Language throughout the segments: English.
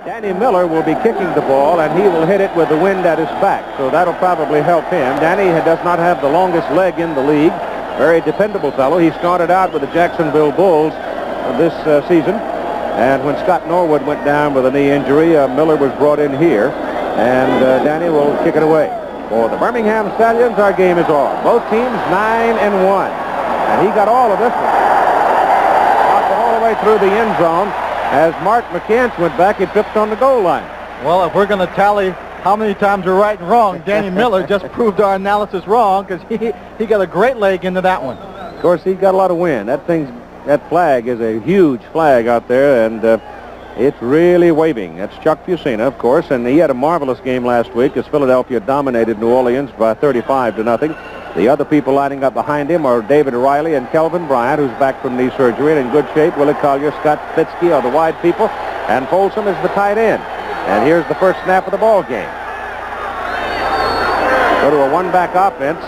Danny Miller will be kicking the ball, and he will hit it with the wind at his back, so that'll probably help him. Danny does not have the longest leg in the league. Very dependable fellow. He started out with the Jacksonville Bulls this season, and when Scott Norwood went down with a knee injury, Miller was brought in here, and Danny will kick it away. For the Birmingham Stallions, our game is on. Both teams 9-1, and he got all of this one. Knocked it all the way through the end zone. As Mark McCants went back, he tripped on the goal line. Well, if we're going to tally how many times we're right and wrong, Danny Miller just proved our analysis wrong, because he got a great leg into that one. Of course, he got a lot of wind. That flag is a huge flag out there, and it's really waving. That's Chuck Fusina, of course, and he had a marvelous game last week as Philadelphia dominated New Orleans by 35-0. The other people lining up behind him are David Riley and Kelvin Bryant, who's back from knee surgery and in good shape. Willie Collier, Scott Fitzke are the wide people, and Folsom is the tight end. And here's the first snap of the ball game. Go to a one-back offense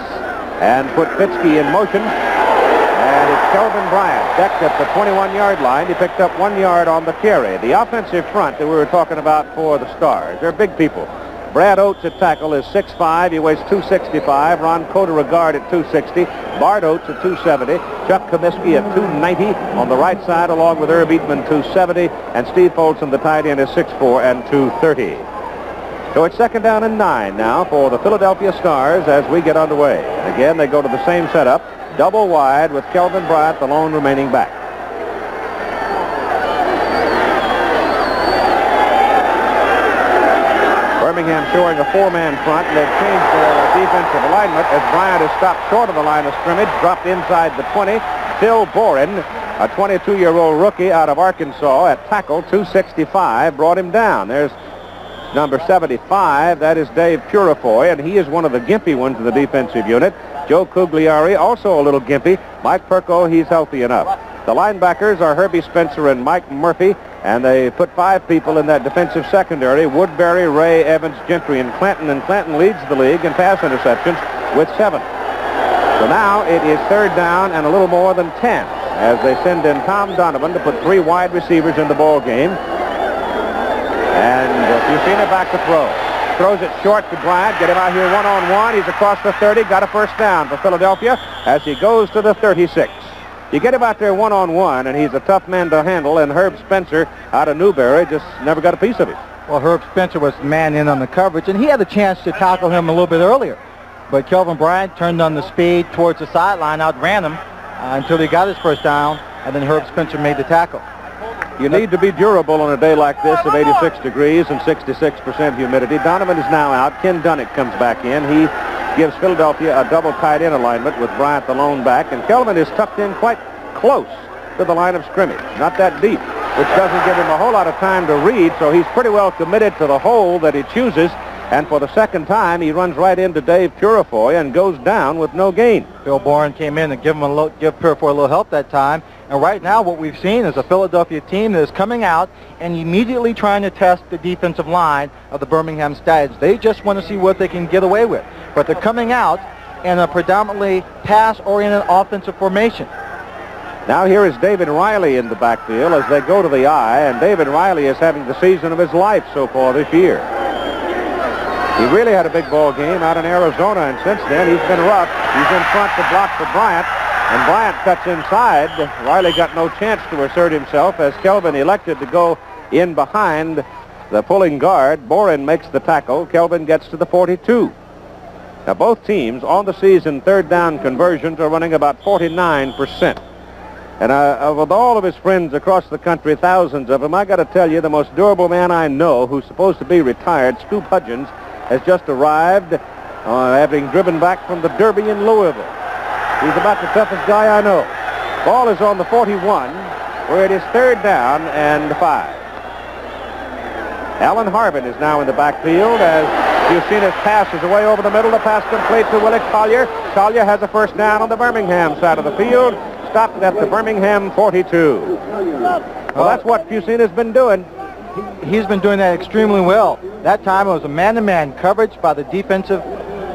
and put Fitzke in motion. And it's Kelvin Bryant, decked at the 21-yard line. He picked up 1 yard on the carry. The offensive front that we were talking about for the Stars, they're big people. Brad Oates at tackle is 6'5". He weighs 265. Ron Coder, a guard, at 260. Bart Oates at 270. Chuck Comiskey at 290 on the right side, along with Herb Eatman, 270. And Steve Folsom, the tight end, is 6'4" and 230. So it's 2nd down and 9 now for the Philadelphia Stars as we get underway. And again, they go to the same setup. Double wide with Kelvin Bryant, the lone remaining back. Birmingham showing a 4-man front, and they've changed their defensive alignment as Bryant is stopped short of the line of scrimmage, dropped inside the 20. Phil Boren, a 22-year-old rookie out of Arkansas at tackle, 265, brought him down. There's number 75. That is Dave Purifoy, and he is one of the gimpy ones in the defensive unit. Joe Cugliari, also a little gimpy. Mike Perko, he's healthy enough. The linebackers are Herbie Spencer and Mike Murphy, and they put 5 people in that defensive secondary: Woodbury, Ray, Evans, Gentry, and Clanton leads the league in pass interceptions with 7. So now it is 3rd down and a little more than 10 as they send in Tom Donovan to put 3 wide receivers in the ball game. And Fusina back to throw. Throws it short to Bryant. Get him out here one-on-one. He's across the 30. Got a first down for Philadelphia as he goes to the 36. You get him out there one-on-one, and he's a tough man to handle, and Herb Spencer out of Newberry just never got a piece of him. Well, Herb Spencer was man in on the coverage, and he had a chance to tackle him a little bit earlier. But Kelvin Bryant turned on the speed towards the sideline, outran him until he got his first down, and then Herb Spencer made the tackle. You need to be durable on a day like this of 86 degrees and 66% humidity. Donovan is now out. Ken Dunnick comes back in. He gives Philadelphia a double tight end alignment with Bryant the lone back, and Kelvin is tucked in quite close to the line of scrimmage, not that deep, which doesn't give him a whole lot of time to read, so he's pretty well committed to the hole that he chooses, and for the second time he runs right into Dave Purifoy and goes down with no gain. Phil Boren came in and give Purifoy a little help that time, and right now what we've seen is a Philadelphia team that is coming out and immediately trying to test the defensive line of the Birmingham Stallions. They just want to see what they can get away with, but they're coming out in a predominantly pass-oriented offensive formation. Now here is David Riley in the backfield as they go to the eye, and David Riley is having the season of his life so far this year. He really had a big ball game out in Arizona, and since then he's been rough. He's in front to block for Bryant, and Bryant cuts inside. Riley got no chance to assert himself as Kelvin elected to go in behind the pulling guard. Boren makes the tackle. Kelvin gets to the 42. Now both teams on the season 3rd down conversions are running about 49%. And with all of his friends across the country, thousands of them, I got to tell you, the most durable man I know, who's supposed to be retired, Scoop Hudgens, has just arrived, having driven back from the Derby in Louisville. He's about the toughest guy I know. Ball is on the 41, where it is 3rd down and 5. Alan Harvin is now in the backfield as Fusina's pass is away over the middle. The pass complete to Willie Collier. Collier has a first down on the Birmingham side of the field. Stopped at the Birmingham 42. Well, that's what Fusina's been doing. He's been doing that extremely well. That time it was a man-to-man coverage by the defensive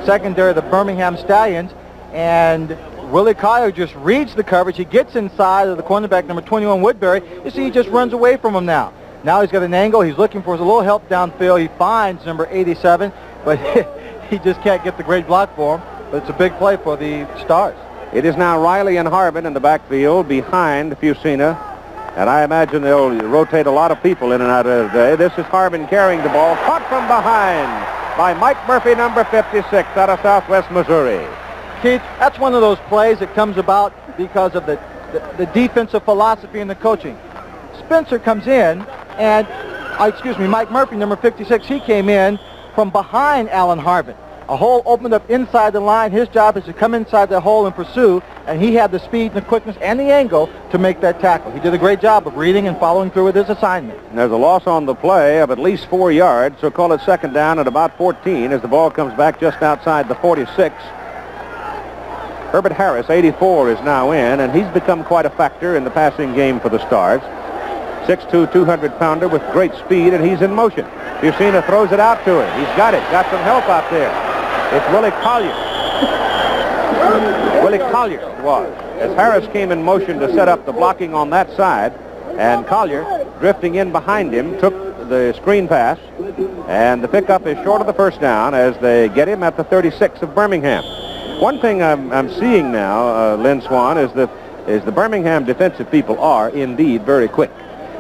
secondary of the Birmingham Stallions, and Willie Collier just reads the coverage. He gets inside of the cornerback, number 21, Woodbury. You see, he just runs away from him now. Now he's got an angle. He's looking for a little help downfield. He finds number 87, but he just can't get the great block for him. But it's a big play for the Stars. It is now Riley and Harbin in the backfield behind Fusina. And I imagine they'll rotate a lot of people in and out of the day. This is Harbin carrying the ball, caught from behind by Mike Murphy, number 56, out of Southwest Missouri. Keith, that's one of those plays that comes about because of the defensive philosophy and the coaching. Spencer comes in, and, Mike Murphy, number 56, he came in from behind Alan Harbin. A hole opened up inside the line. His job is to come inside that hole and pursue, and he had the speed and the quickness and the angle to make that tackle. He did a great job of reading and following through with his assignment. And there's a loss on the play of at least 4 yards, so call it second down at about 14 as the ball comes back just outside the 46. Herbert Harris, 84, is now in, and he's become quite a factor in the passing game for the Stars. 6'2", 200-pounder with great speed, and he's in motion. Fusina throws it out to him. He's got it. Got some help out there. It's Willie Collier. Willie Collier it was. As Harris came in motion to set up the blocking on that side, and Collier, drifting in behind him, took the screen pass, and the pickup is short of the first down as they get him at the 36 of Birmingham. One thing I'm seeing now, Lynn Swan, is the Birmingham defensive people are indeed very quick.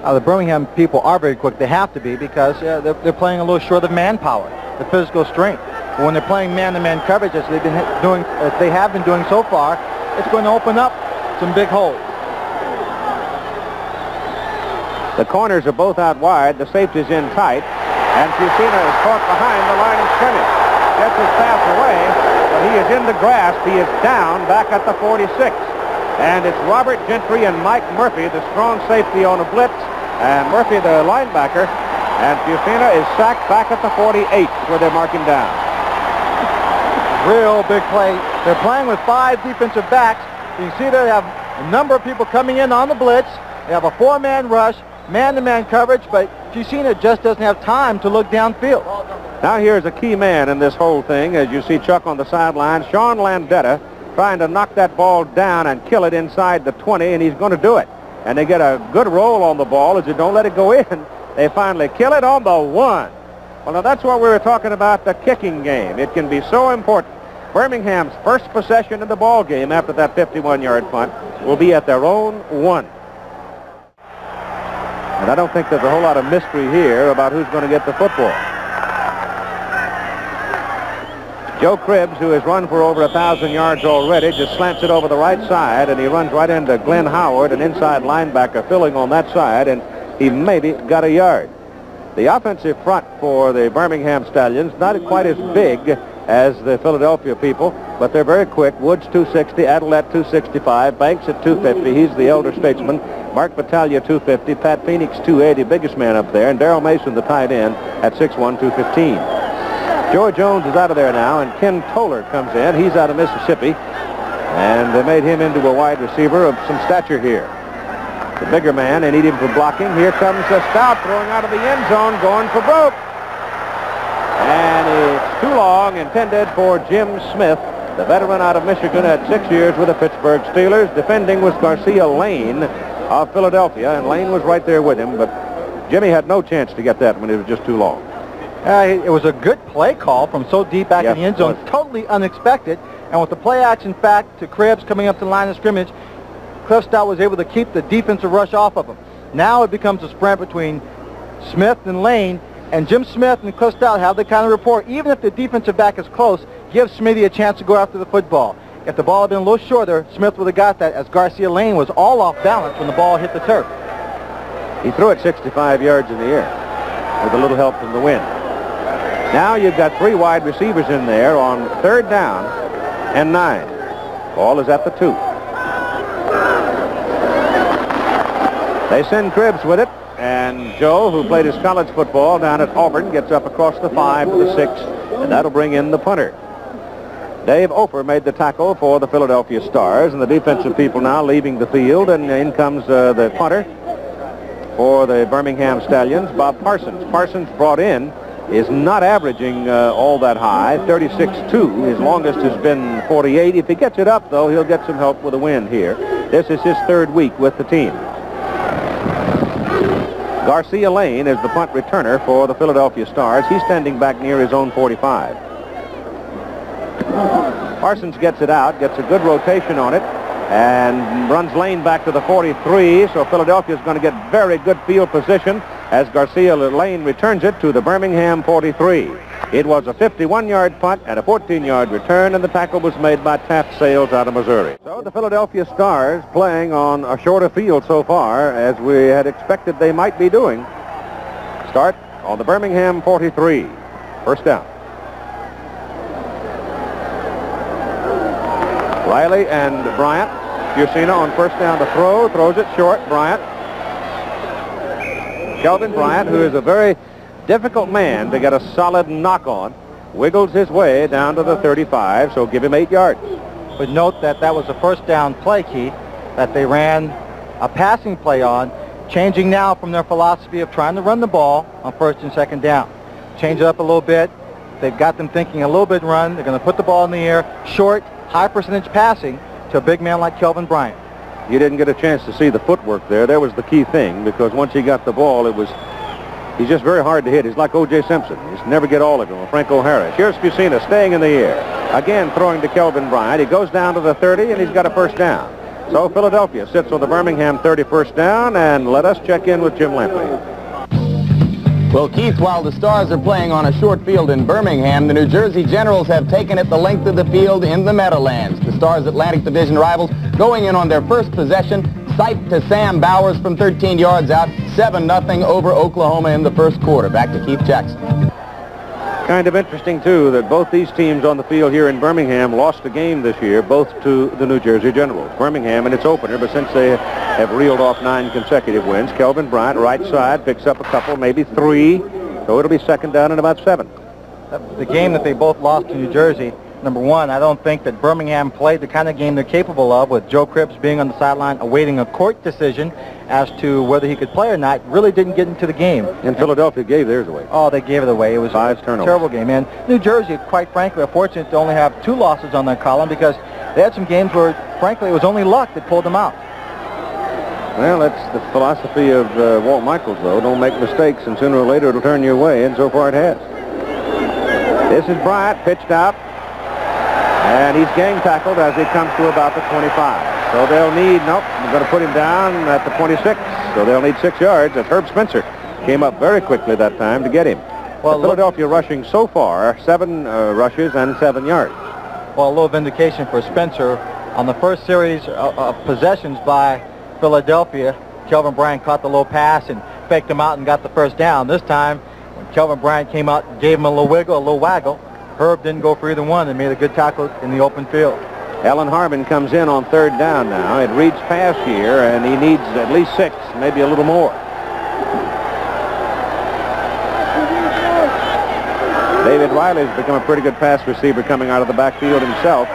The Birmingham people are very quick. They have to be because they're playing a little short of manpower, the physical strength. But when they're playing man-to-man coverage, as they have been doing so far, it's going to open up some big holes. The corners are both out wide. The safety's in tight, and Fusina is caught behind the line of scrimmage. Gets his pass away, but he is in the grasp. He is down back at the 46. And it's Robert Gentry and Mike Murphy, the strong safety on a blitz, and Murphy, the linebacker, and Fusina is sacked back at the 48 where they're marking down. Real big play. They're playing with 5 defensive backs. You can see they have a number of people coming in on the blitz. They have a 4-man rush, man-to-man coverage, but Fusina just doesn't have time to look downfield. Now here's a key man in this whole thing. As you see Chuck on the sideline, Sean Landetta trying to knock that ball down and kill it inside the 20, and he's going to do it. And they get a good roll on the ball as you don't let it go in. They finally kill it on the 1. Well, now that's what we were talking about, the kicking game. It can be so important. Birmingham's first possession in the ball game after that 51-yard punt will be at their own 1. And I don't think there's a whole lot of mystery here about who's going to get the football. Joe Cribbs, who has run for over 1,000 yards already, just slants it over the right side, and he runs right into Glenn Howard, an inside linebacker, filling on that side, and he maybe got a yard. The offensive front for the Birmingham Stallions, not quite as big as the Philadelphia people, but they're very quick. Woods 260, Adelet 265, Banks at 250. He's the elder statesman. Mark Battaglia 250, Pat Phoenix 280, biggest man up there, and Darrell Mason, the tight end, at 6'1", 215. Joe Jones is out of there now, and Ken Toller comes in. He's out of Mississippi, and they made him into a wide receiver of some stature here. The bigger man, they need him for blocking. Here comes a Stout throwing out of the end zone, going for broke. And it's too long, intended for Jim Smith, the veteran out of Michigan, had 6 years with the Pittsburgh Steelers. Defending was Garcia Lane of Philadelphia, and Lane was right there with him, but Jimmy had no chance to get that when it was just too long. It was a good play call from so deep back in the end zone, totally unexpected. And with the play action back to Cribbs coming up to the line of scrimmage, Cliff Stout was able to keep the defensive rush off of him. Now it becomes a sprint between Smith and Lane, and Jim Smith and Cliff Stout have the kind of rapport. Even if the defensive back is close, give Smithy a chance to go after the football. If the ball had been a little shorter, Smith would have got that, as Garcia Lane was all off balance when the ball hit the turf. He threw it 65 yards in the air with a little help from the wind. Now you've got 3 wide receivers in there on 3rd down and 9. Ball is at the 2. They send Cribbs with it, and Joe, who played his college football down at Auburn, gets up across the 5 to the 6, and that'll bring in the punter. Dave Ofer made the tackle for the Philadelphia Stars, and the defensive people now leaving the field, and in comes the punter for the Birmingham Stallions, Bob Parsons. Parsons brought in is not averaging all that high, 36.2. His longest has been 48. If he gets it up, though, he'll get some help with a win here. This is his 3rd week with the team. Garcia Lane is the punt returner for the Philadelphia Stars. He's standing back near his own 45. Parsons gets it out, gets a good rotation on it, and runs Lane back to the 43, so Philadelphia is going to get very good field position as Garcia Lane returns it to the Birmingham 43. It was a 51-yard punt and a 14-yard return, and the tackle was made by Taft Sales out of Missouri. So the Philadelphia Stars playing on a shorter field so far, as we had expected they might be doing. Start on the Birmingham 43. First down. Riley and Bryant. Fusina on first down to throw. Throws it short. Bryant. Kelvin Bryant, who is a very difficult man to get a solid knock on, wiggles his way down to the 35, so give him 8 yards. But note that that was a first down play, Keith, that they ran a passing play on, changing now from their philosophy of trying to run the ball on first and second down. Change it up a little bit. They've got them thinking a little bit run. They're going to put the ball in the air, short, high percentage passing to a big man like Kelvin Bryant. You didn't get a chance to see the footwork there. That was the key thing, because once he got the ball, he's just very hard to hit. He's like O.J. Simpson. You just never get all of him. Or Franco Harris. Here's Fusina staying in the air. Again throwing to Kelvin Bryant. He goes down to the 30, and he's got a first down. So Philadelphia sits on the Birmingham 31st down, and let us check in with Jim Lampley. Well, Keith, while the Stars are playing on a short field in Birmingham, the New Jersey Generals have taken it the length of the field in the Meadowlands. The Stars' Atlantic Division rivals going in on their first possession. Sight to Sam Bowers from 13 yards out, 7-0 over Oklahoma in the first quarter. Back to Keith Jackson. Kind of interesting, too, that both these teams on the field here in Birmingham lost a game this year, both to the New Jersey Generals. Birmingham in its opener, but since they have reeled off 9 consecutive wins, Kelvin Bryant, right side, picks up a couple, maybe 3, so it'll be second down and about 7. The game that they both lost to New Jersey, number one, I don't think that Birmingham played the kind of game they're capable of, with Joe Cripps being on the sideline awaiting a court decision as to whether he could play or not. Really didn't get into the game. And Philadelphia gave theirs away. Oh, they gave it away. It was 5 turnovers. A terrible game. And New Jersey, quite frankly, are fortunate to only have 2 losses on their column, because they had some games where, frankly, it was only luck that pulled them out. Well, that's the philosophy of Walt Michaels, though. Don't make mistakes, and sooner or later it'll turn your way, and so far it has. This is Bryant, pitched out. And he's gang tackled as he comes to about the 25. So they'll need, nope, I'm going to put him down at the 26. So they'll need 6 yards. As Herb Spencer came up very quickly that time to get him. Well, Philadelphia rushing so far, 7 rushes and 7 yards. Well, a little vindication for Spencer. On the first series of possessions by Philadelphia, Kelvin Bryant caught the low pass and faked him out and got the first down. This time, when Kelvin Bryant came out and gave him a little wiggle, a little waggle, Herb didn't go for either one and made a good tackle in the open field. Alan Harmon comes in on 3rd down now. It reads pass here, and he needs at least 6, maybe a little more. David Riley's become a pretty good pass receiver coming out of the backfield himself.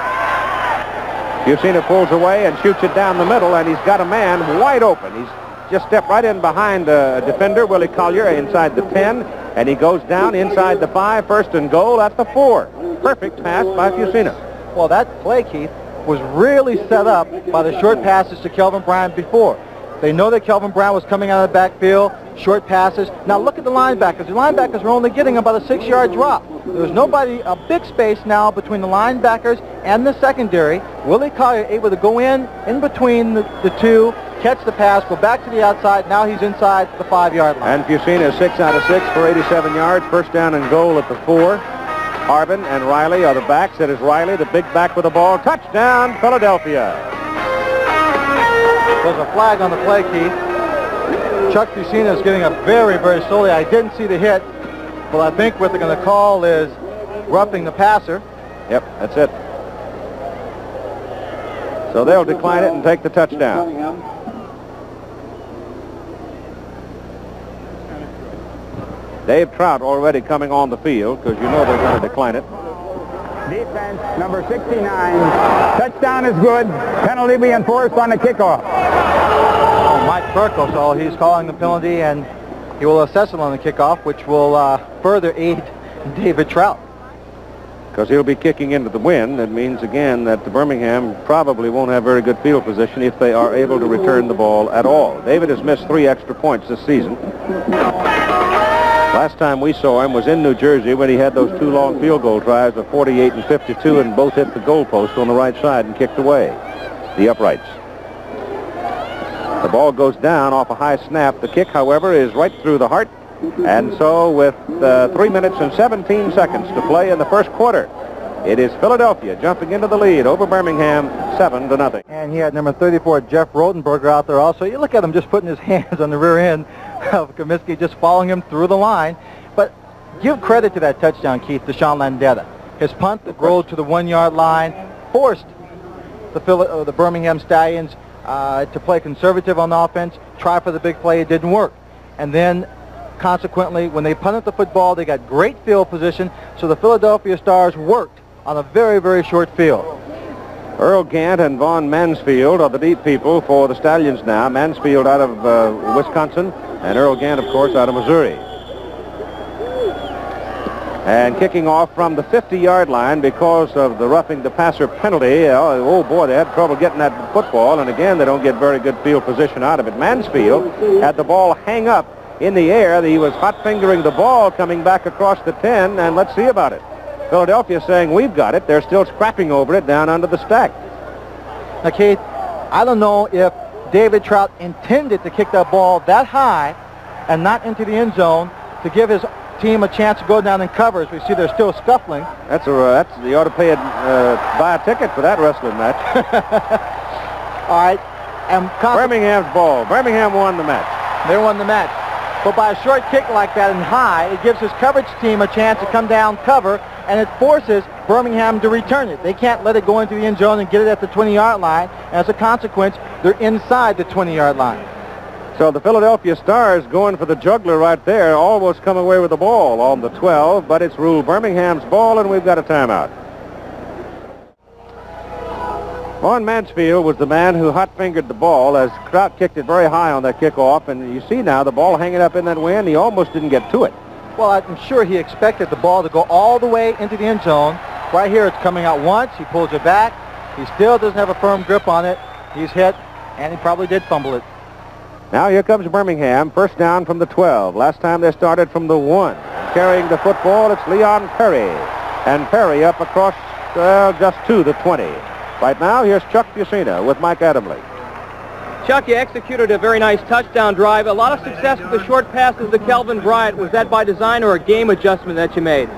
Fusina pulls away and shoots it down the middle, and he's got a man wide open. He's just stepped right in behind a defender, Willie Collier, inside the 10, and he goes down inside the 5, first and goal at the 4. Perfect pass by Fusina. Well, that play, Keith, was really set up by the short passes to Kelvin Bryant before. They know that Kelvin Bryant was coming out of the backfield, short passes. Now look at the linebackers. The linebackers were only getting about a 6-yard drop. There was nobody, a big space now between the linebackers and the secondary. Willie Collier able to go in between the two, catch the pass, go back to the outside. Now he's inside the 5-yard line. And Fusina is 6 out of 6 for 87 yards. First down and goal at the 4. Harbin and Riley are the backs. It is Riley, the big back with the ball. Touchdown, Philadelphia. There's a flag on the play, Keith. Chuck Fusina is getting up very, very slowly. I didn't see the hit, but I think what they're going to call is roughing the passer. Yep, that's it. So they'll decline it and take the touchdown. Dave Trout already coming on the field, because you know they're going to decline it. Defense, number 69. Touchdown is good. Penalty be enforced on the kickoff. Oh, Mike Perkle, so he's calling the penalty, and he will assess it on the kickoff, which will further aid David Trout. because he'll be kicking into the wind. That means, again, that the Birmingham probably won't have very good field position if they are able to return the ball at all. David has missed 3 extra points this season. Last time we saw him was in New Jersey when he had those 2 long field goal tries of 48 and 52, and both hit the goalpost on the right side and kicked away the uprights. The ball goes down off a high snap. The kick, however, is right through the heart. And so with 3 minutes and 17 seconds to play in the first quarter, it is Philadelphia jumping into the lead over Birmingham 7-0. And he had number 34, Jeff Rotenberger, out there also. You look at him just putting his hands on the rear end of Comiskey, just following him through the line. But give credit to that touchdown, Keith, to Sean Landeta. His punt that rolled to the 1-yard line forced the Birmingham Stallions to play conservative on offense, try for the big play. It didn't work. And then, consequently, when they punted the football, they got great field position, so the Philadelphia Stars worked on a very, very short field. Earl Gant and Vaughn Mansfield are the deep people for the Stallions now. Mansfield out of Wisconsin, and Earl Gant, of course, out of Missouri. And kicking off from the 50-yard line because of the roughing the passer penalty. Oh, boy, they had trouble getting that football, and again, they don't get very good field position out of it. Mansfield had the ball hang up in the air. He was hot-fingering the ball coming back across the 10, and let's see about it. Philadelphia saying, we've got it. They're still scrapping over it down under the stack. Now, Keith, I don't know if David Trout intended to kick that ball that high and not into the end zone to give his team a chance to go down and cover. As we see, they're still scuffling. You ought to buy a ticket for that wrestling match. All right. And Birmingham's ball. Birmingham won the match. They won the match. But by a short kick like that and high, it gives his coverage team a chance to come down, cover, and it forces Birmingham to return it. They can't let it go into the end zone and get it at the 20-yard line. As a consequence, they're inside the 20-yard line. So the Philadelphia Stars going for the juggler right there, almost come away with the ball on the 12, but it's ruled Birmingham's ball, and we've got a timeout. Vaughn Mansfield was the man who hot-fingered the ball as Trout kicked it very high on that kickoff, and you see now the ball hanging up in that wind. He almost didn't get to it. Well, I'm sure he expected the ball to go all the way into the end zone. Right here, it's coming out once. He pulls it back. He still doesn't have a firm grip on it. He's hit, and he probably did fumble it. Now here comes Birmingham, first down from the 12. Last time they started from the 1. Carrying the football, it's Leon Perry. And Perry up across just to the 20. Right now, here's Chuck Fusina with Mike Adamle. Chuck, you executed a very nice touchdown drive. A lot of success with the short passes to Kelvin Bryant. Was that by design or a game adjustment that you made?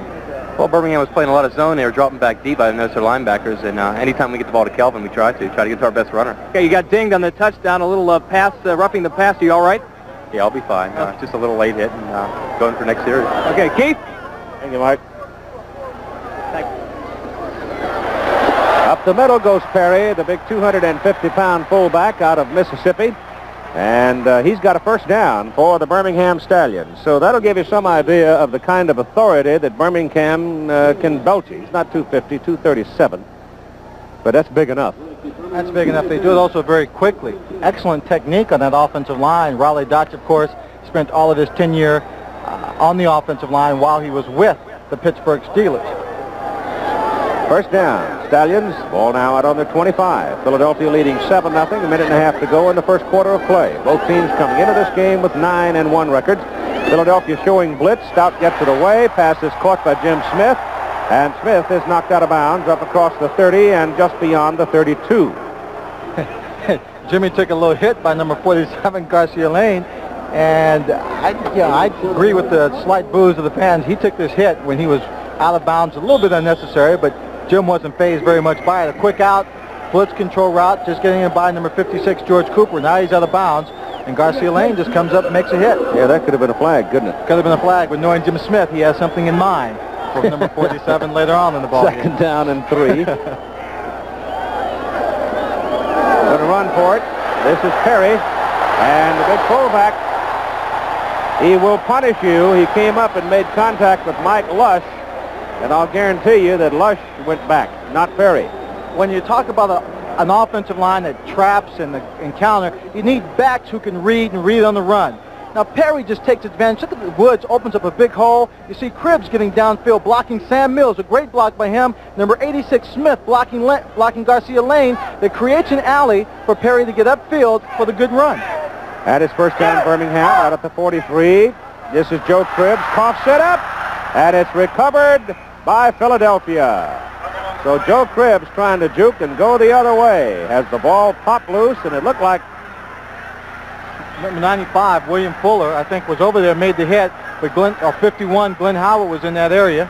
Well, Birmingham was playing a lot of zone. They were dropping back deep. I noticed their linebackers, and anytime we get the ball to Kelvin, we try to get to our best runner. Okay, you got dinged on the touchdown. A little pass, roughing the pass. Are you all right? Yeah, I'll be fine. Just a little late hit and going for next series. Okay, Keith? Thank you, Mike. Up the middle goes Perry, the big 250-pound fullback out of Mississippi. And he's got a first down for the Birmingham Stallions. So that'll give you some idea of the kind of authority that Birmingham can belch. He's not 250, 237. But that's big enough. That's big enough. They do it also very quickly. Excellent technique on that offensive line. Raleigh Dodge, of course, spent all of his tenure on the offensive line while he was with the Pittsburgh Steelers. First down, Stallions. Ball now out on their 25. Philadelphia leading 7-0. A minute and a half to go in the first quarter of play. Both teams coming into this game with 9-1 records. Philadelphia showing blitz. Stout gets it away. Pass is caught by Jim Smith. And Smith is knocked out of bounds up across the 30 and just beyond the 32. Jimmy took a little hit by number 47, Garcia Lane. And I agree with the slight boos of the fans. He took this hit when he was out of bounds, a little bit unnecessary, but Jim wasn't fazed very much by it. A quick out, blitz control route, just getting in by number 56, George Cooper. Now he's out of bounds, and Garcia Lane just comes up and makes a hit. Yeah, that could have been a flag, couldn't it? Could have been a flag, but knowing Jim Smith, he has something in mind for number 47 later on in the ball Second down and 3. Going to run for it. This is Perry, and the big fullback. He will punish you. He came up and made contact with Mike Lush, and I'll guarantee you that Lush went back, not Perry. When you talk about an offensive line that traps and counter, you need backs who can read and read on the run. Now Perry just takes advantage. Look at the Woods, opens up a big hole. You see Cribbs getting downfield, blocking Sam Mills. A great block by him. Number 86, Smith, blocking Garcia Lane. That creates an alley for Perry to get upfield for the good run. At his first down, Birmingham, out at the 43. This is Joe Cribbs. Cough set up, and it's recovered by Philadelphia. So Joe Cribbs trying to juke and go the other way. Has the ball popped loose, and it looked like number 95, William Fuller, I think, was over there, made the hit, but 51, Glenn Howard was in that area.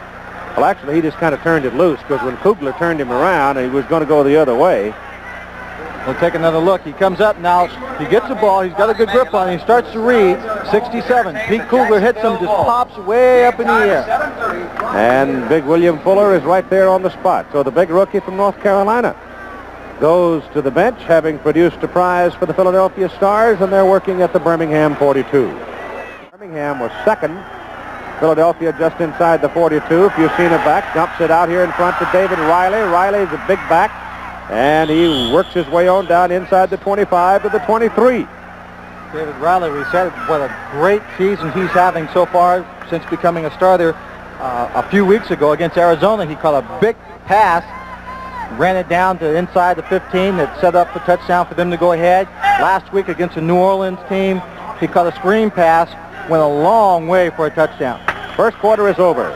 Well, actually, he just kind of turned it loose because when Kugler turned him around, he was going to go the other way. We'll take another look. He comes up now. He gets the ball. He's got a good grip on it. He starts to read. 67. Pete Kugler hits him, just pops way up in the air. And big William Fuller is right there on the spot. So the big rookie from North Carolina goes to the bench, having produced a prize for the Philadelphia Stars, and they're working at the Birmingham 42. Birmingham was second. Philadelphia just inside the 42. Fusina back, dumps it out here in front to David Riley. Riley's a big back, and he works his way on down inside the 25 to the 23. David Riley, we said what a great season he's having so far since becoming a starter. A few weeks ago against Arizona, he caught a big pass, ran it down to inside the 15 that set up the touchdown for them to go ahead. Last week against the New Orleans team, he caught a screen pass, went a long way for a touchdown. First quarter is over.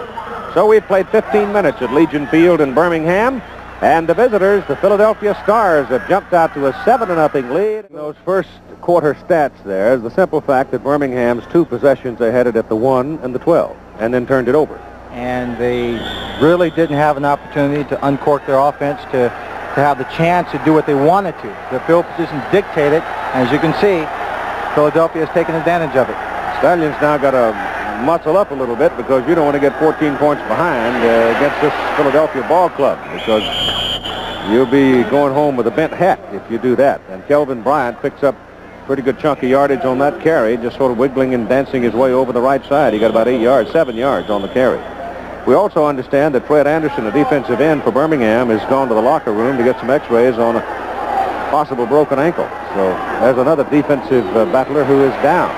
So we've played 15 minutes at Legion Field in Birmingham, and the visitors, the Philadelphia Stars, have jumped out to a 7-0 lead. Those first quarter stats there is the simple fact that Birmingham's 2 possessions they had it at the 1 and the 12, and then turned it over. And they really didn't have an opportunity to uncork their offense, to have the chance to do what they wanted to. The field position dictated, and as you can see, Philadelphia has taken advantage of it. Stallions now got to muscle up a little bit because you don't want to get 14 points behind against this Philadelphia ball club, because you'll be going home with a bent hat if you do that. And Kelvin Bryant picks up pretty good chunk of yardage on that carry, just sort of wiggling and dancing his way over the right side. He got about 7 yards on the carry. We also understand that Fred Anderson, a defensive end for Birmingham, has gone to the locker room to get some x-rays on a possible broken ankle. So there's another defensive battler who is down.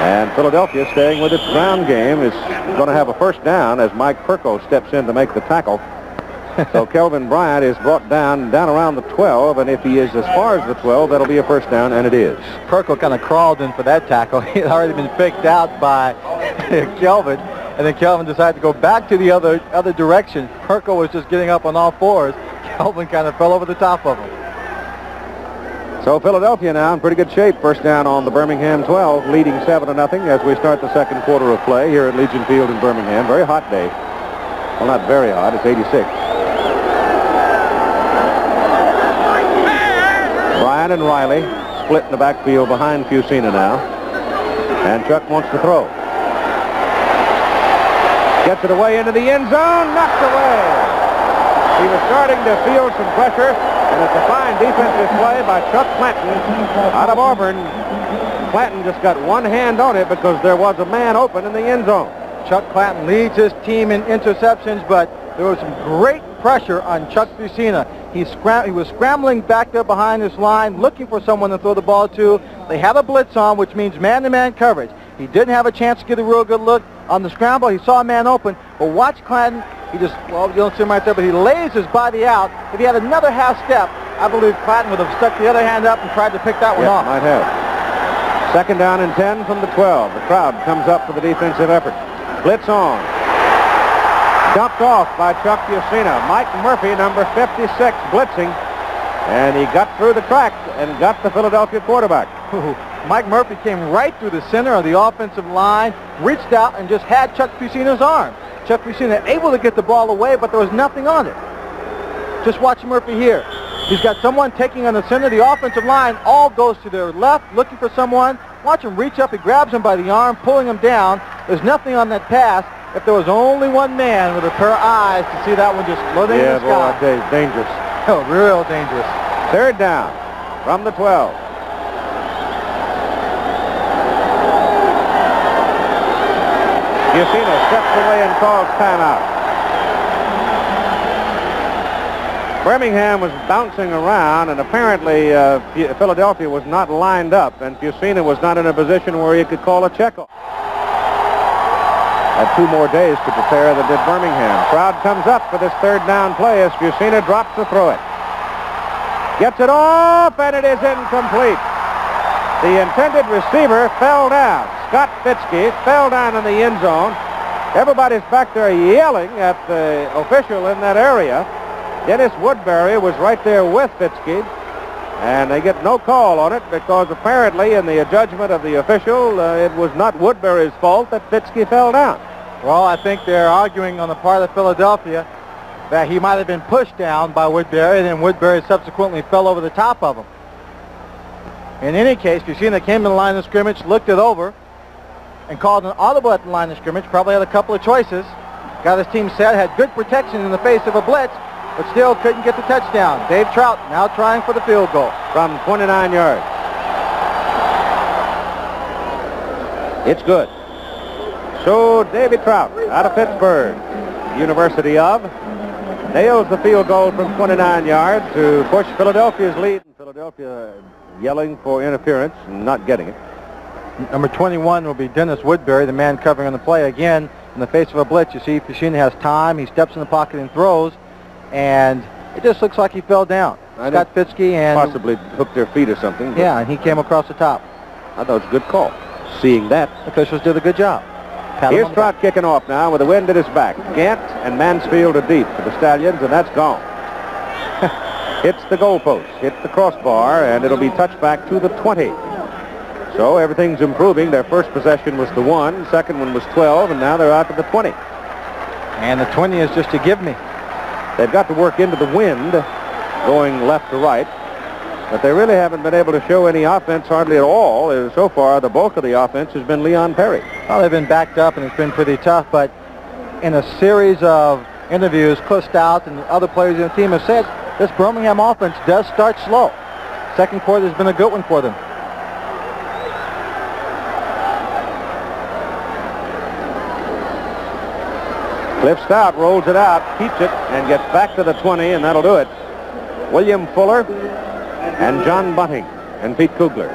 And Philadelphia, staying with its ground game, is going to have a first down as Mike Perko steps in to make the tackle. So Kelvin Bryant is brought down around the 12, and if he is as far as the 12, that'll be a first down, and it is. Perko kind of crawled in for that tackle. He had already been faked out by Kelvin, and then Kelvin decided to go back to the other direction. Perko was just getting up on all fours. Kelvin kind of fell over the top of him. So Philadelphia now in pretty good shape. First down on the Birmingham 12, leading 7-0 as we start the second quarter of play here at Legion Field in Birmingham. Very hot day. Well, not very hot. It's 86. Bryan and Riley split in the backfield behind Fusina now. And Chuck wants to throw. Gets it away into the end zone. Knocked away. He was starting to feel some pressure. And it's a fine defensive play by Chuck Clanton out of Auburn. Clanton just got one hand on it because there was a man open in the end zone. Chuck Clanton leads his team in interceptions, but there was some great pressure on Chuck Fusina. He was scrambling back there behind this line, looking for someone to throw the ball to. They had a blitz on, which means man-to-man coverage. He didn't have a chance to get a real good look on the scramble. He saw a man open, but watch Clanton. He just, well, you don't see him right there, but he lays his body out. If he had another half step, I believe Clanton would have stuck the other hand up and tried to pick that one off. Might have. Second down and 10 from the 12. The crowd comes up for the defensive effort. Blitz on. Dumped off by Chuck Fusina. Mike Murphy, number 56, blitzing. And he got through the crack and got the Philadelphia quarterback. Mike Murphy came right through the center of the offensive line, reached out and just had Chuck Fusina's arm. Chuck Fusina able to get the ball away, but there was nothing on it. Just watch Murphy here. He's got someone taking on the center of the offensive line. All goes to their left, looking for someone. Watch him reach up. He grabs him by the arm, pulling him down. There's nothing on that pass. If there was only one man with a pair of eyes to see that one just floating in the sky. Yeah, boy, I tell you, it's dangerous. Oh, real dangerous. Third down from the 12. Fusina steps away and calls timeout. Birmingham was bouncing around, and apparently Philadelphia was not lined up, and Fusina was not in a position where he could call a checkoff. Had 2 more days to prepare than did Birmingham. Crowd comes up for this third down play as Fusina drops to throw it. Gets it off, and it is incomplete. The intended receiver fell down. Scott Fitzke fell down in the end zone. Everybody's back there yelling at the official in that area. Dennis Woodbury was right there with Fitzke, and they get no call on it because apparently in the judgment of the official, it was not Woodbury's fault that Fitzke fell down. Well, I think they're arguing on the part of Philadelphia that he might have been pushed down by Woodbury, and then Woodbury subsequently fell over the top of him. In any case, Fusina came to the line of scrimmage, looked it over, and called an audible at the line of scrimmage. Probably had a couple of choices. Got his team set, had good protection in the face of a blitz, but still couldn't get the touchdown. Dave Trout now trying for the field goal. From 29 yards. It's good. So Davy Trout out of Pittsburgh, University of, nails the field goal from 29 yards to push Philadelphia's lead. Philadelphia yelling for interference and not getting it. Number 21 will be Dennis Woodbury, the man covering on the play. Again, in the face of a blitz, you see Fusina has time. He steps in the pocket and throws, and it just looks like he fell down. Scott Fitzke and possibly hooked their feet or something. Yeah, and he came across the top. I thought it was a good call. Seeing that, officials did a good job. Here's Trout kicking off now with the wind at his back. Gant and Mansfield are deep for the Stallions, and that's gone. Hits the goalpost, hits the crossbar, and it'll be touched back to the 20. So everything's improving. Their first possession was the 1, second one was 12, and now they're out to the 20. And the 20 is just a give me. They've got to work into the wind, going left to right, but they really haven't been able to show any offense hardly at all. So far, the bulk of the offense has been Leon Perry. Well, they've been backed up, and it's been pretty tough, but in a series of interviews, Cliff Stout and other players in the team have said this Birmingham offense does start slow. Second quarter has been a good one for them. Cliff Stout rolls it out, keeps it, and gets back to the 20, and that'll do it. William Fuller and John Bunting and Pete Kugler.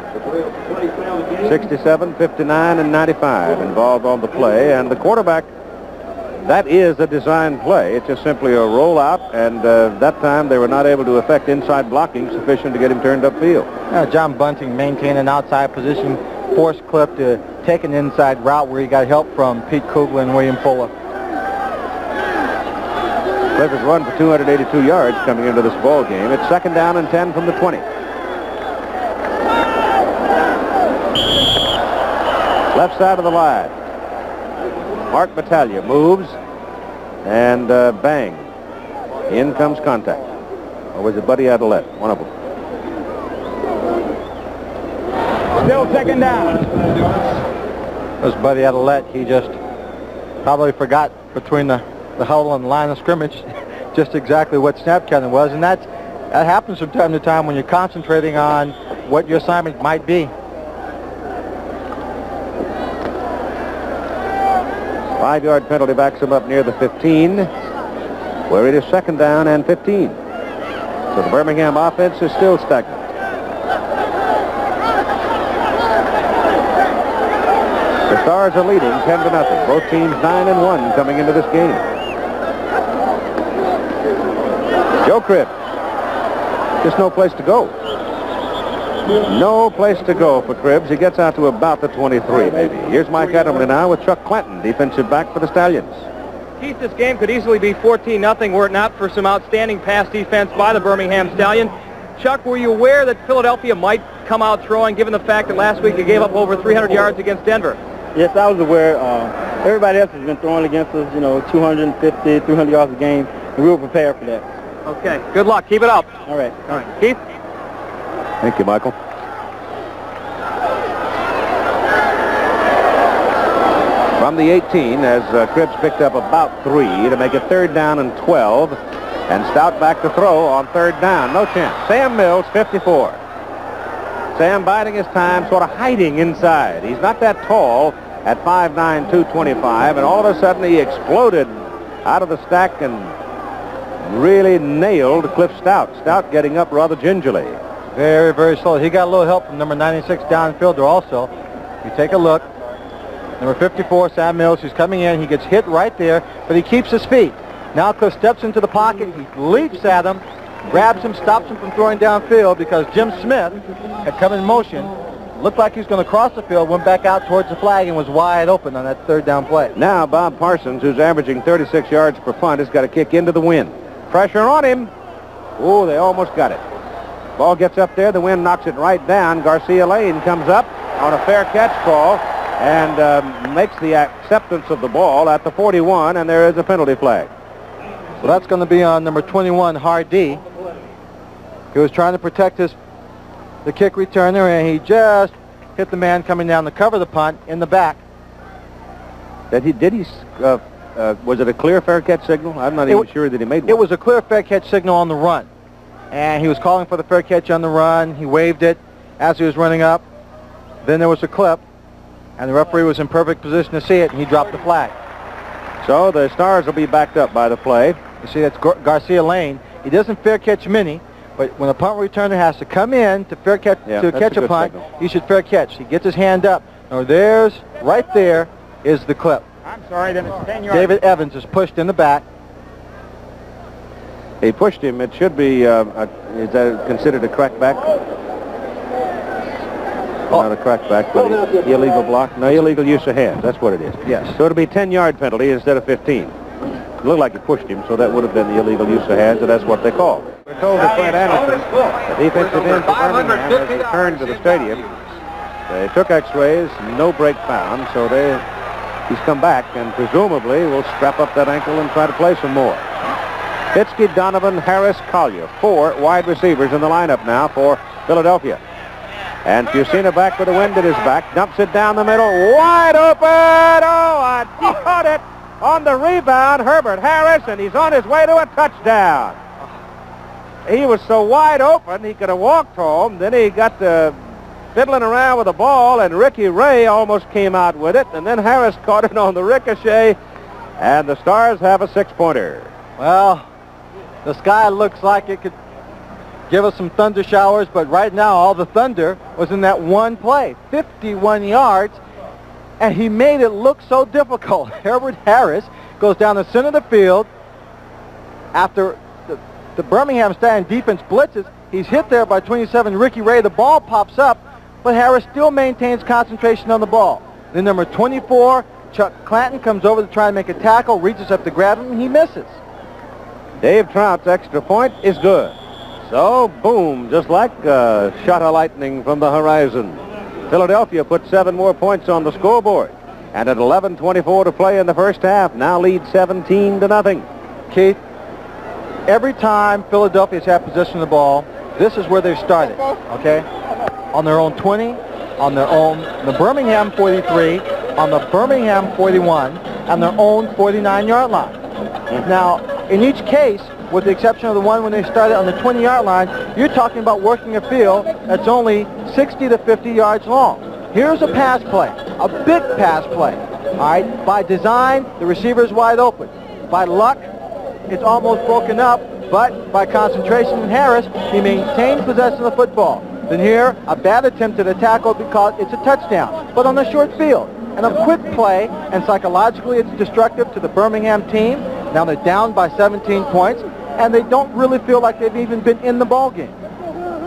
67, 59, and 95 involved on the play, and the quarterback, that is a design play. It's just simply a rollout, and that time they were not able to effect inside blocking sufficient to get him turned upfield. John Bunting maintained an outside position, forced Cliff to take an inside route where he got help from Pete Kugler and William Fuller. Cliff has run for 282 yards coming into this ball game. It's second down and 10 from the 20. Left side of the line. Mark Battaglia moves, and bang. In comes contact. Or was it Buddy Adelette? One of them. Still second down. It was Buddy Adelette. He just probably forgot between the huddle and the line of scrimmage just exactly what snap counting was, and that happens from time to time when you're concentrating on what your assignment might be. 5-yard penalty backs him up near the 15, where it is second down and 15. So the Birmingham offense is still stagnant. The Stars are leading 10-0. Both teams 9-1 coming into this game. Joe Cribb. Just no place to go. No place to go for Cribbs. He gets out to about the 23, maybe. Here's Mike Edelman now with Chuck Clanton, defensive back for the Stallions. Keith, this game could easily be 14-0 were it not for some outstanding pass defense by the Birmingham Stallion. Chuck, were you aware that Philadelphia might come out throwing, given the fact that last week they gave up over 300 yards against Denver? Yes, I was aware. Everybody else has been throwing against us, 250, 300 yards a game, and we were prepared for that. Okay. Good luck. Keep it up. All right. Keith? Thank you, Michael. From the 18, as Cribbs picked up about 3 to make it third down and 12, and Stout back to throw on third down. No chance. Sam Mills, 54. Sam biding his time, sort of hiding inside. He's not that tall at 5'9", 225, and all of a sudden he exploded out of the stack and really nailed Cliff Stout. Stout getting up rather gingerly. Very, very slow. He got a little help from number 96 downfielder also. You take a look. Number 54, Sam Mills, who's coming in. He gets hit right there, but he keeps his feet. Now Cliff steps into the pocket. He leaps at him, grabs him, stops him from throwing downfield because Jim Smith had come in motion. Looked like he was going to cross the field, went back out towards the flag, and was wide open on that third down play. Now Bob Parsons, who's averaging 36 yards per punt, has got to kick into the wind. Pressure on him. Oh, they almost got it. Ball gets up there. The wind knocks it right down. Garcia Lane comes up on a fair catch call and makes the acceptance of the ball at the 41, and there is a penalty flag. So that's going to be on number 21, Hardy. He was trying to protect the kick returner, and he just hit the man coming down to cover the punt in the back. Was it a clear fair catch signal? I'm not even sure that he made one. It was a clear fair catch signal on the run. And he was calling for the fair catch on the run. He waved it as he was running up. Then there was a clip, and the referee was in perfect position to see it, and he dropped the flag. So the Stars will be backed up by the play. You see, that's Garcia Lane. He doesn't fair catch many, but when a punt returner has to come in to fair catch to catch a punt, he should fair catch. He gets his hand up. Now right there is the clip. I'm sorry, then it's 10 yards. David Evans is pushed in the back. He pushed him. It should be, is that considered a crackback? Not a crackback, but illegal block. No, illegal use of hands. That's what it is. Yes. So it'll be 10-yard penalty instead of 15. It looked like he pushed him, so that would have been the illegal use of hands, and that's what they call. We're told that Clint Anderson, the defensive end for Birmingham, has returned to the stadium. They took x-rays, no break found, so he's come back and presumably will strap up that ankle and try to play some more. Fitzke, Donovan, Harris, Collier, 4 wide receivers in the lineup now for Philadelphia. And Fusina back with the wind at his back, dumps it down the middle, wide open! Oh, I caught it on the rebound, Herbert Harris, and he's on his way to a touchdown. He was so wide open, he could have walked home. Then he got to fiddling around with the ball, and Ricky Ray almost came out with it, and then Harris caught it on the ricochet, and the Stars have a 6-pointer. Well, the sky looks like it could give us some thunder showers, but right now all the thunder was in that one play, 51 yards, and he made it look so difficult. Herbert Harris goes down the center of the field after the Birmingham Stallions defense blitzes. He's hit there by 27 Ricky Ray. The ball pops up, but Harris still maintains concentration on the ball. Then number 24, Chuck Clanton, comes over to try and make a tackle, reaches up to grab him, and he misses. Dave Trout's extra point is good. So, boom, just like a shot of lightning from the horizon. Philadelphia put 7 more points on the scoreboard. And at 11:24 to play in the first half, now leads 17-0. Keith, every time Philadelphia's had possession of the ball, this is where they've started, okay? On their own 20, on their own, the Birmingham 43, on the Birmingham 41, and their own 49-yard line. Now, in each case, with the exception of the one when they started on the 20-yard line, you're talking about working a field that's only 60 to 50 yards long. Here's a pass play, a big pass play. All right, by design, the receiver's wide open. By luck, it's almost broken up, but by concentration in Harris, he maintains possession of the football. Then here, a bad attempt at a tackle because it's a touchdown, but on the short field. And a quick play, and psychologically it's destructive to the Birmingham team. Now they're down by 17 points, and they don't really feel like they've even been in the ball game.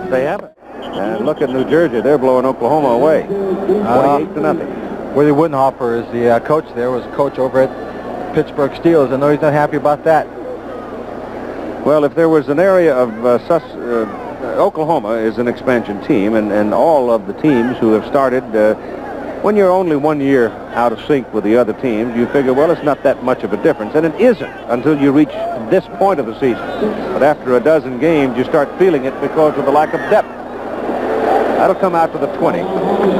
They haven't. And look at New Jersey. They're blowing Oklahoma away. 28-0. Willie Woodenhofer is the coach there, was coach over at Pittsburgh Steelers. I know he's not happy about that. Well, if there was an area of Oklahoma is an expansion team, and all of the teams who have started, when you're only 1 year out of sync with the other teams, you figure, well, it's not that much of a difference. And it isn't until you reach this point of the season. But after a dozen games, you start feeling it because of the lack of depth. That'll come out to the 20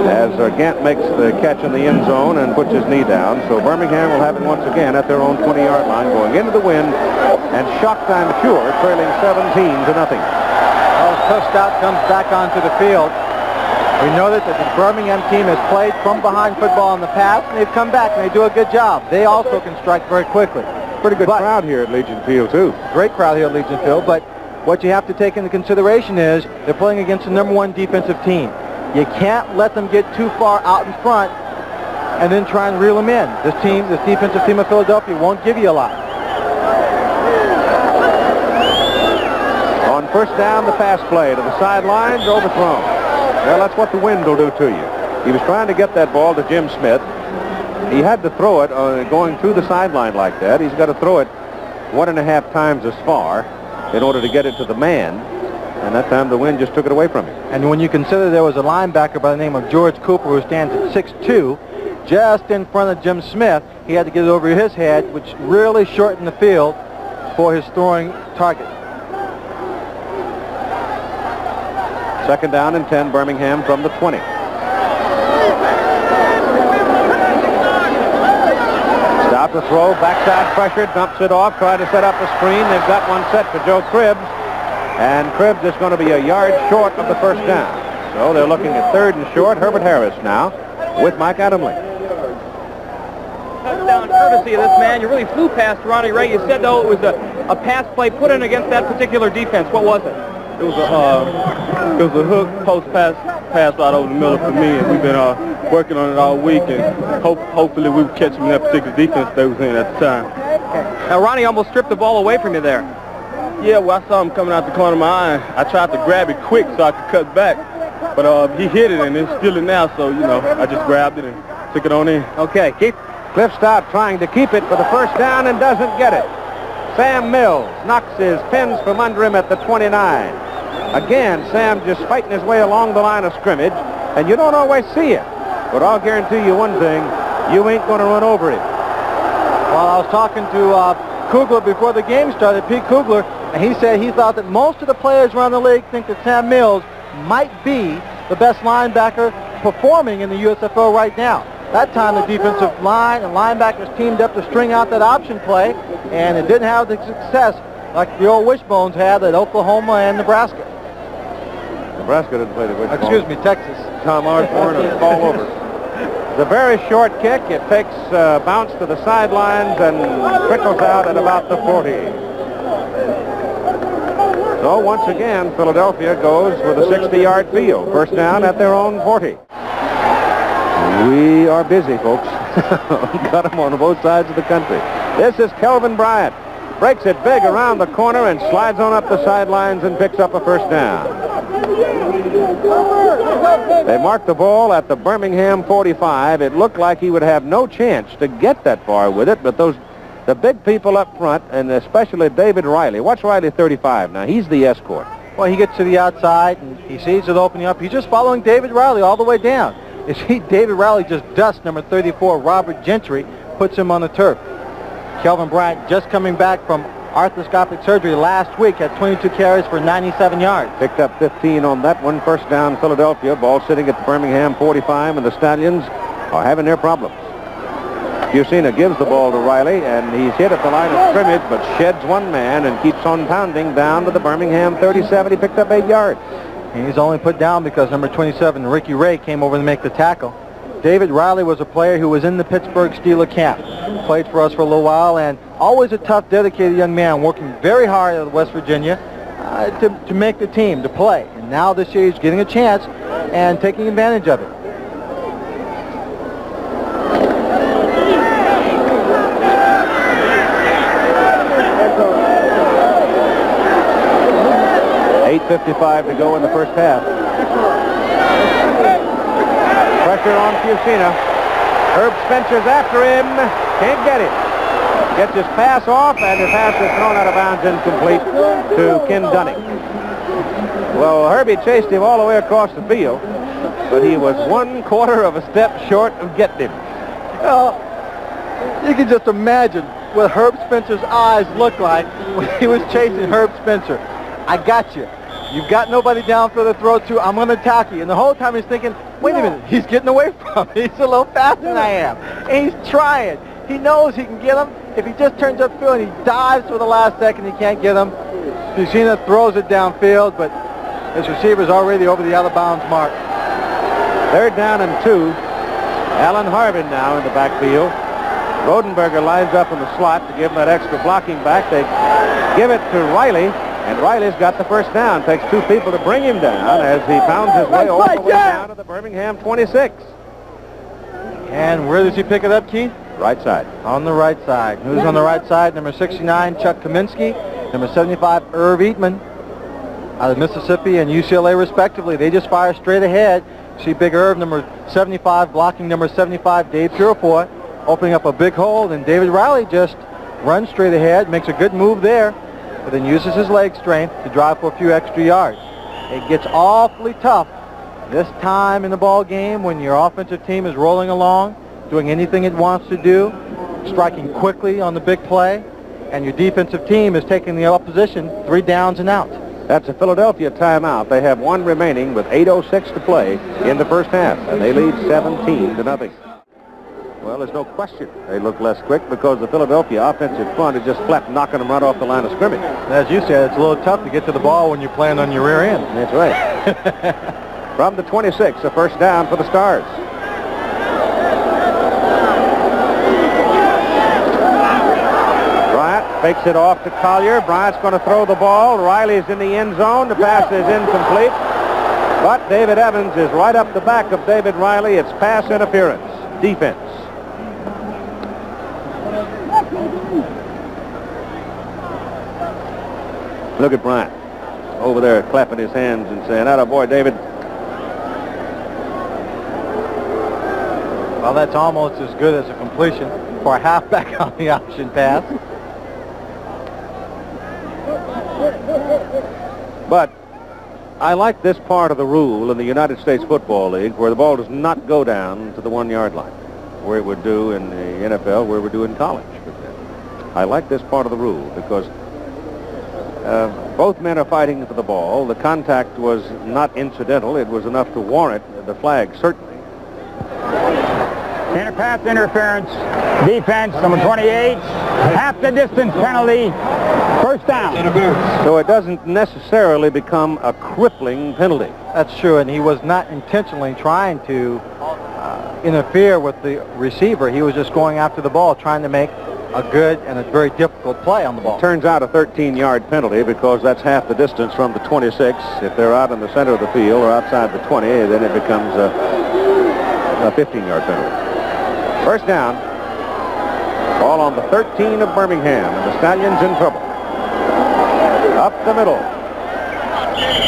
as Gant makes the catch in the end zone and puts his knee down. So Birmingham will have it once again at their own 20-yard line, going into the wind, and shocked, I'm sure, trailing 17-0. Well, Cliff Stout comes back onto the field. We know that the Birmingham team has played from behind football in the past, and they've come back, and they do a good job. They also can strike very quickly. pretty good crowd here at Legion Field, too. Great crowd here at Legion Field, but what you have to take into consideration is they're playing against the #1 defensive team. You can't let them get too far out in front and then try and reel them in. This defensive team of Philadelphia won't give you a lot. On first down, the pass play to the sidelines, overthrown. Well, that's what the wind will do to you. He was trying to get that ball to Jim Smith. He had to throw it going through the sideline like that. He's got to throw it 1.5 times as far in order to get it to the man. And that time the wind just took it away from him. And when you consider there was a linebacker by the name of George Cooper who stands at 6'2", just in front of Jim Smith, he had to get it over his head, which really shortened the field for his throwing target. Second down and 10, Birmingham from the 20. Stop the throw, backside pressure, dumps it off, trying to set up a screen. They've got one set for Joe Cribbs, and Cribbs is going to be a yard short of the first down. So they're looking at 3rd and short. Herbert Harris now with Mike Adamle. Touchdown courtesy of this man. You really flew past Ronnie Ray. You said, though, it was a pass play put in against that particular defense. What was it? It was a hook post pass right over the middle for me, and we've been working on it all week, and hopefully we will catch them in that particular defense they was in at the time. Now, Ronnie almost stripped the ball away from you there. Yeah, well, I saw him coming out the corner of my eye. I tried to grab it quick so I could cut back, but he hit it, and it's still in now, so, you know, I just grabbed it and took it on in. Okay, Cliff Stout trying to keep it for the first down and doesn't get it. Sam Mills knocks his pins from under him at the 29. Again, Sam just fighting his way along the line of scrimmage, and you don't always see it. But I'll guarantee you one thing, you ain't going to run over it. Well, I was talking to Kugler before the game started, Pete Kugler, and he said he thought that most of the players around the league think that Sam Mills might be the best linebacker performing in the USFL right now. That time the defensive line and linebackers teamed up to string out that option play, and it didn't have the success like the old Wishbones had at Oklahoma and Nebraska. Nebraska didn't play the Wishbones. Excuse me, Texas. Tom Osborne and fall over. The very short kick, it takes a bounce to the sidelines and trickles out at about the 40. So once again, Philadelphia goes with a 60-yard field. First down at their own 40. We are busy, folks. Got them on both sides of the country. This is Kelvin Bryant. Breaks it big around the corner and slides on up the sidelines and picks up a first down. They marked the ball at the Birmingham 45. It looked like he would have no chance to get that far with it, but the big people up front, and especially David Riley. Watch Riley 35 now. He's the escort. Well, he gets to the outside, and he sees it opening up. He's just following David Riley all the way down. You see, David Riley just dusts number 34, Robert Gentry, puts him on the turf. Kelvin Bryant, just coming back from arthroscopic surgery last week, had 22 carries for 97 yards. Picked up 15 on that one. First down, Philadelphia. Ball sitting at the Birmingham 45, and the Stallions are having their problems. Fusina gives the ball to Riley, and he's hit at the line of scrimmage, but sheds one man and keeps on pounding down to the Birmingham 37. He picked up 8 yards. He's only put down because number 27, Ricky Ray, came over to make the tackle. David Riley was a player who was in the Pittsburgh Steelers camp. Played for us for a little while, and always a tough, dedicated young man, working very hard at West Virginia to make the team, to play. And now this year he's getting a chance and taking advantage of it. .8:55 to go in the first half. Pressure on Fusina. Herb Spencer's after him. Can't get it. Gets his pass off, and the pass is thrown out of bounds, incomplete to Ken Dunning. Well, Herbie chased him all the way across the field, but he was 1/4 of a step short of getting him. Well, you can just imagine what Herb Spencer's eyes looked like when he was chasing Herb Spencer. I got you. You've got nobody down for the throw to. I'm going to attack you. And the whole time he's thinking, wait a minute, he's getting away from me. He's a little faster than I am. And he's trying. He knows he can get him. If he just turns upfield and he dives for the last second, he can't get him. Fusina throws it downfield, but his receiver's already over the out of bounds mark. Third down and 2. Alan Harvin now in the backfield. Rodenberger lines up in the slot to give him that extra blocking back. They give it to Riley, and Riley's got the first down. Takes two people to bring him down as he pounds his way all the way down to the Birmingham 26. And where does he pick it up, Keith? Right side. On the right side. Who's on the right side? Number 69, Chuck Kaminsky. Number 75, Irv Eatman, out of Mississippi and UCLA, respectively. They just fire straight ahead. See Big Irv, number 75, blocking number 75, Dave Purefoy, opening up a big hole. And David Riley just runs straight ahead, makes a good move there, but then uses his leg strength to drive for a few extra yards. It gets awfully tough this time in the ball game when your offensive team is rolling along, doing anything it wants to do, striking quickly on the big play, and your defensive team is taking the opposition 3 downs and out. That's a Philadelphia timeout. They have one remaining with 8:06 to play in the first half, and they lead 17-0. Well, there's no question they look less quick because the Philadelphia offensive front is just flat knocking them right off the line of scrimmage. As you said, it's a little tough to get to the ball when you're playing on your rear end. That's right. From the 26, a first down for the Stars. Bryant fakes it off to Collier. Bryant's going to throw the ball. Riley's in the end zone. The pass is incomplete. But David Evans is right up the back of David Riley. It's pass interference. Defense. Look at Bryant over there clapping his hands and saying, "Atta boy, David." Well, that's almost as good as a completion for a halfback on the option pass. But I like this part of the rule in the United States Football League where the ball does not go down to the 1-yard line, where it would do in the NFL, where it would do in college. I like this part of the rule because both men are fighting for the ball. The contact was not incidental. It was enough to warrant the flag, certainly. Pass interference, defense, number 28, half the distance penalty, first down. So it doesn't necessarily become a crippling penalty. That's true, and he was not intentionally trying to interfere with the receiver. He was just going after the ball, trying to make a good and a very difficult play on the ball. It turns out a 13-yard penalty because that's half the distance from the 26. If they're out in the center of the field or outside the 20, then it becomes a 15-yard penalty. First down, ball on the 13 of Birmingham, and the Stallions in trouble. Up the middle,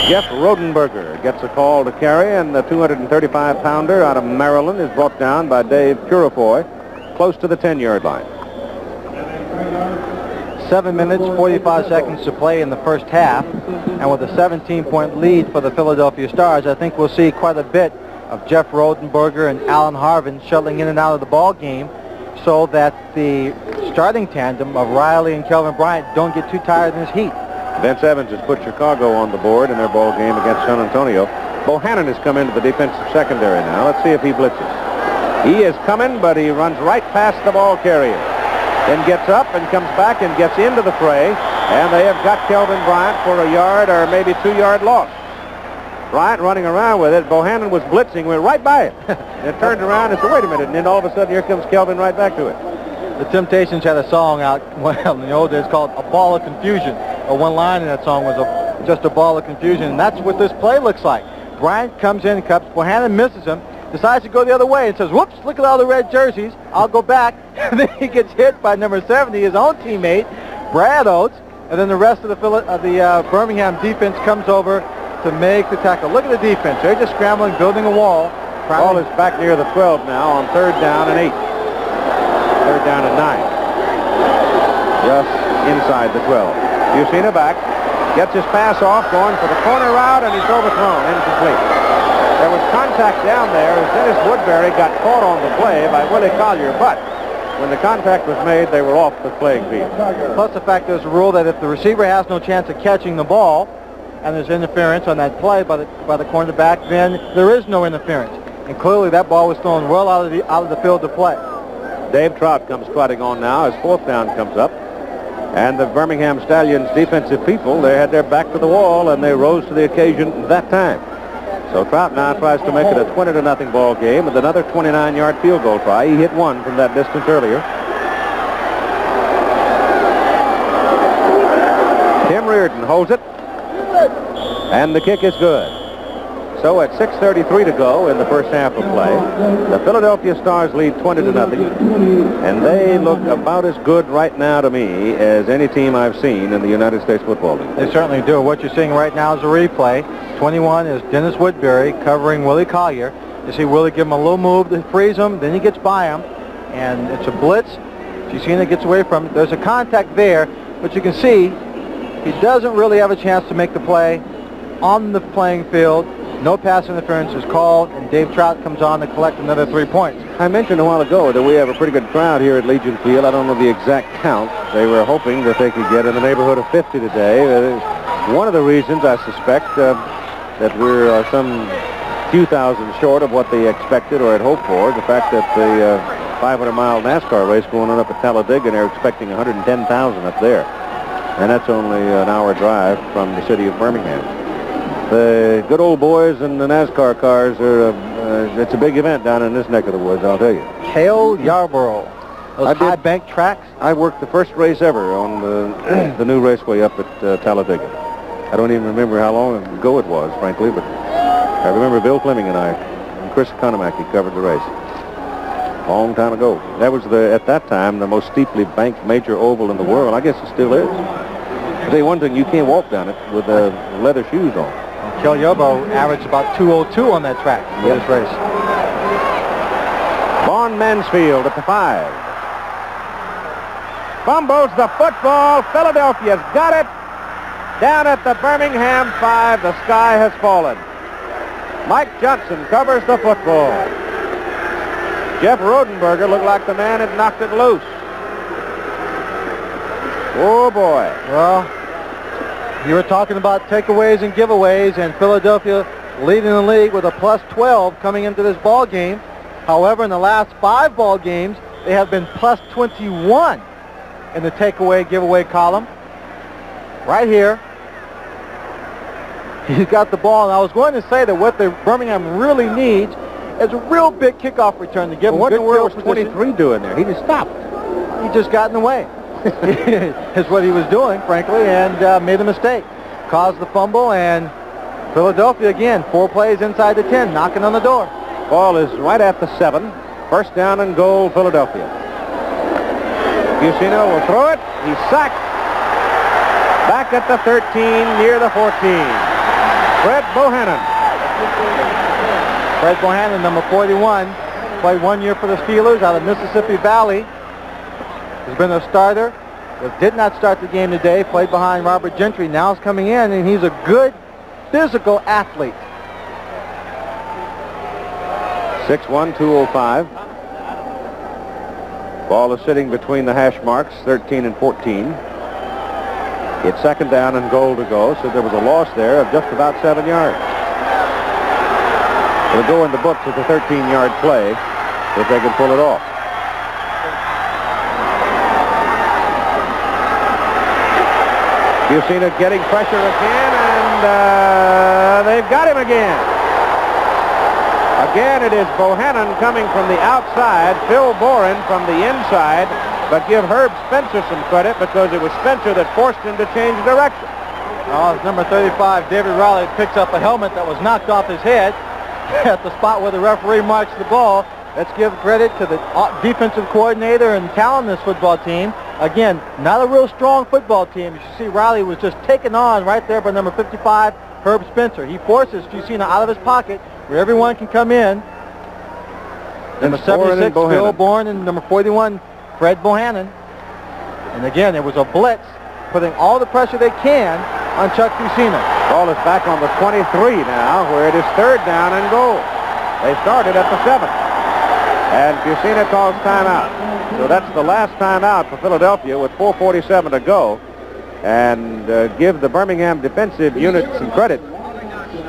Jeff Rodenberger gets a call to carry, and the 235-pounder out of Maryland is brought down by Dave Purefoy, close to the 10-yard line. 7 minutes, 45 seconds to play in the first half, and with a 17-point lead for the Philadelphia Stars, I think we'll see quite a bit of Jeff Rodenberger and Alan Harvin shuttling in and out of the ball game so that the starting tandem of Riley and Kelvin Bryant don't get too tired in this heat. Vince Evans has put Chicago on the board in their ball game against San Antonio. Bohannon has come into the defensive secondary now. Let's see if he blitzes. He is coming, but he runs right past the ball carrier. Then gets up and comes back and gets into the fray, and they have got Kelvin Bryant for a yard or maybe 2-yard loss. Bryant running around with it. Bohannon was blitzing, went right by it. And it turned around and said, wait a minute. And then all of a sudden, here comes Kelvin right back to it. The Temptations had a song out in the old days called A Ball of Confusion. One line in that song was just a ball of confusion. And that's what this play looks like. Bryant comes in and cups. Bohannon misses him, decides to go the other way and says, whoops, look at all the red jerseys. I'll go back. And then he gets hit by number 70, his own teammate, Brad Oates. And then the rest of the Birmingham defense comes over to make the tackle. Look at the defense. They're just scrambling, building a wall. Ball is back near the 12 now on 3rd down and 8. 3rd down and 9. Just inside the 12. Busina back. Gets his pass off, going for the corner route, and he's overthrown. Incomplete. There was contact down there as Dennis Woodbury got caught on the play by Willie Collier, but when the contact was made, they were off the playing field. Plus the fact there's a rule that if the receiver has no chance of catching the ball, and there's interference on that play by the cornerback, then there is no interference. And clearly that ball was thrown well out of the field to play. Dave Trout comes trotting on now as 4th down comes up. And the Birmingham Stallions defensive people, they had their back to the wall, and they rose to the occasion that time. So Trout now tries to make it a 20-0 ball game with another 29-yard field goal try. He hit one from that distance earlier. Reardon holds it, and the kick is good. So at 6:33 to go in the first half of play, the Philadelphia Stars lead 20-0, and they look about as good right now to me as any team I've seen in the United States Football League. They certainly do. What you're seeing right now is a replay. 21 is Dennis Woodbury covering Willie Collier. You see Willie give him a little move to freeze him, then he gets by him, and it's a blitz. Jusina gets away from it. There's a contact there, but you can see he doesn't really have a chance to make the play on the playing field. No pass interference is called, and Dave Trout comes on to collect another 3 points. I mentioned a while ago that we have a pretty good crowd here at Legion Field. I don't know the exact count. They were hoping that they could get in the neighborhood of 50 today. One of the reasons, I suspect, that we're some few thousand short of what they expected or had hoped for, the fact that the 500-mile NASCAR race going on up at Talladega, and they're expecting 110,000 up there. And that's only an hour drive from the city of Birmingham. The good old boys and the NASCAR cars are, it's a big event down in this neck of the woods, I'll tell you. Hale Yarborough, those high bank tracks. I worked the first race ever on the new raceway up at Talladega. I don't even remember how long ago it was, frankly, but I remember Bill Fleming and I, and Chris Economaki covered the race. Long time ago. That was, at that time, the most steeply banked major oval in the world. I guess it still is. I'll tell you one thing, you can't walk down it with leather shoes on. Kel Yobo averaged about 2:02 on that track for this race. Vaughn Mansfield at the 5. Fumbles the football. Philadelphia's got it. Down at the Birmingham 5, the sky has fallen. Mike Johnson covers the football. Jeff Rodenberger looked like the man had knocked it loose. Oh, boy. Well, you were talking about takeaways and giveaways, and Philadelphia leading the league with a plus 12 coming into this ball game. However, in the last 5 ball games, they have been plus 21 in the takeaway giveaway column. Right here. He's got the ball, and I was going to say that what the Birmingham really needs is a real big kickoff return to give him what in good the world field was position. 23 doing there? He just stopped. He just got in the way. Is what he was doing, frankly, and made a mistake. Caused the fumble, and Philadelphia again, 4 plays inside the 10, knocking on the door. Ball is right at the 7. First down and goal, Philadelphia. Jusino will throw it. He's sacked. Back at the 13, near the 14. Fred Bohannon. Fred Bohannon, number 41, played 1 year for the Steelers out of Mississippi Valley. Has been a starter, but did not start the game today, played behind Robert Gentry. Now is coming in, and he's a good physical athlete. 6'1", 205. Ball is sitting between the hash marks, 13 and 14. It's second down and goal to go, so there was a loss there of just about 7 yards. It'll go in the books as a 13-yard play if they can pull it off. Jusina getting pressure again, and they've got him again. Again, it is Bohannon coming from the outside, Phil Boren from the inside, but give Herb Spencer some credit because it was Spencer that forced him to change direction. Oh, it's number 35, David Riley, picks up a helmet that was knocked off his head at the spot where the referee marks the ball. Let's give credit to the defensive coordinator and talent of this football team. Again, not a real strong football team. You see Riley was just taken on right there by number 55, Herb Spencer. He forces Jusina out of his pocket where everyone can come in. Number 76, Phil Bourne, and number 41, Fred Bohannon. And again, it was a blitz, putting all the pressure they can on Chuck Jusina. Ball is back on the 23 now, where it is third down and goal. They started at the 7. And Jusina calls timeout. So that's the last timeout for Philadelphia with 4:47 to go. And give the Birmingham defensive unit some credit.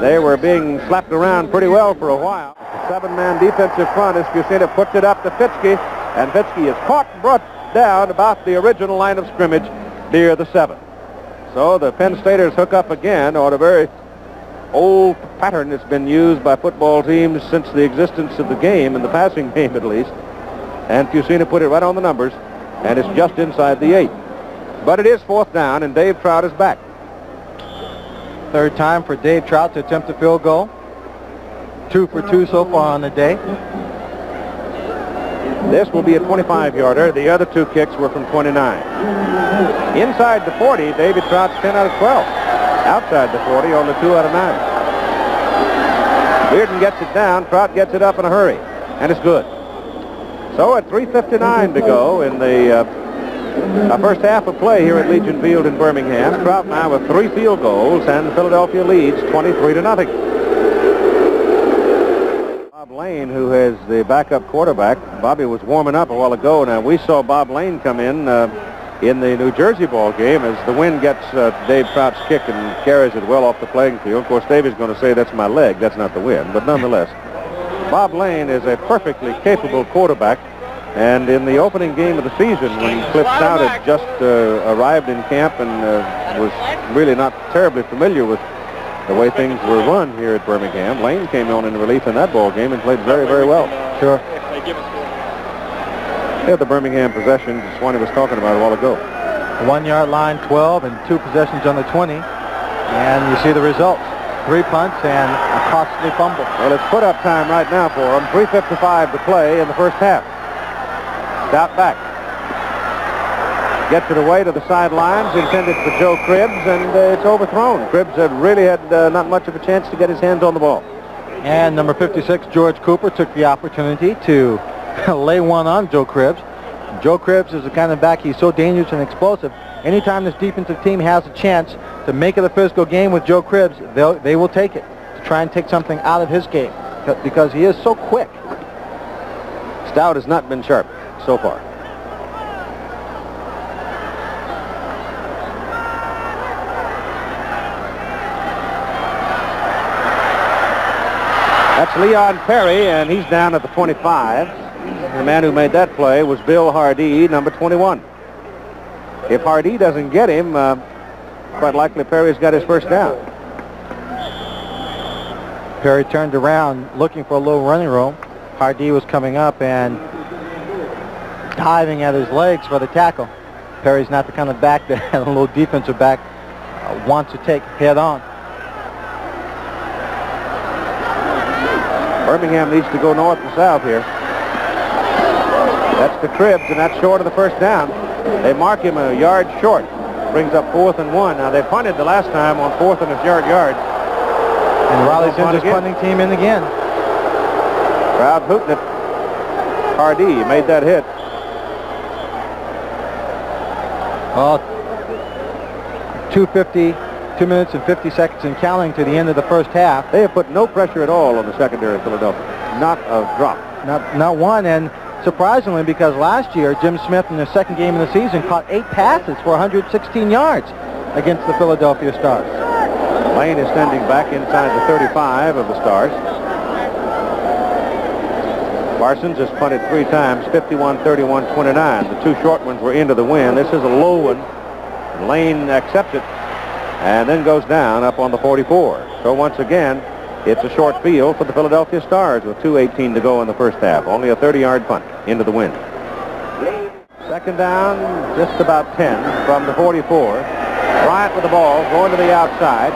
They were being slapped around pretty well for a while. The 7-man defensive front as Jusina puts it up to Fitzke, and Fitzke is caught and brought down about the original line of scrimmage near the 7. So the Penn Staters hook up again on a very old pattern that's been used by football teams since the existence of the game, in the passing game at least. And Jusina put it right on the numbers, and it's just inside the 8. But it is fourth down, and Dave Trout is back. Third time for Dave Trout to attempt a field goal. 2 for 2 so far on the day. This will be a 25-yarder. The other 2 kicks were from 29. Inside the 40, David Trout's 10 out of 12. Outside the 40, only 2 out of 9. Bearden gets it down. Trout gets it up in a hurry, and it's good. So at 3:59 to go in the first half of play here at Legion Field in Birmingham, Trout now with 3 field goals, and Philadelphia leads 23-0. Bob Lane, who is the backup quarterback. Bobby was warming up a while ago. Now, we saw Bob Lane come in the New Jersey ball game as the wind gets Dave Trout's kick and carries it well off the playing field. Of course, Dave is going to say that's my leg. That's not the wind, but nonetheless. Bob Lane is a perfectly capable quarterback, and in the opening game of the season, when Cliff Stout had just arrived in camp and was really not terribly familiar with the way things were run here at Birmingham, Lane came on in relief in that ball game and played very, very well. Sure. Here the Birmingham possessions Swanee was talking about a while ago. 1-yard line, 12, and 2 possessions on the 20. And you see the results. 3 punts and a costly fumble. Well, it's put-up time right now for them. 3:55 to play in the first half. Stout back. Gets it away to the sidelines, intended for Joe Cribbs, and it's overthrown. Cribbs really had not much of a chance to get his hands on the ball. And number 56, George Cooper, took the opportunity to lay one on Joe Cribbs. Joe Cribbs is the kind of back, he's so dangerous and explosive. Anytime this defensive team has a chance to make it a physical game with Joe Cribbs, they will take it to try and take something out of his game because he is so quick. Stout has not been sharp so far. That's Leon Perry, and he's down at the 25. The man who made that play was Bill Hardee, number 21. If Hardee doesn't get him, quite likely Perry's got his first down. Perry turned around looking for a little running room. Hardee was coming up and diving at his legs for the tackle. Perry's not the kind of back that a little defensive back wants to take head on. Birmingham needs to go north and south here. That's the Cribbs, and that's short of the first down. They mark him a yard short. Brings up 4th and 1. Now, they punted the last time on 4th and a short yard. And Riley sends his punting team in again. Crowd hooting it. Hardee made that hit. Oh, 2 minutes and 50 seconds and counting to the end of the first half. They have put no pressure at all on the secondary of Philadelphia. Not a drop. Not one, and surprisingly, because last year Jim Smith in the second game of the season caught 8 passes for 116 yards against the Philadelphia Stars. Lane is sending back inside the 35 of the Stars. Parsons has punted 3 times, 51, 31, 29. The 2 short ones were into the wind. This is a low one. Lane accepts it and then goes down up on the 44. So once again, it's a short field for the Philadelphia Stars with 2:18 to go in the first half. Only a 30-yard punt into the wind. Second down, just about 10 from the 44. Bryant with the ball, going to the outside,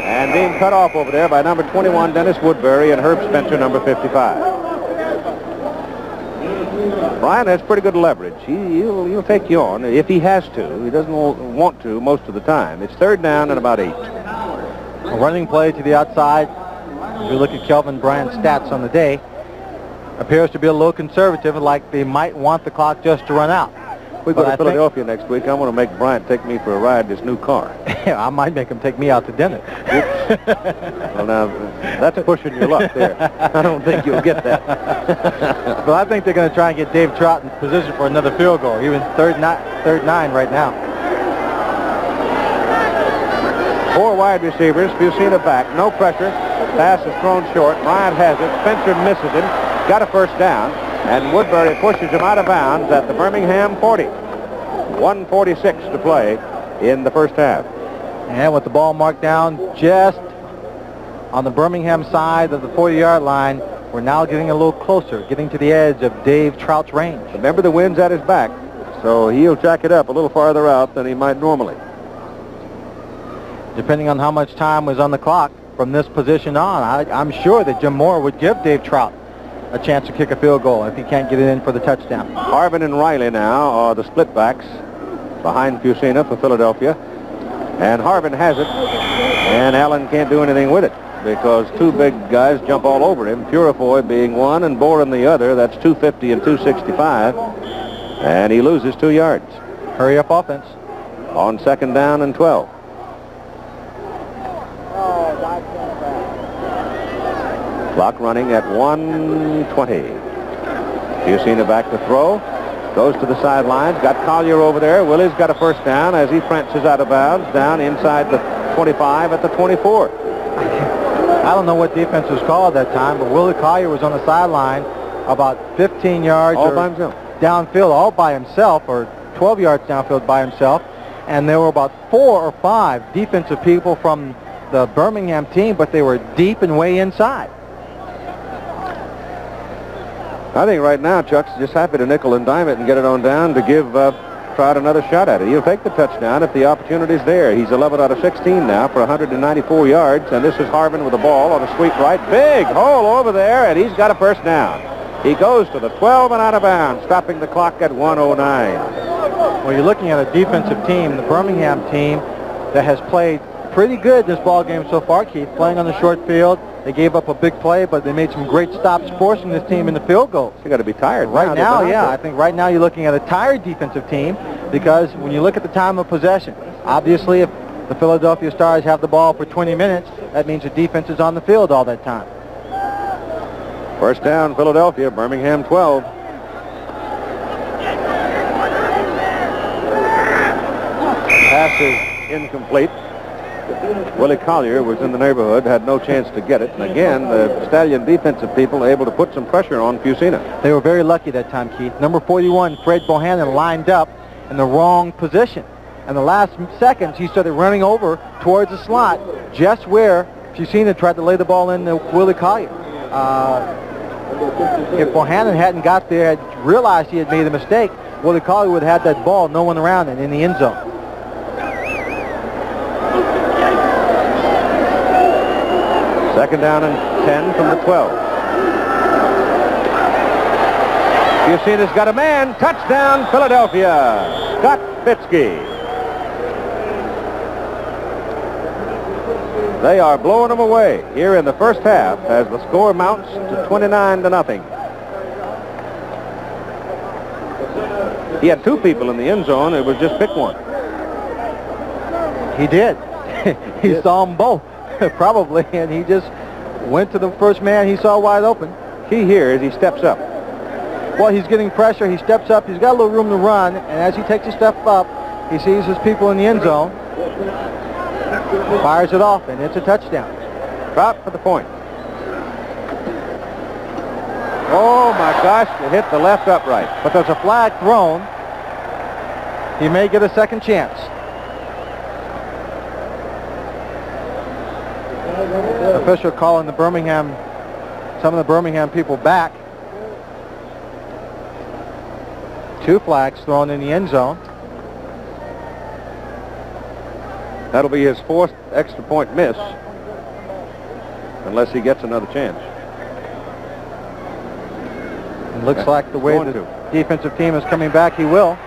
and being cut off over there by number 21, Dennis Woodbury, and Herb Spencer, number 55. Bryant has pretty good leverage. He'll take you on if he has to. He doesn't want to most of the time. It's third down and about 8. A running play to the outside. If you look at Kelvin Bryant's stats on the day, appears to be a little conservative, like they might want the clock just to run out. We go to Philadelphia next week. I want to make Bryant take me for a ride in his new car. Yeah, I might make him take me out to dinner. Well, now, that's pushing your luck there. I don't think you'll get that. But I think they're going to try and get Dave Trout in position for another field goal, even third nine right now. 4 wide receivers. Fusina back. No pressure. Pass is thrown short. Bryant has it. Spencer misses him. Got a first down. And Woodbury pushes him out of bounds at the Birmingham 40. 1:46 to play in the first half. And with the ball marked down just on the Birmingham side of the 40-yard line, we're now getting a little closer, getting to the edge of Dave Trout's range. Remember, the wind's at his back, so he'll jack it up a little farther out than he might normally. depending on how much time was on the clock from this position on, I'm sure that Jim Moore would give Dave Trout a chance to kick a field goal if he can't get it in for the touchdown. Harvin and Riley now are the split backs behind Fusina for Philadelphia. And Harvin has it, and Allen can't do anything with it because two big guys jump all over him, Purifoy being one and Boren the other. That's 250 and 265, and he loses 2 yards. Hurry up offense. On 2nd down and 12. Clock running at 1:20. Fusina back to throw. Goes to the sidelines. Got Collier over there. Willie's got a first down as he prances out of bounds down inside the 25 at the 24. I don't know what defense was called at that time, but Willie Collier was on the sideline about 15 yards all by himself. Downfield all by himself, or 12 yards downfield by himself. And there were about 4 or 5 defensive people from the Birmingham team, but they were deep and way inside. I think right now Chuck's just happy to nickel and dime it and get it on down to give Trout another shot at it. He'll take the touchdown if the opportunity's there. He's 11 out of 16 now for 194 yards, and this is Harvin with the ball on a sweep right. Big hole over there, and he's got a first down. He goes to the 12 and out of bounds, stopping the clock at 1:09. Well, you're looking at a defensive team, the Birmingham team, that has played pretty good this ball game so far, Keith, playing on the short field. They gave up a big play, but they made some great stops forcing this team into field goals. You got to be tired right now. Yeah, I think right now you're looking at a tired defensive team because when you look at the time of possession, obviously if the Philadelphia Stars have the ball for 20 minutes, that means the defense is on the field all that time. First down, Philadelphia, Birmingham 12. Pass is incomplete. Willie Collier was in the neighborhood, had no chance to get it. And again, the Stallion defensive people able to put some pressure on Fusina. They were very lucky that time, Keith. Number 41, Fred Bohannon, lined up in the wrong position. And the last seconds, he started running over towards the slot, just where Fusina tried to lay the ball in to Willie Collier. If Bohannon hadn't got there, had realized he had made a mistake, Willie Collier would have had that ball, no one around it, in the end zone. Second down and 10 from the 12. Fusina's got a man. Touchdown, Philadelphia. Scott Fitzke. They are blowing them away here in the first half as the score mounts to 29-0. He had 2 people in the end zone. It was just pick one. He did. He saw them both. Probably, and he just went to the first man he saw wide open. Key here is he steps up. Well, he's getting pressure. He steps up. He's got a little room to run, and as he takes a step up, he sees his people in the end zone, fires it off, and it's a touchdown. Trout for the point. Oh, my gosh, it hit the left upright. But there's a flag thrown. He may get a second chance. Official calling some of the Birmingham people back. 2 flags thrown in the end zone. That'll be his 4th extra point miss, unless he gets another chance. It looks like the way the defensive team is coming back, he will.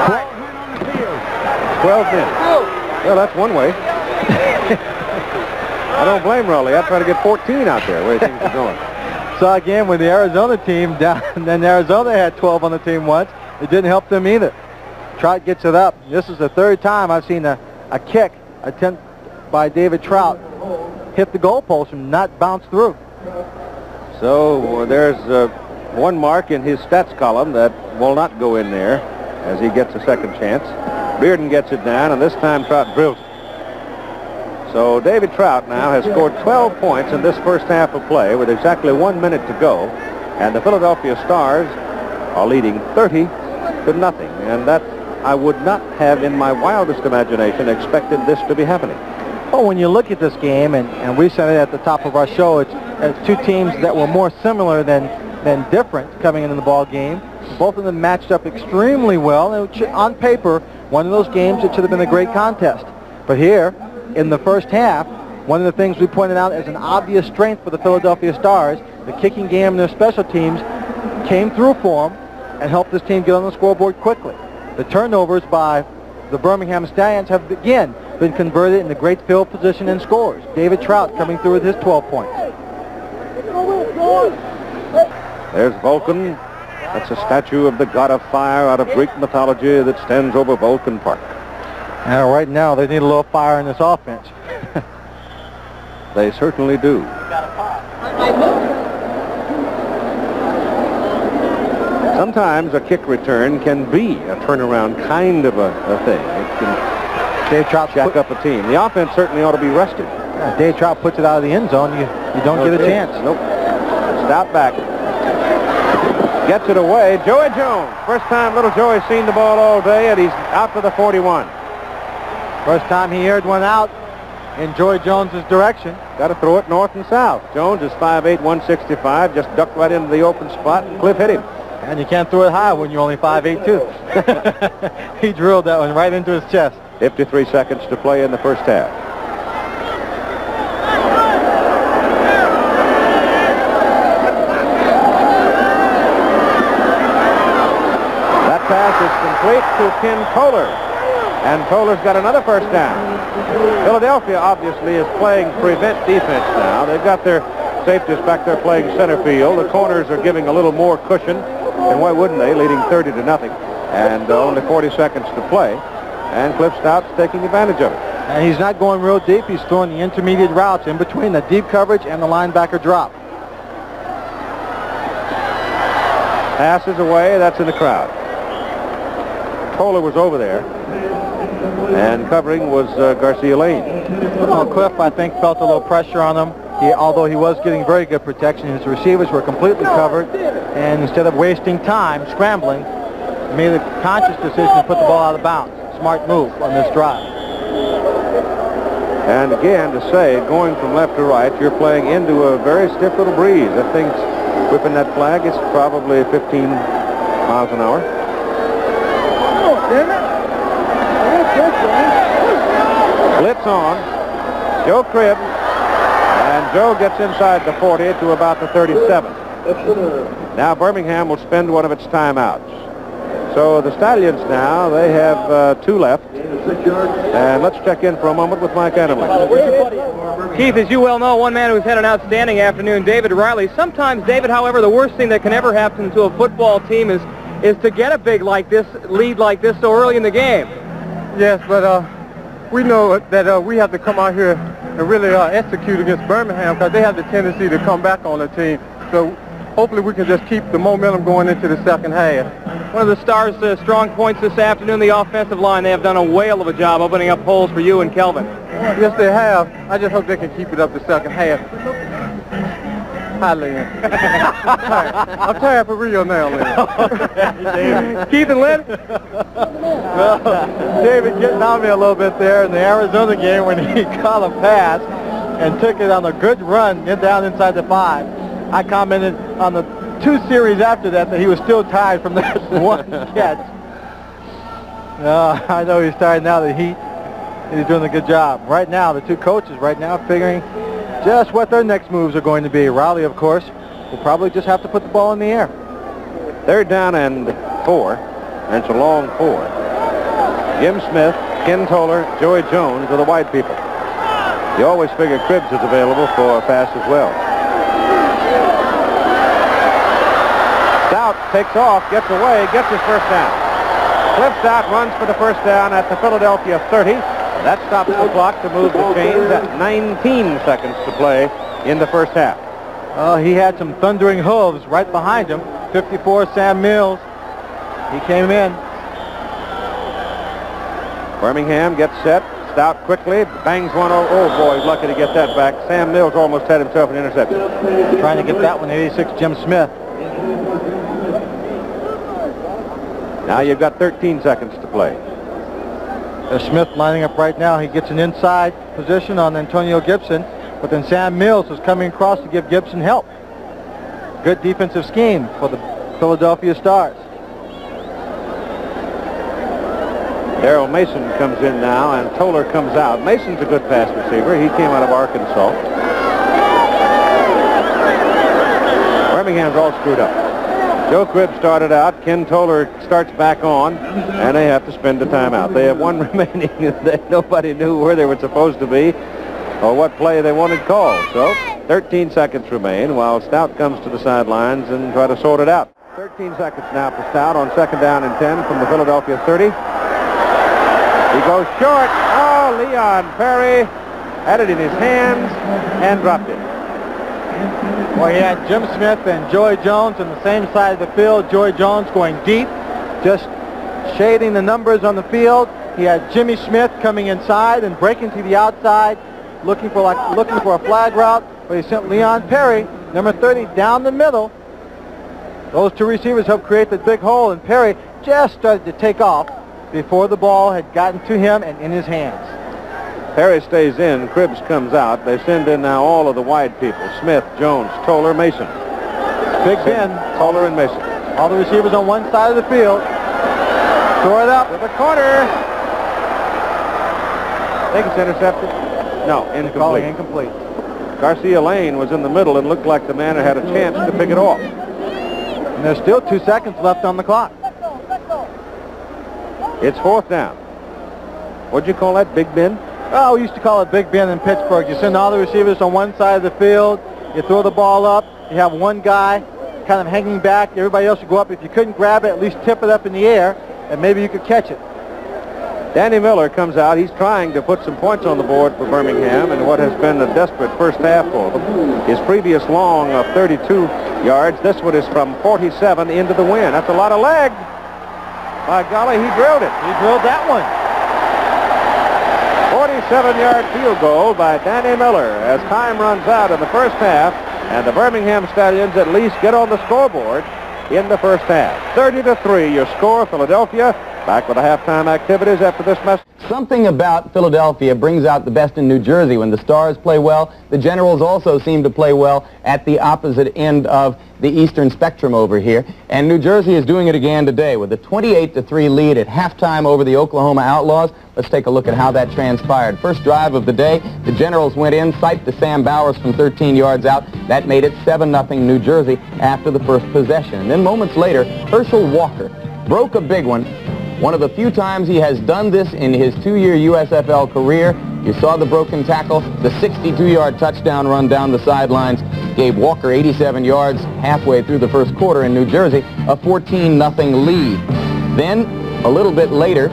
Back. 12 minutes. Well, that's one way. I don't blame Raleigh. I'd try to get 14 out there, the way things are going. So again, when the Arizona team down, then Arizona had 12 on the team once, it didn't help them either. Trout gets it up. This is the 3rd time I've seen a kick attempt by David Trout hit the goalpost and not bounce through. So there's one mark in his stats column that will not go in there as he gets a second chance. Bearden gets it down, and this time Trout drills it. So David Trout now has scored 12 points in this first half of play with exactly 1 minute to go, and the Philadelphia Stars are leading 30-0. And that I would not have in my wildest imagination expected this to be happening. Well, when you look at this game, and we said it at the top of our show, it's 2 teams that were more similar than different coming into the ball game. Both of them matched up extremely well. And on paper, one of those games, it should have been a great contest. But here, in the first half, one of the things we pointed out as an obvious strength for the Philadelphia Stars, the kicking game and their special teams came through for them and helped this team get on the scoreboard quickly. The turnovers by the Birmingham Stallions have, again, been converted into great field position and scores. David Trout coming through with his 12 points. There's Vulcan. That's a statue of the god of fire out of Greek mythology that stands over Vulcan Park. Now, right now, they need a little fire in this offense. They certainly do. Sometimes a kick return can be a turnaround kind of a thing. It can Dave Trout jack up a team. The offense certainly ought to be rested. Dave Trout puts it out of the end zone. You don't get a chance. Nope. Stop back. Gets it away. Joey Jones. First time little Joey's seen the ball all day, and he's out to the 41. First time he aired one out in Joey Jones's direction. Got to throw it north and south. Jones is 5'8", 165. Just ducked right into the open spot, and Cliff hit him. And you can't throw it high when you're only 5'8", too. He drilled that one right into his chest. 53 seconds to play in the first half. That pass is complete to Ken Toller. And Toller's got another first down. Philadelphia obviously is playing prevent defense now. They've got their safeties back there playing center field. The corners are giving a little more cushion. And why wouldn't they? Leading 30-0. And only 40 seconds to play. And Cliff Stout's taking advantage of it. And he's not going real deep. He's throwing the intermediate routes in between the deep coverage and the linebacker drop. Passes away. That's in the crowd. Toller was over there. And covering was Garcia Lane. Well, Cliff, I think, felt a little pressure on him. Although he was getting very good protection, his receivers were completely covered. And instead of wasting time scrambling, he made a conscious decision to put the ball out of bounds. Smart move on this drive. And again, to say, going from left to right, you're playing into a very stiff little breeze. That thing's whipping that flag. It's probably 15 miles an hour. Blitz on. Joe Cribb. And Joe gets inside the 40 to about the 37. Now Birmingham will spend one of its timeouts. So the Stallions now, they have 2 left. And let's check in for a moment with Mike Adamle. Keith, as you well know, one man who's had an outstanding afternoon, David Riley. Sometimes, David, however, the worst thing that can ever happen to a football team is to get a big lead like this so early in the game. Yes, but we know that we have to come out here and really execute against Birmingham because they have the tendency to come back on the team. So hopefully we can just keep the momentum going into the second half. One of the Stars' strong points this afternoon, the offensive line. They have done a whale of a job opening up holes for you and Kelvin. Yes, they have. I just hope they can keep it up the second half. Hi, Lynn. I'm tired for real now, Lynn. Keith and Lynn? Well, David getting on me a little bit there in the Arizona game when he caught a pass and took it on a good run down inside the 5. I commented on the 2 series after that he was still tired from that one catch. I know he's tired now. He's doing a good job. Right now, the 2 coaches right now figuring just what their next moves are going to be. Riley, of course, will probably just have to put the ball in the air. 3rd down and 4. And it's a long 4. Jim Smith, Ken Toller, Joey Jones are the wide people. You always figure Cribbs is available for a pass as well. Stout takes off, gets away, gets his first down. Cliff Stout runs for the first down at the Philadelphia 30. That stops the clock to move the chains at 19 seconds to play in the first half. He had some thundering hooves right behind him. 54, Sam Mills. He came in. Birmingham gets set. Stout quickly bangs one over. Oh, boy, he's lucky to get that back. Sam Mills almost had himself an interception. Trying to get that one, 86, Jim Smith. Now you've got 13 seconds to play. There's Smith lining up right now. He gets an inside position on Antonio Gibson, but then Sam Mills is coming across to give Gibson help. Good defensive scheme for the Philadelphia Stars. Darrell Mason comes in now, and Toller comes out. Mason's a good pass receiver. He came out of Arkansas. Birmingham's all screwed up. Joe Cribb started out. Ken Toller starts back on, and they have to spend the timeout. They have one remaining. Nobody knew where they were supposed to be or what play they wanted called. So 13 seconds remain while Stout comes to the sidelines and try to sort it out. 13 seconds now for Stout on 2nd down and 10 from the Philadelphia 30. He goes short. Oh, Leon Perry had it in his hands and dropped it. Well, he had Jim Smith and Joey Jones on the same side of the field. Joey Jones going deep, just shading the numbers on the field. He had Jimmy Smith coming inside and breaking to the outside, looking for a flag route. But he sent Leon Perry, number 30, down the middle. Those two receivers helped create the big hole, and Perry just started to take off before the ball had gotten to him and in his hands. Perry stays in. Cribbs comes out. They send in now all of the wide people. Smith, Jones, Toller, Mason. Big Ben. Toller and Mason. All the receivers on one side of the field. Throw it up to the corner. I think it's intercepted. No, incomplete. Incomplete. Garcia Lane was in the middle and looked like the man who had a chance to pick it off. And there's still 2 seconds left on the clock. It's 4th down. What'd you call that, Big Ben? Oh, we used to call it Big Ben in Pittsburgh. You send all the receivers on one side of the field. You throw the ball up. You have one guy kind of hanging back. Everybody else should go up. If you couldn't grab it, at least tip it up in the air, and maybe you could catch it. Danny Miller comes out. He's trying to put some points on the board for Birmingham in what has been a desperate first half for them. His previous long of 32 yards. This one is from 47 into the wind. That's a lot of leg. By golly, he drilled it. He drilled that one. 47-yard field goal by Danny Miller as time runs out in the first half, and the Birmingham Stallions at least get on the scoreboard in the first half. 30-3, your score, Philadelphia. Back with the halftime activities after this message. Something about Philadelphia brings out the best in New Jersey. When the Stars play well, the Generals also seem to play well at the opposite end of the eastern spectrum over here. And New Jersey is doing it again today with a 28-3 lead at halftime over the Oklahoma Outlaws. Let's take a look at how that transpired. First drive of the day, the Generals went in, siped to Sam Bowers from 13 yards out. That made it 7-0 New Jersey after the first possession. And then moments later, Herschel Walker broke a big one. One of the few times he has done this in his 2-year USFL career. You saw the broken tackle. The 62-yard touchdown run down the sidelines gave Walker 87 yards halfway through the first quarter in New Jersey, a 14-0 lead. Then, a little bit later,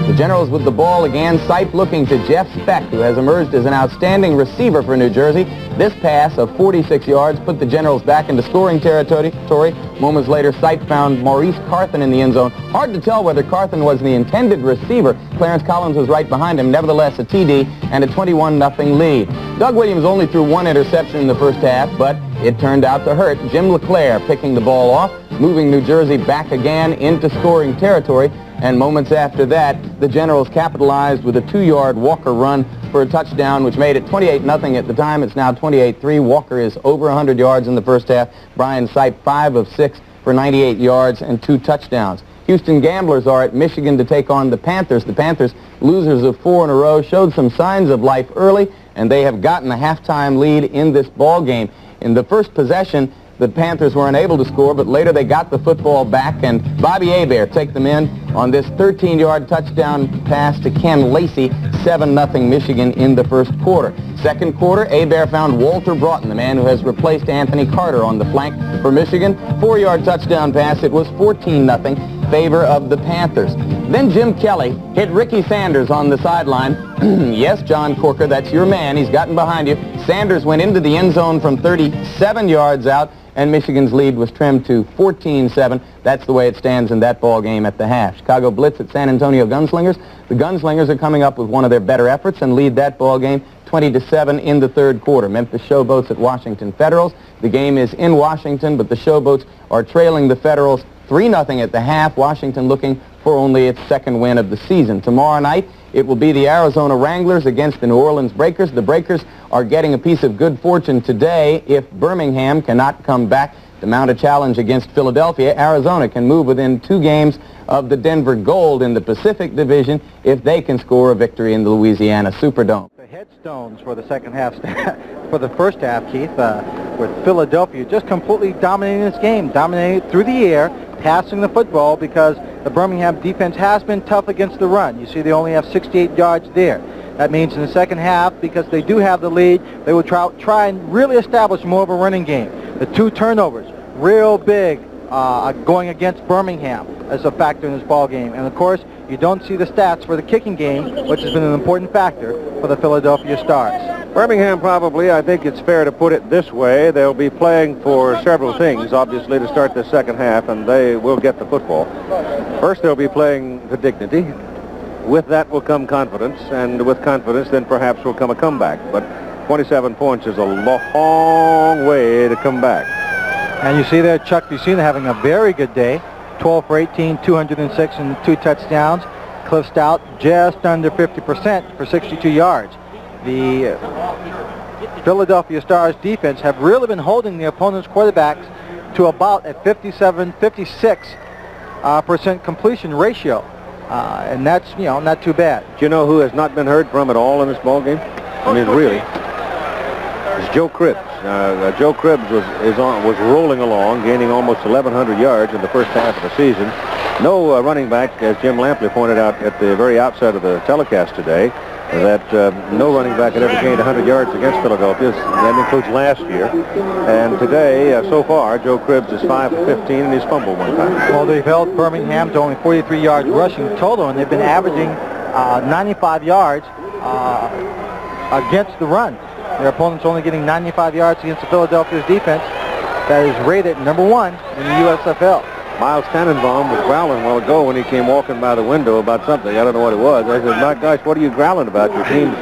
the Generals with the ball again, Sipe looking to Jeff Speck, who has emerged as an outstanding receiver for New Jersey. This pass of 46 yards put the Generals back into scoring territory. Moments later, Sipe found Maurice Carthen in the end zone. Hard to tell whether Carthen was the intended receiver. Clarence Collins was right behind him. Nevertheless, a TD and a 21-0 lead. Doug Williams only threw one interception in the first half, but it turned out to hurt. Jim LeClaire picking the ball off, moving New Jersey back again into scoring territory. And moments after that, the Generals capitalized with a 2-yard Walker run for a touchdown, which made it 28-0 at the time. It's now 28-3. Walker is over 100 yards in the first half. Brian Sipe, 5 of 6 for 98 yards and 2 touchdowns. Houston Gamblers are at Michigan to take on the Panthers. The Panthers, losers of 4 in a row, showed some signs of life early, and they have gotten a halftime lead in this ball game. In the first possession, the Panthers were unable to score, but later they got the football back, and Bobby Hebert take them in on this 13-yard touchdown pass to Ken Lacey, 7-0 Michigan in the first quarter. Second quarter, Hebert found Walter Broughton, the man who has replaced Anthony Carter on the flank for Michigan. 4-yard touchdown pass. It was 14-0 favor of the Panthers. Then Jim Kelly hit Ricky Sanders on the sideline. Yes, John Corker, that's your man. He's gotten behind you. Sanders went into the end zone from 37 yards out, and Michigan's lead was trimmed to 14-7. That's the way it stands in that ball game at the half. Chicago Blitz at San Antonio Gunslingers. The Gunslingers are coming up with one of their better efforts and lead that ball game 20-7 in the third quarter. Memphis Showboats at Washington Federals. The game is in Washington, but the Showboats are trailing the Federals 3-0 at the half. Washington looking for only its second win of the season. Tomorrow night, it will be the Arizona Wranglers against the New Orleans Breakers. The Breakers are getting a piece of good fortune today if Birmingham cannot come back To mount a challenge against Philadelphia, Arizona can move within 2 games of the Denver Gold in the Pacific Division if they can score a victory in the Louisiana Superdome. The headstones for the second half, for the first half, Keith, with Philadelphia just completely dominating this game, dominating through the air, passing the football because the Birmingham defense has been tough against the run. You see they only have 68 yards there. That means in the second half, because they do have the lead, they will try and really establish more of a running game. The 2 turnovers, real big, going against Birmingham as a factor in this ball game. And of course, you don't see the stats for the kicking game, which has been an important factor for the Philadelphia Stars. Birmingham probably, I think it's fair to put it this way, they'll be playing for several things, obviously, to start the second half, and they will get the football. First, they'll be playing for dignity. With that will come confidence, and with confidence, then perhaps will come a comeback. But 27 points is a long way to come back. And you see there, Chuck Bucina having a very good day. 12 for 18, 206 and 2 touchdowns. Cliff Stout just under 50% for 62 yards. The Philadelphia Stars defense have really been holding the opponent's quarterbacks to about a 56% completion ratio. And that's, you know, not too bad. Do you know who has not been heard from at all in this ball game? I mean, really, it's Joe Cribbs. Joe Cribbs was rolling along, gaining almost 1,100 yards in the first half of the season. No running back, as Jim Lampley pointed out at the very outset of the telecast today, that no running back had ever gained 100 yards against Philadelphia. That includes last year. And today, so far, Joe Cribbs is 5 for 15, and he's fumbled one time. Well, they've held Birmingham to only 43 yards rushing total, and they've been averaging 95 yards against the run. Their opponent's only getting 95 yards against the Philadelphia's defense that is rated #1 in the USFL. Miles Tannenbaum was growling a while ago when he came walking by the window about something. I don't know what it was. I said, my gosh, what are you growling about? Your team's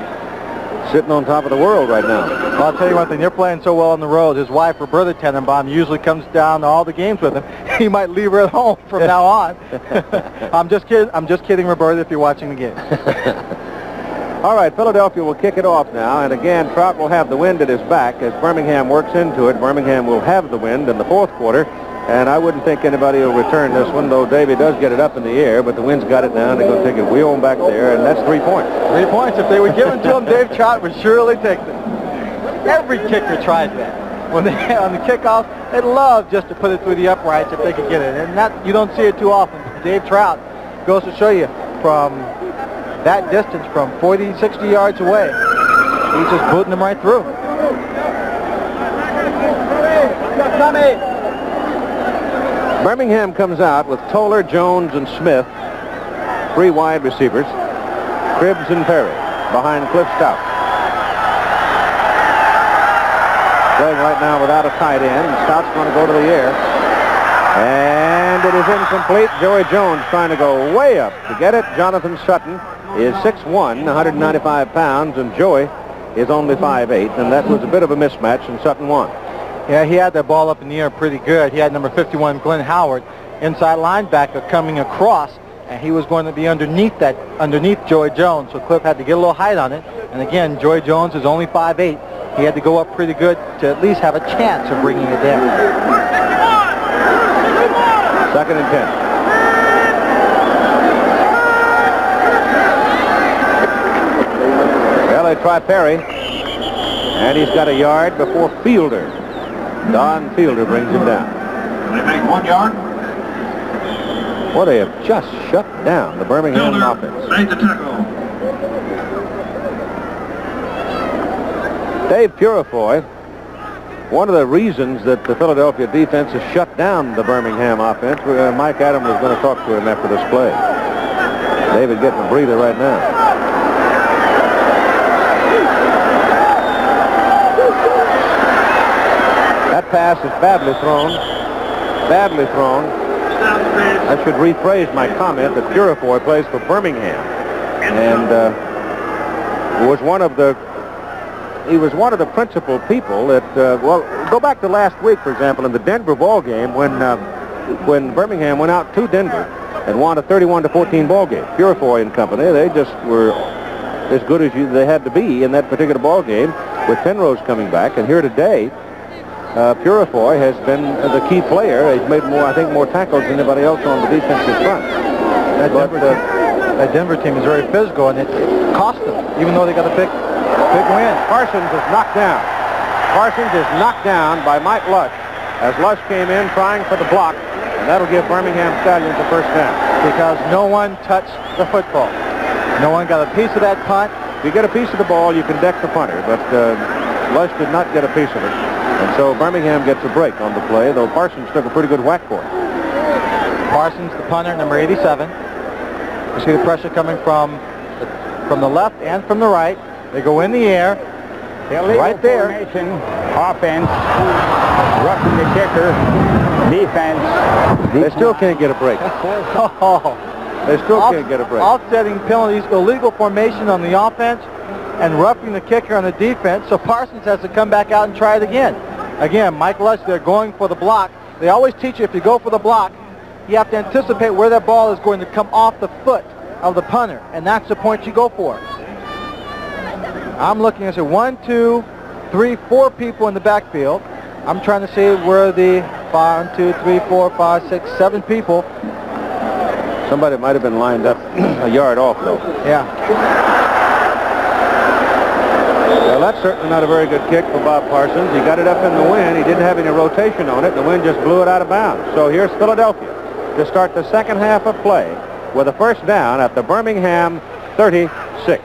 sitting on top of the world right now. Well, I'll tell you one thing. They're playing so well on the road. His wife, Roberta Tannenbaum, usually comes down to all the games with him. He might leave her at home from now on. I'm just kidding, Roberta, if you're watching the game. All right, Philadelphia will kick it off now, and again, Trout will have the wind at his back as Birmingham works into it. Birmingham will have the wind in the fourth quarter, and I wouldn't think anybody will return this one, though Davey does get it up in the air, but the wind's got it down. They're going to take it wheel back there, and that's 3 points. 3 points. If they were given to him, Dave Trout would surely take them. Every kicker tries that. When they on the kickoff, they'd love just to put it through the uprights if they could get it, and that you don't see it too often. Dave Trout goes to show you from that distance, from 40, 60 yards away, he's just booting them right through. Birmingham comes out with Toller, Jones, and Smith, 3 wide receivers, Cribbs and Perry behind Cliff Stout. Playing right now without a tight end, and Stout's going to go to the air. And it is incomplete. Joey Jones trying to go way up to get it. Jonathan Sutton is 6'1", 195 pounds, and Joey is only 5'8", and that was a bit of a mismatch, and Sutton won. Yeah, he had that ball up in the air pretty good. He had number 51, Glenn Howard, inside linebacker, coming across, and he was going to be underneath Joey Jones, so Cliff had to get a little height on it. And again, Joey Jones is only 5'8". He had to go up pretty good to at least have a chance of bringing it down. 2nd and 10. Well, they try Perry, and he's got a yard before Fielder. Don Fielder brings him down. They make 1 yard. Well, they have just shut down the Birmingham offense. Made the tackle. Dave Purifoy, one of the reasons that the Philadelphia defense has shut down the Birmingham offense, Mike Adams was going to talk to him after this play. David getting a breather right now. That pass is badly thrown. Badly thrown. I should rephrase my comment that Purifoy plays for Birmingham. And he was one of the principal people that, well, go back to last week, for example, in the Denver ball game when Birmingham went out to Denver and won a 31-14 ball game. Purifoy and company, they just were as good as they had to be in that particular ball game with Penrose coming back. And here today, Purifoy has been the key player. He's made more, I think, more tackles than anybody else on the defensive front. That Denver team is very physical, and it cost them, even though they got a big win. Parsons is knocked down. Parsons is knocked down by Mike Lush as Lush came in trying for the block, and that'll give Birmingham Stallions a first down. Because no one touched the football. No one got a piece of that punt. If you get a piece of the ball, you can deck the punter, but Lush did not get a piece of it. And so Birmingham gets a break on the play, though Parsons took a pretty good whack for it. Parsons, the punter, number 87. You see the pressure coming from the left and from the right. They go in the air. Right there. Formation, offense, roughing the kicker, defense. They still can't get a break. They still can't get a break. Offsetting penalties, illegal formation on the offense, and roughing the kicker on the defense. So Parsons has to come back out and try it again. Again, Mike Lush, they're going for the block. They always teach you if you go for the block, you have to anticipate where that ball is going to come off the foot of the punter, and that's the point you go for. I'm looking at 1, 2, 3, 4 people in the backfield. I'm trying to see where the 1, 2, 3, 4, 5, 6, 7 people. Somebody might have been lined up a yard off, though. Yeah. Well, that's certainly not a very good kick for Bob Parsons. He got it up in the wind. He didn't have any rotation on it. The wind just blew it out of bounds. So here's Philadelphia to start the second half of play with a first down at the Birmingham 36.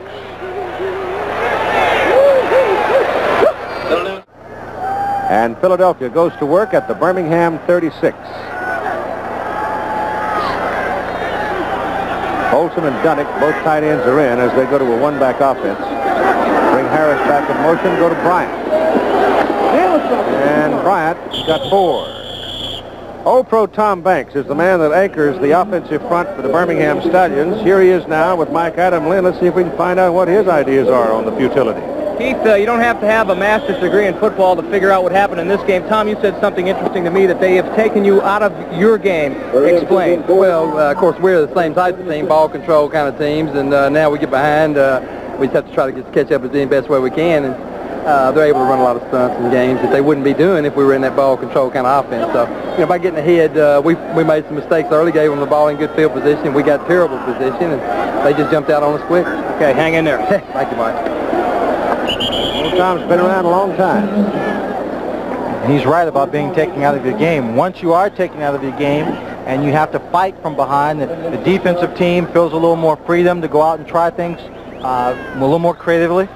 And Philadelphia goes to work at the Birmingham 36. Olsen and Dunnick, both tight ends, are in as they go to a one-back offense. Bring Harris back in motion, go to Bryant. And Bryant got 4. All-Pro Tom Banks is the man that anchors the offensive front for the Birmingham Stallions. Here he is now with Mike Adam Lynn. Let's see if we can find out what his ideas are on the futility. Keith, you don't have to have a master's degree in football to figure out what happened in this game. Tom, you said something interesting to me, that they have taken you out of your game. Explain. Well, of course, we're the same type of team, ball control kind of teams, and now we get behind. We just have to try to catch up as the best way we can, and they're able to run a lot of stunts in games that they wouldn't be doing if we were in that ball control kind of offense. So, by getting ahead, we made some mistakes early, gave them the ball in good field position. We got terrible position, and they just jumped out on us quick. Okay, hang in there. Thank you, Mike. Tom's been around a long time. He's right about being taken out of your game. Once you are taken out of your game and you have to fight from behind, the defensive team feels a little more freedom to go out and try things a little more creatively.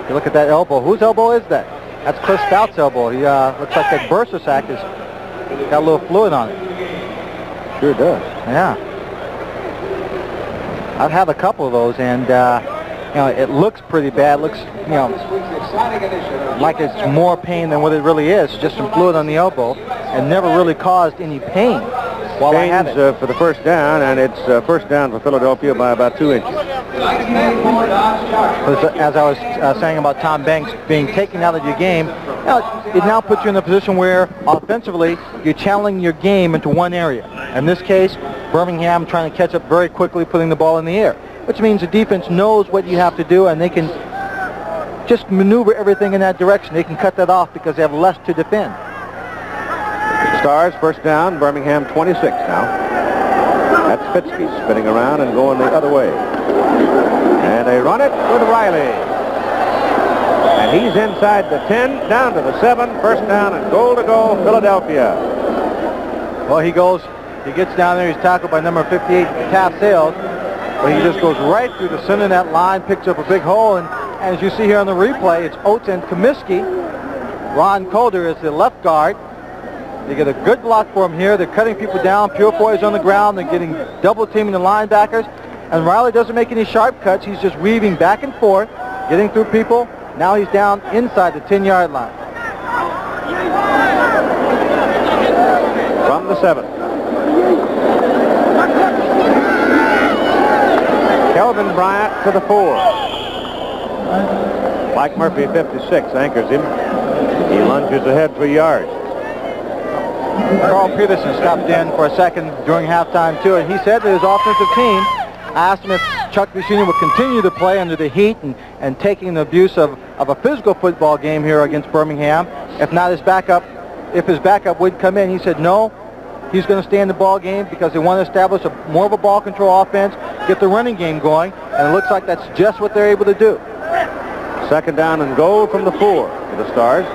You look at that elbow. Whose elbow is that? That's Chris Stout's elbow. He looks like that burster sack has got a little fluid on it. Sure does. Yeah. I've had a couple of those, and it looks pretty bad. Looks, like it's more pain than what it really is. Just some fluid on the elbow, and never really caused any pain while I had it. For the first down, and it's first down for Philadelphia by about 2 inches. As I was saying about Tom Banks being taken out of your game, it now puts you in a position where offensively you're channeling your game into one area. In this case, Birmingham trying to catch up very quickly, putting the ball in the air, which means the defense knows what you have to do, and they can just maneuver everything in that direction. They can cut that off because they have less to defend. Stars, first down, Birmingham 26 now. That's Fitzke spinning around and going the other way. And they run it with Riley. And he's inside the 10, down to the 7, first down and goal to go, Philadelphia. Well, he gets down there, he's tackled by number 58, Taft Sales. But he just goes right through the center of that line, picks up a big hole, and as you see here on the replay, it's Oates and Comiskey. Ron Calder is the left guard. They get a good block for him here. They're cutting people down. Purifoy is on the ground. They're getting double teaming the linebackers. And Riley doesn't make any sharp cuts. He's just weaving back and forth, getting through people. Now he's down inside the 10-yard line. From the 7. Kelvin Bryant to the 4. Mike Murphy, 56, anchors him. He lunges ahead for yards. Carl Peterson stopped in for a second during halftime, too, and he said that his offensive team asked him if Chuck Buschini would continue to play under the heat and taking the abuse of a physical football game here against Birmingham. if not his backup, if his backup would come in. He said no, he's going to stay in the ball game because they want to establish more of a ball control offense, get the running game going, and it looks like that's just what they're able to do. Second down and goal from the 4 for the Stars.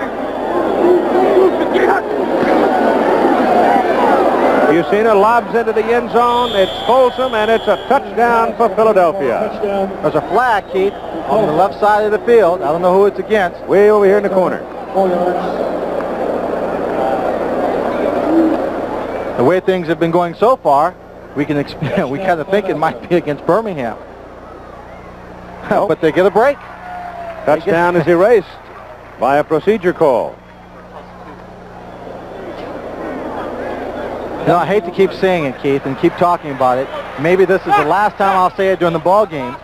Busina lobs into the end zone. It's Folsom, and it's a touchdown for Philadelphia. There's a flag, Keith, on the left side of the field. I don't know who it's against. Way over here in the corner. The way things have been going so far, we kind of think it might be against Birmingham. Nope. But they get a break. Touchdown is erased by a procedure call. You know, I hate to keep saying it, Keith, and keep talking about it. Maybe this is the last time I'll say it during the ball game.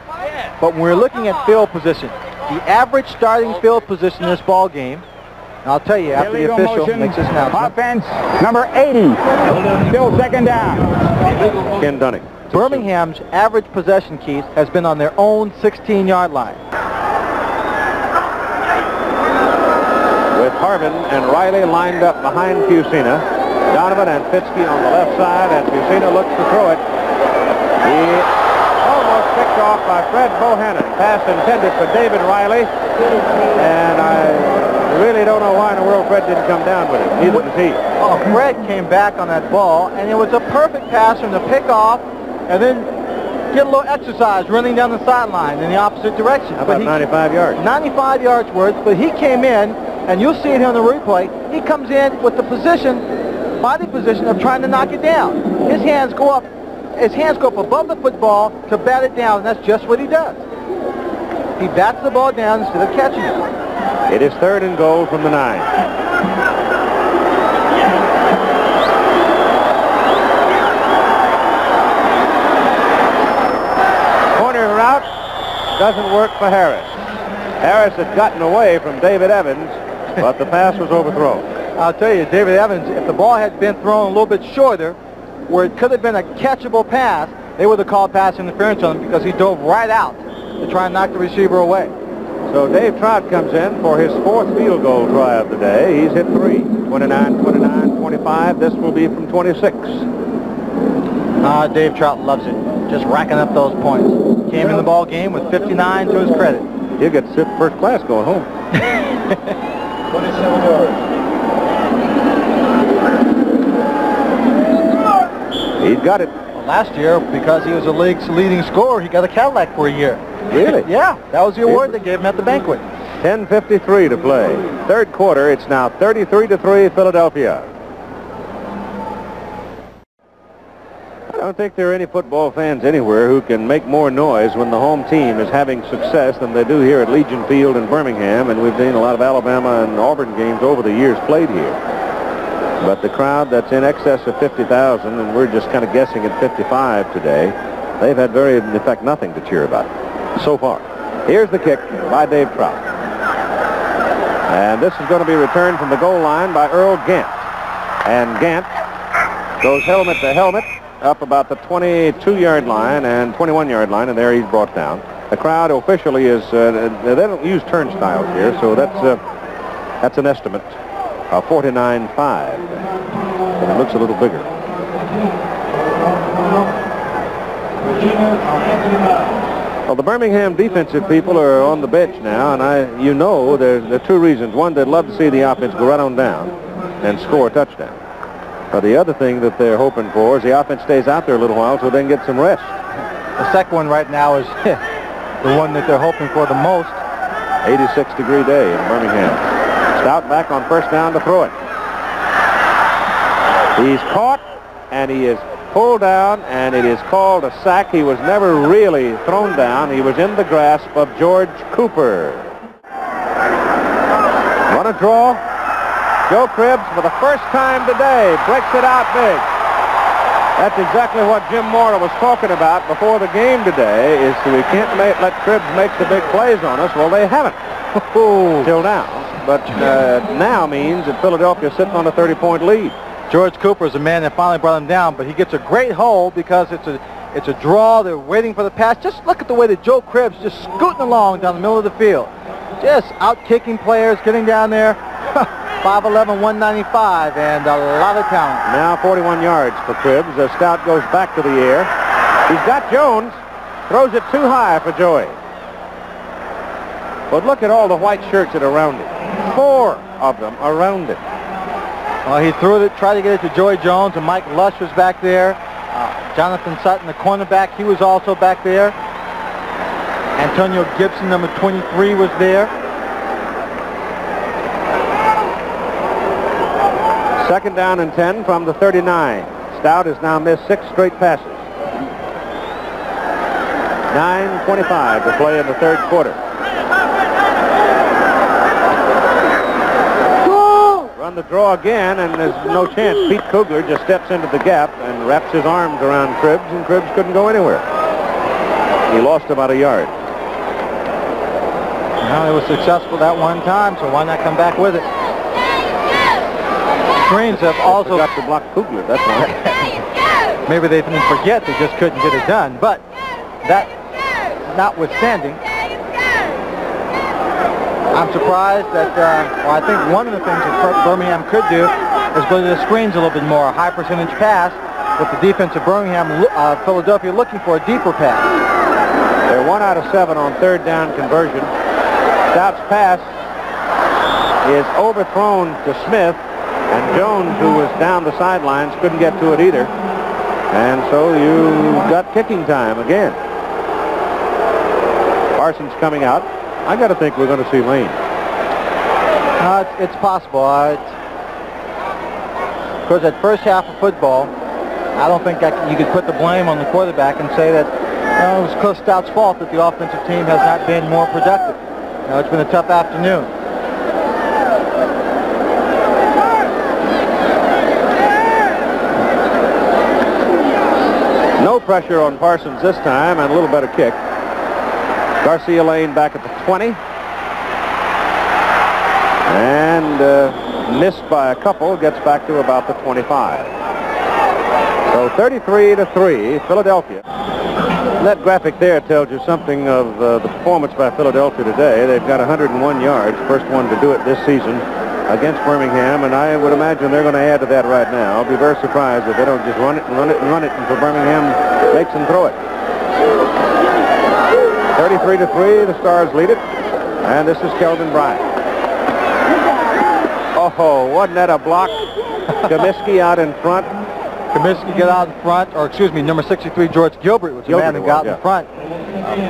But when we're looking at field position, the average starting field position in this ball game, and I'll tell you after the official makes this announcement. Offense number 80. Still second down. Ken Dunning. Birmingham's average possession, Keith, has been on their own 16-yard line. With Harvin and Riley lined up behind Busina. Donovan and Fitzke on the left side, and Busina looks to throw it. He almost picked off by Fred Bohannon. Pass intended for David Riley, and I really don't know why in the world Fred didn't come down with it. Neither does he. Oh, Fred came back on that ball, and it was a perfect pass from the pick off, and then get a little exercise running down the sideline in the opposite direction. How about 95 yards? 95 yards worth, but he came in, and you'll see it here on the replay. He comes in with the body position of trying to knock it down. His hands go up above the football to bat it down, and that's just what he does. He bats the ball down instead of catching it. It is third and goal from the 9. Corner route doesn't work for Harris. Harris had gotten away from David Evans, but the pass was overthrown. I'll tell you, David Evans, if the ball had been thrown a little bit shorter, where it could have been a catchable pass, they would have called pass interference on him because he dove right out to try and knock the receiver away. So Dave Trout comes in for his 4th field goal try of the day. He's hit 3. 29, 29, 25. This will be from 26. Dave Trout loves it. Just racking up those points. Came in the ball game with 59 to his credit. He'll get to sit first class going home. 27 yards. He's got it. Well, last year, because he was the league's leading scorer, he got a Cadillac for a year. Really? Yeah, that was the award they gave him at the banquet. 10:53 to play. Third quarter, it's now 33-3 Philadelphia. I don't think there are any football fans anywhere who can make more noise when the home team is having success than they do here at Legion Field in Birmingham, and we've seen a lot of Alabama and Auburn games over the years played here. But the crowd that's in excess of 50,000, and we're just kind of guessing at 55 today, they've had in fact, nothing to cheer about so far. Here's the kick by Dave Trout. And this is going to be returned from the goal line by Earl Gant. And Gant goes helmet to helmet up about the 22-yard line and 21-yard line, and there he's brought down. The crowd officially is, they don't use turnstiles here, so that's an estimate. 49.5. And it looks a little bigger. Well, the Birmingham defensive people are on the bench now, and there are 2 reasons. One, they'd love to see the offense go right on down and score a touchdown. But the other thing that they're hoping for is the offense stays out there a little while so they can get some rest. The second one right now is the one that they're hoping for the most. 86-degree day in Birmingham. Stout back on first down to throw it. He's caught, and he is pulled down, and it is called a sack. He was never really thrown down. He was in the grasp of George Cooper. Run a draw. Joe Cribbs, for the first time today, breaks it out big. That's exactly what Jim Mora was talking about before the game today, is we can't let Cribbs make the big plays on us. Well, they haven't till now. But now means that Philadelphia is sitting on a 30-point lead. George Cooper is the man that finally brought him down, but he gets a great hold because it's a draw. They're waiting for the pass. Just look at the way that Joe Cribbs just scooting along down the middle of the field. Just out-kicking players, getting down there. 5'11", 195, and a lot of talent. Now 41 yards for Cribbs as Stout goes back to the air. He's got Jones. Throws it too high for Joey. But look at all the white shirts that are around it. 4 of them around it. Well, he threw it, tried to get it to Joey Jones, and Mike Lush was back there. Jonathan Sutton, the cornerback, he was also back there. Antonio Gibson, number 23, was there. Second down and 10 from the 39. Stout has now missed 6 straight passes. 9:25 to play in the third quarter. Run the draw again, and there's no chance. Pete Kugler just steps into the gap and wraps his arms around Cribbs, and Cribbs couldn't go anywhere. He lost about a yard. Well, he was successful that one time, so why not come back with it? Screens have also got to block Kugler, that's why. Maybe they didn't forget, they just couldn't get it done. But that notwithstanding, I'm surprised that, well, I think one of the things that Birmingham could do is go to the screens a little bit more. A high percentage pass with the defense of Birmingham, Philadelphia looking for a deeper pass. They're 1 out of 7 on third down conversion. Stout's pass is overthrown to Smith, and Jones, who was down the sidelines, couldn't get to it either. And so you got kicking time again. Parsons coming out. I got to think we're going to see Lane. It's possible. Of course, that first half of football, I don't think you could put the blame on the quarterback and say that it was Cliff Stout's fault that the offensive team has not been more productive. It's been a tough afternoon. No pressure on Parsons this time, and a little better kick. Garcia Lane back at the 20. And missed by a couple, gets back to about the 25. So 33-3, Philadelphia. That graphic there tells you something of the performance by Philadelphia today. They've got 101 yards, first one to do it this season against Birmingham, and I would imagine they're going to add to that right now. I'll be very surprised if they don't just run it and run it and run it until Birmingham makes them throw it. 33-3, the Stars lead it, and this is Kelvin Bryant. Oh, wasn't that a block? Comiskey out in front. Comiskey got out in front, or excuse me, number 63, George Gilbert was the man who got in front.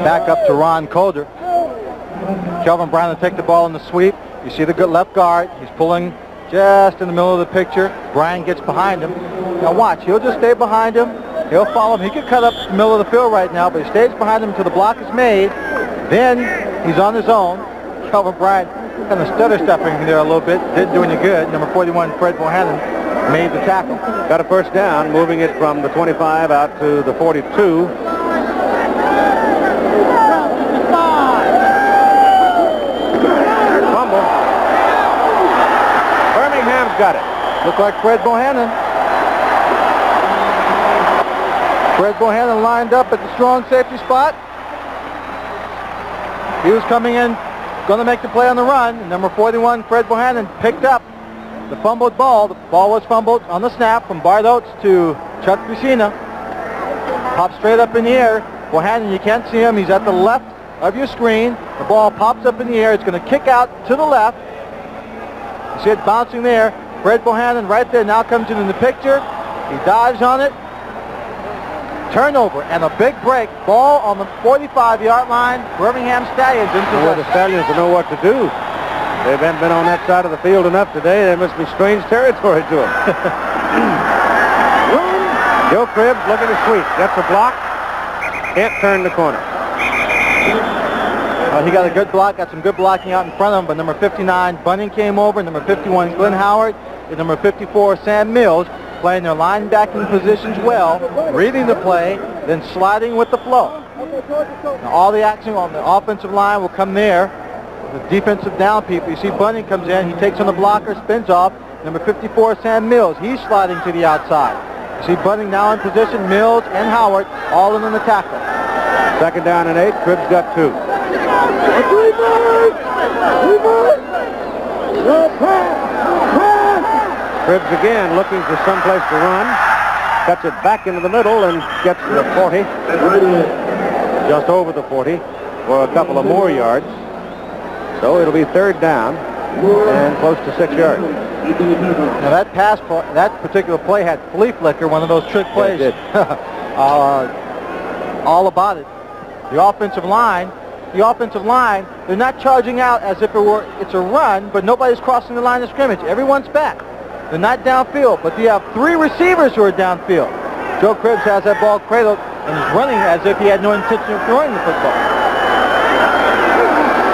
Back up to Ron Calder. Kelvin Bryant will take the ball in the sweep. You see the good left guard. He's pulling just in the middle of the picture. Bryant gets behind him. Now watch, he'll just stay behind him. He'll follow him. He could cut up the middle of the field right now, but he stays behind him until the block is made. Then he's on his own. Kelvin Bryant kind of stutter stepping there a little bit. Didn't do any good. Number 41, Fred Bohannon, made the tackle. Got a first down, moving it from the 25 out to the 42. Fumble. Birmingham's got it. Looked like Fred Bohannon. Fred Bohannon lined up at the strong safety spot. He was coming in, going to make the play on the run. And number 41, Fred Bohannon, picked up the fumbled ball. The ball was fumbled on the snap from Bart Oates to Chuck Bucina. Pops straight up in the air. Bohannon, you can't see him. He's at the left of your screen. The ball pops up in the air. It's going to kick out to the left. You see it bouncing there. Fred Bohannon right there now comes in the picture. He dives on it. Turnover and a big break. Ball on the 45-yard line. Birmingham Stallions in possession. Well, the Stallions don't know what to do. They haven't been on that side of the field enough today. There must be strange territory to them. Joe Cribbs looking to sweep. Gets a block. Can't turn the corner. He got a good block. Got some good blocking out in front of him. But number 59, Bunning came over. Number 51, Glenn Howard. And number 54, Sam Mills, playing their linebacking positions well, reading the play, then sliding with the flow. Now, all the action on the offensive line will come there. The defensive down people. You see Bunning comes in. He takes on the blocker, spins off. Number 54, Sam Mills. He's sliding to the outside. You see Bunning now in position. Mills and Howard all in on the tackle. Second down and 8. Cribbs got 2. Cribbs again looking for someplace to run. Cuts it back into the middle and gets to the 40. Just over the 40 for a couple of more yards. So it'll be third down and close to 6 yards. Now that particular play had flea flicker, one of those trick plays. Yeah, it did. All about it. The offensive line, they're not charging out as if it's a run, but nobody's crossing the line of scrimmage. Everyone's back. They're not downfield, but you have 3 receivers who are downfield. Joe Cribbs has that ball cradled and is running as if he had no intention of throwing the football.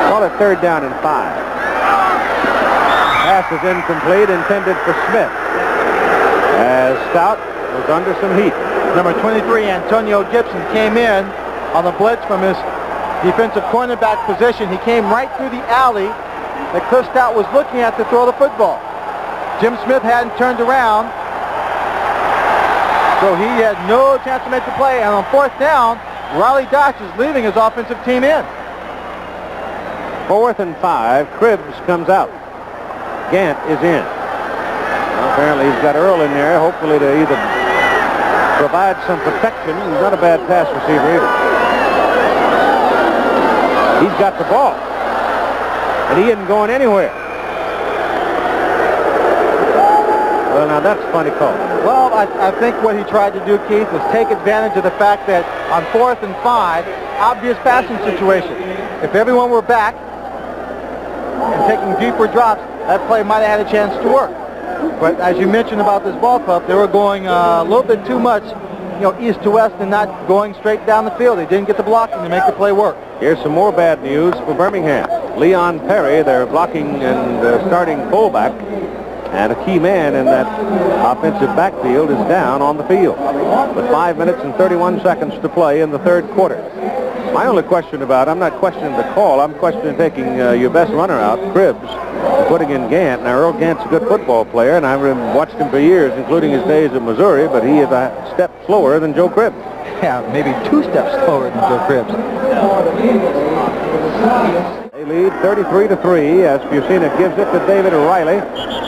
Call it third down and 5. Pass is incomplete, intended for Smith, as Stout was under some heat. Number 23, Antonio Gibson, came in on the blitz from his defensive cornerback position. He came right through the alley that Cliff Stout was looking at to throw the football. Jim Smith hadn't turned around, so he had no chance to make the play. And on fourth down, Riley Dodge is leaving his offensive team in. 4th and 5. Cribbs comes out. Gant is in. Well, apparently he's got Earl in there, hopefully to either provide some protection. He's not a bad pass receiver either. He's got the ball, and he isn't going anywhere. Well, now that's a funny call. Well, I think what he tried to do, Keith, was take advantage of the fact that on 4th and 5, obvious passing situation. If everyone were back and taking deeper drops, that play might have had a chance to work. But as you mentioned about this ball club, they were going a little bit too much, east to west and not going straight down the field. They didn't get the blocking to make the play work. Here's some more bad news for Birmingham. Leon Perry, their blocking and starting fullback, and a key man in that offensive backfield, is down on the field with 5 minutes and 31 seconds to play in the third quarter. My only question I'm not questioning the call, I'm questioning taking your best runner out, Cribbs, and putting in Gant. Now, Earl Gant's a good football player, and I've watched him for years, including his days at Missouri, but he is a step slower than Joe Cribbs. Yeah, maybe 2 steps slower than Joe Cribbs. They lead 33-3 as Fusina gives it to David Riley,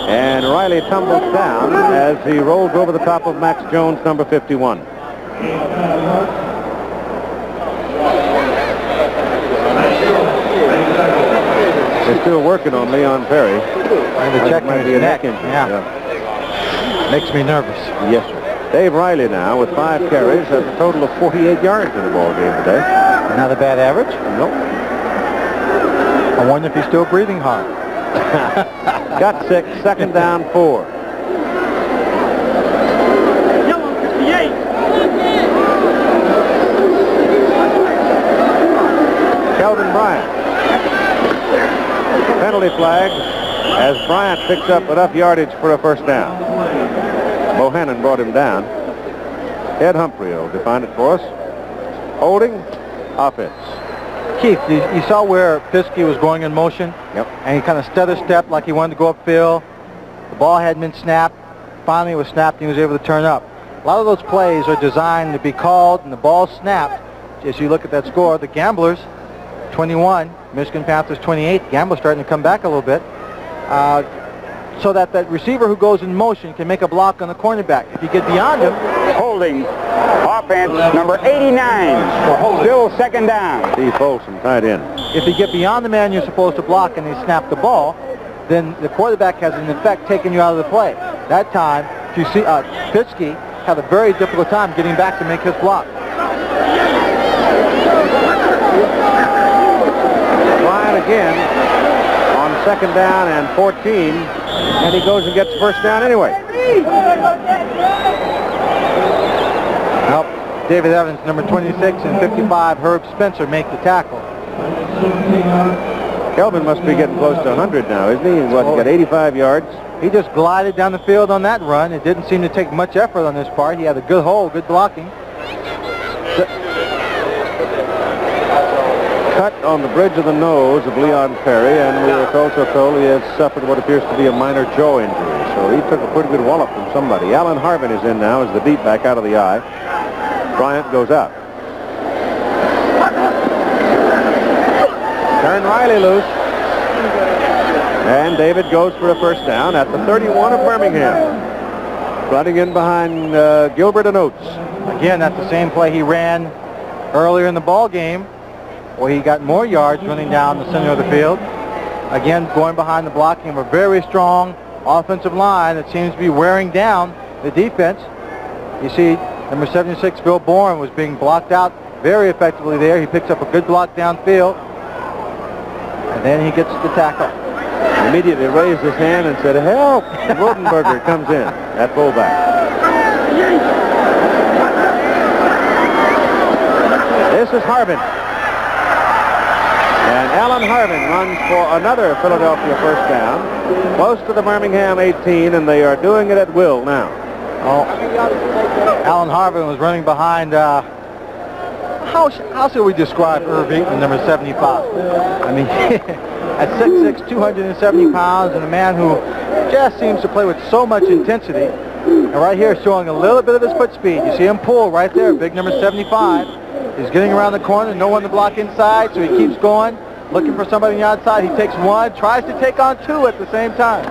and Riley tumbles down as he rolls over the top of Max Jones, number 51. They're still working on Leon Perry. And the check might be a neck injury. Yeah. Makes me nervous. Yes, sir. Dave Riley now with 5 carries has a total of 48 yards in the ball game today. Not a bad average? Nope. I wonder if he's still breathing hard. Got 6, second down 4. Kelvin Bryant. Penalty flag as Bryant picks up enough yardage for a first down. Bohannon brought him down. Ed Humphrey will define it for us. Holding, offense. Keith, you saw where Piskey was going in motion? Yep. And he kind of stutter-stepped like he wanted to go upfield. The ball hadn't been snapped. Finally it was snapped and he was able to turn up. A lot of those plays are designed to be called and the ball snapped. As you look at that score, the Gamblers, 21, Michigan Panthers 28. Gamblers starting to come back a little bit. So that receiver who goes in motion can make a block on the cornerback. If you get beyond him... Holding. Offense, number 89. Still second down. Steve Folsom tied in. If you get beyond the man you're supposed to block and they snap the ball, then the quarterback has in effect taken you out of the play. That time, if you see Piskey had a very difficult time getting back to make his block. Ryan again on second down and 14, and he goes and gets the first down anyway. Well, David Evans, number 26, and 55, Herb Spencer make the tackle. Kelvin must be getting close to 100 now, isn't he? He got 85 yards. He just glided down the field on that run. It didn't seem to take much effort on his part. He had a good hole, good blocking. Cut on the bridge of the nose of Leon Perry, and we were also told he has suffered what appears to be a minor jaw injury. So he took a pretty good wallop from somebody. Alan Harvin is in now as the deep back out of the eye. Bryant goes out. Turn Riley loose. And David goes for a first down at the 31 of Birmingham. Running in behind Gilbert and Oates. Again, that's the same play he ran earlier in the ball game, where he got more yards running down the center of the field. Again, going behind the blocking of a very strong offensive line that seems to be wearing down the defense. You see, number 76, Bill Bourne, was being blocked out very effectively there. He picks up a good block downfield, and then he gets the tackle. Immediately raised his hand and said, "Help!" Rodenberger comes in at fullback. This is Harbin. And Alan Harbin runs for another Philadelphia first down, close to the Birmingham 18, and they are doing it at will now. Oh, Alan Harbin was running behind, how should we describe Irv Eaton, number 75? I mean, at 6'6", 270 pounds, and a man who just seems to play with so much intensity. And right here showing a little bit of his foot speed. You see him pull right there, big number 75. He's getting around the corner, no one to block inside, so he keeps going, looking for somebody on the outside. He takes one, tries to take on two at the same time.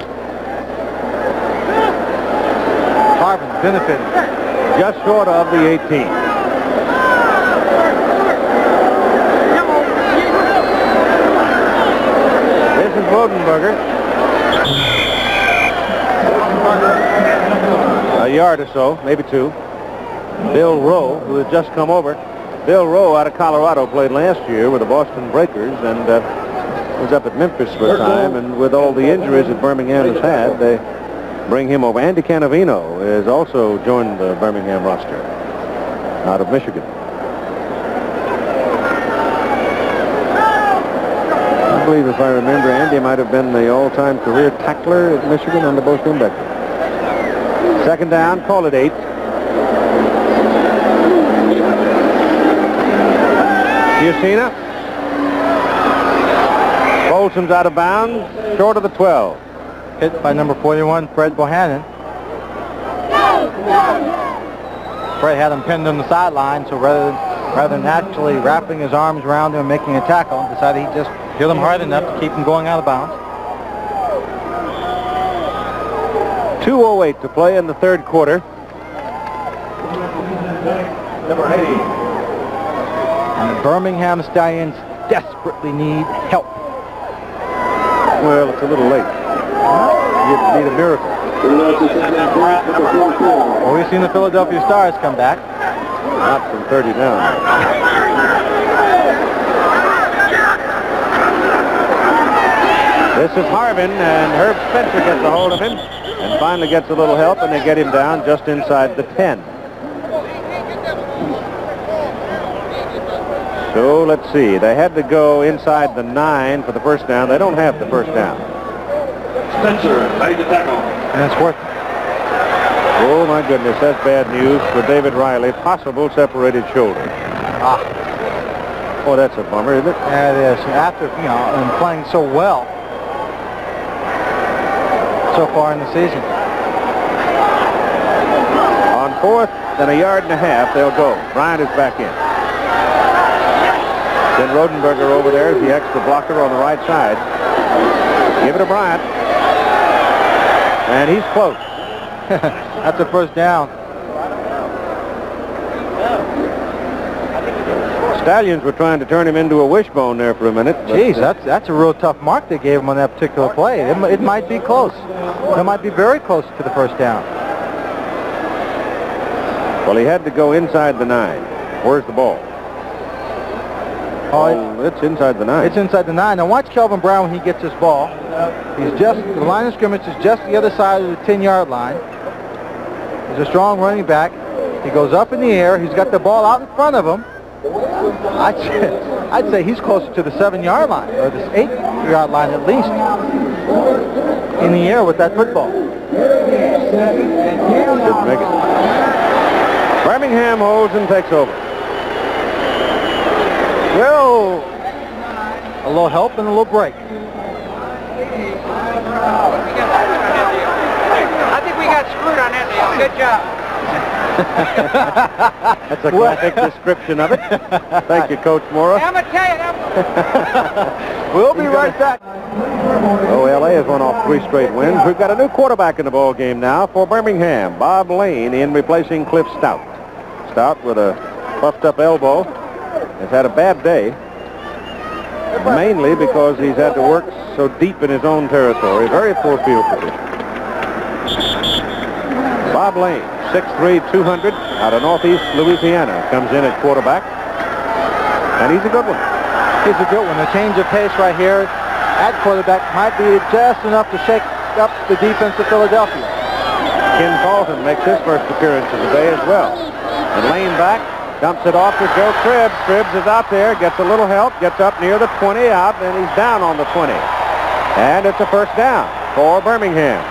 Harbin benefited. Just short of the 18. This is Rodenberger. A yard or so, maybe two. Bill Rowe, who has just come over. Bill Rowe out of Colorado played last year with the Boston Breakers and was up at Memphis for a time. And with all the injuries that Birmingham has had, they bring him over. Andy Canavino has also joined the Birmingham roster out of Michigan. I believe, if I remember, Andy might have been the all-time career tackler at Michigan under Bo Schembechler. Second down, call it 8. Giacina. Bolson's out of bounds, short of the 12. Hit by number 41, Fred Bohannon. Fred had him pinned on the sideline, so rather than actually wrapping his arms around him and making a tackle, decided he'd just hit him hard enough to keep him going out of bounds. 2:08 to play in the third quarter. Number 80. And the Birmingham Stallions desperately need help. Well, it's a little late. You need a miracle. Well, we've seen the Philadelphia Stars come back. Not from 30 down. This is Harbin, and Herb Spencer gets a hold of him and finally gets a little help, and they get him down just inside the 10. So let's see. They had to go inside the 9 for the first down. They don't have the first down. Spencer made the tackle. And it's worth it. Oh, my goodness. That's bad news for David Riley. Possible separated shoulder. Ah. Oh, that's a bummer, isn't it? Yeah, it is. After, and playing so well so far in the season. On 4th and a yard and a half, they'll go. Bryant is back in. Then Rodenberger over there is the extra blocker on the right side. Give it to Bryant. And he's close. That's a first down. Stallions were trying to turn him into a wishbone there for a minute. Jeez, that's a real tough mark they gave him on that particular play. It might be close. It might be very close to the first down. Well, he had to go inside the 9. Where's the ball? Oh, it's inside the 9. It's inside the 9. Now watch Kelvin Brown when he gets this ball. The line of scrimmage is just the other side of the 10-yard line. He's a strong running back. He goes up in the air. He's got the ball out in front of him. I'd say he's closer to the 7-yard line, or the 8-yard line at least, in the air with that football. Didn't make it. Birmingham holds and takes over. Well, a little help and a little break. I think we got screwed on that deal. Good job. That's a graphic description of it. Thank you, Coach Morris. We'll be right back. LA has won off 3 straight wins. We've got a new quarterback in the ball game now for Birmingham. Bob Lane in replacing Cliff Stout. Stout with a puffed up elbow has had a bad day, mainly because he's had to work so deep in his own territory. Very poor field position. Bob Lane, 6'3", 200, out of Northeast Louisiana, comes in at quarterback, and he's a good one. He's a good one. A change of pace right here at quarterback might be just enough to shake up the defense of Philadelphia. Ken Carlton makes his first appearance of the day as well. And Lane back, dumps it off to Joe Cribbs. Cribbs is out there, gets a little help, gets up near the 20, out, and he's down on the 20. And it's a first down for Birmingham.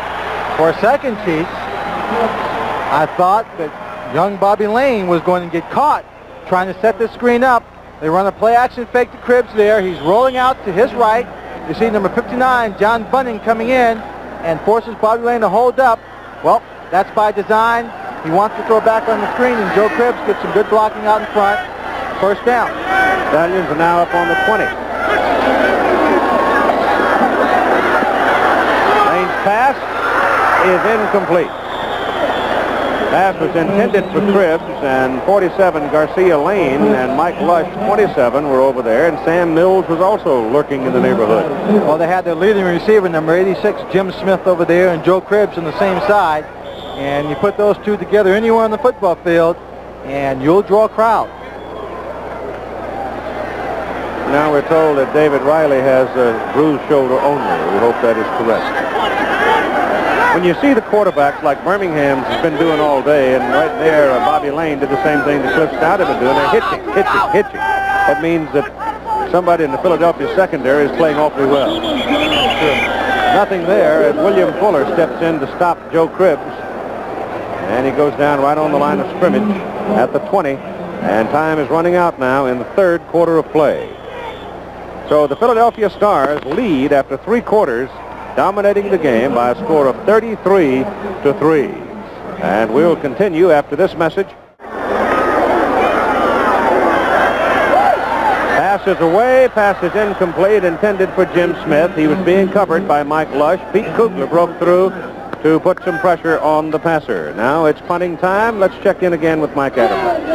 For a second, Chief, I thought that young Bobby Lane was going to get caught trying to set this screen up. They run a play-action fake to Cribbs there. He's rolling out to his right. You see number 59, John Bunning, coming in and forces Bobby Lane to hold up. Well, that's by design. He wants to throw back on the screen, and Joe Cribbs gets some good blocking out in front. First down. Stallions are now up on the 20. Lane's pass is incomplete. Pass was intended for Cribbs, and 47 Garcia Lane and Mike Lush, 27, were over there, and Sam Mills was also lurking in the neighborhood. Well, they had their leading receiver, number 86, Jim Smith, over there, and Joe Cribbs on the same side. And you put those two together anywhere on the football field, and you'll draw a crowd. Now we're told that David Riley has a bruised shoulder only. We hope that is correct. When you see the quarterbacks like Birmingham's has been doing all day, and right there Bobby Lane did the same thing that Cliff Stout had been doing. They're hitching. That means that somebody in the Philadelphia secondary is playing awfully well. Nothing there as William Fuller steps in to stop Joe Cribbs. And he goes down right on the line of scrimmage at the 20. And time is running out now in the third quarter of play. So the Philadelphia Stars lead after 3 quarters, dominating the game by a score of 33-3. And we'll continue after this message. Pass is away, pass is incomplete, intended for Jim Smith. He was being covered by Mike Lush. Pete Kugler broke through to put some pressure on the passer. Now it's punting time. Let's check in again with Mike Adams.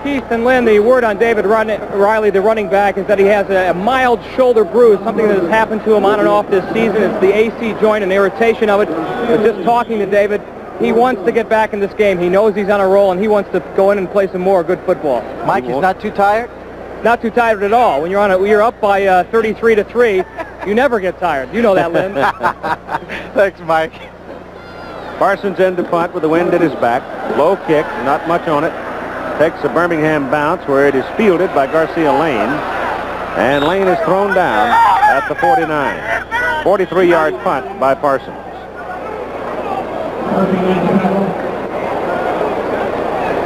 Keith and Lynn, the word on David Riley, the running back, is that he has a mild shoulder bruise, something that has happened to him on and off this season. It's the AC joint and the irritation of it. But just talking to David, he wants to get back in this game. He knows he's on a roll, and he wants to go in and play some more good football. Mike, he's not too tired? Not too tired at all. When you're up by 33-3, you never get tired. You know that, Lynn. Thanks, Mike. Parsons in to punt with the wind at his back. Low kick, not much on it. Takes a Birmingham bounce where it is fielded by Garcia Lane. And Lane is thrown down at the 49. 43-yard punt by Parsons.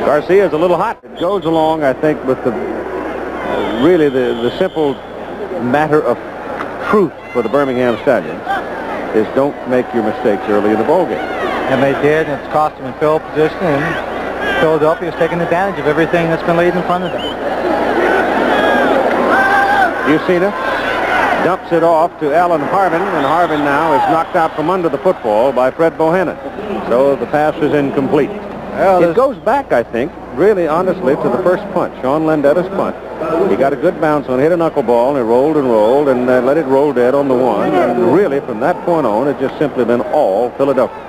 Garcia's a little hot. It goes along, I think, with the really the simple matter of truth for the Birmingham Stallions is don't make your mistakes early in the ballgame. And they did, and it's cost them in field position, and Philadelphia's taken advantage of everything that's been laid in front of them. Ucina dumps it off to Alan Harvin, and Harvin now is knocked out from under the football by Fred Bohannon. So the pass is incomplete. Well, it goes back, I think, really honestly, to the first punt, Sean Landetta's punt. He got a good bounce on it, hit a knuckleball, and it rolled and let it roll dead on the 1. And really, from that point on, it's just simply been all Philadelphia.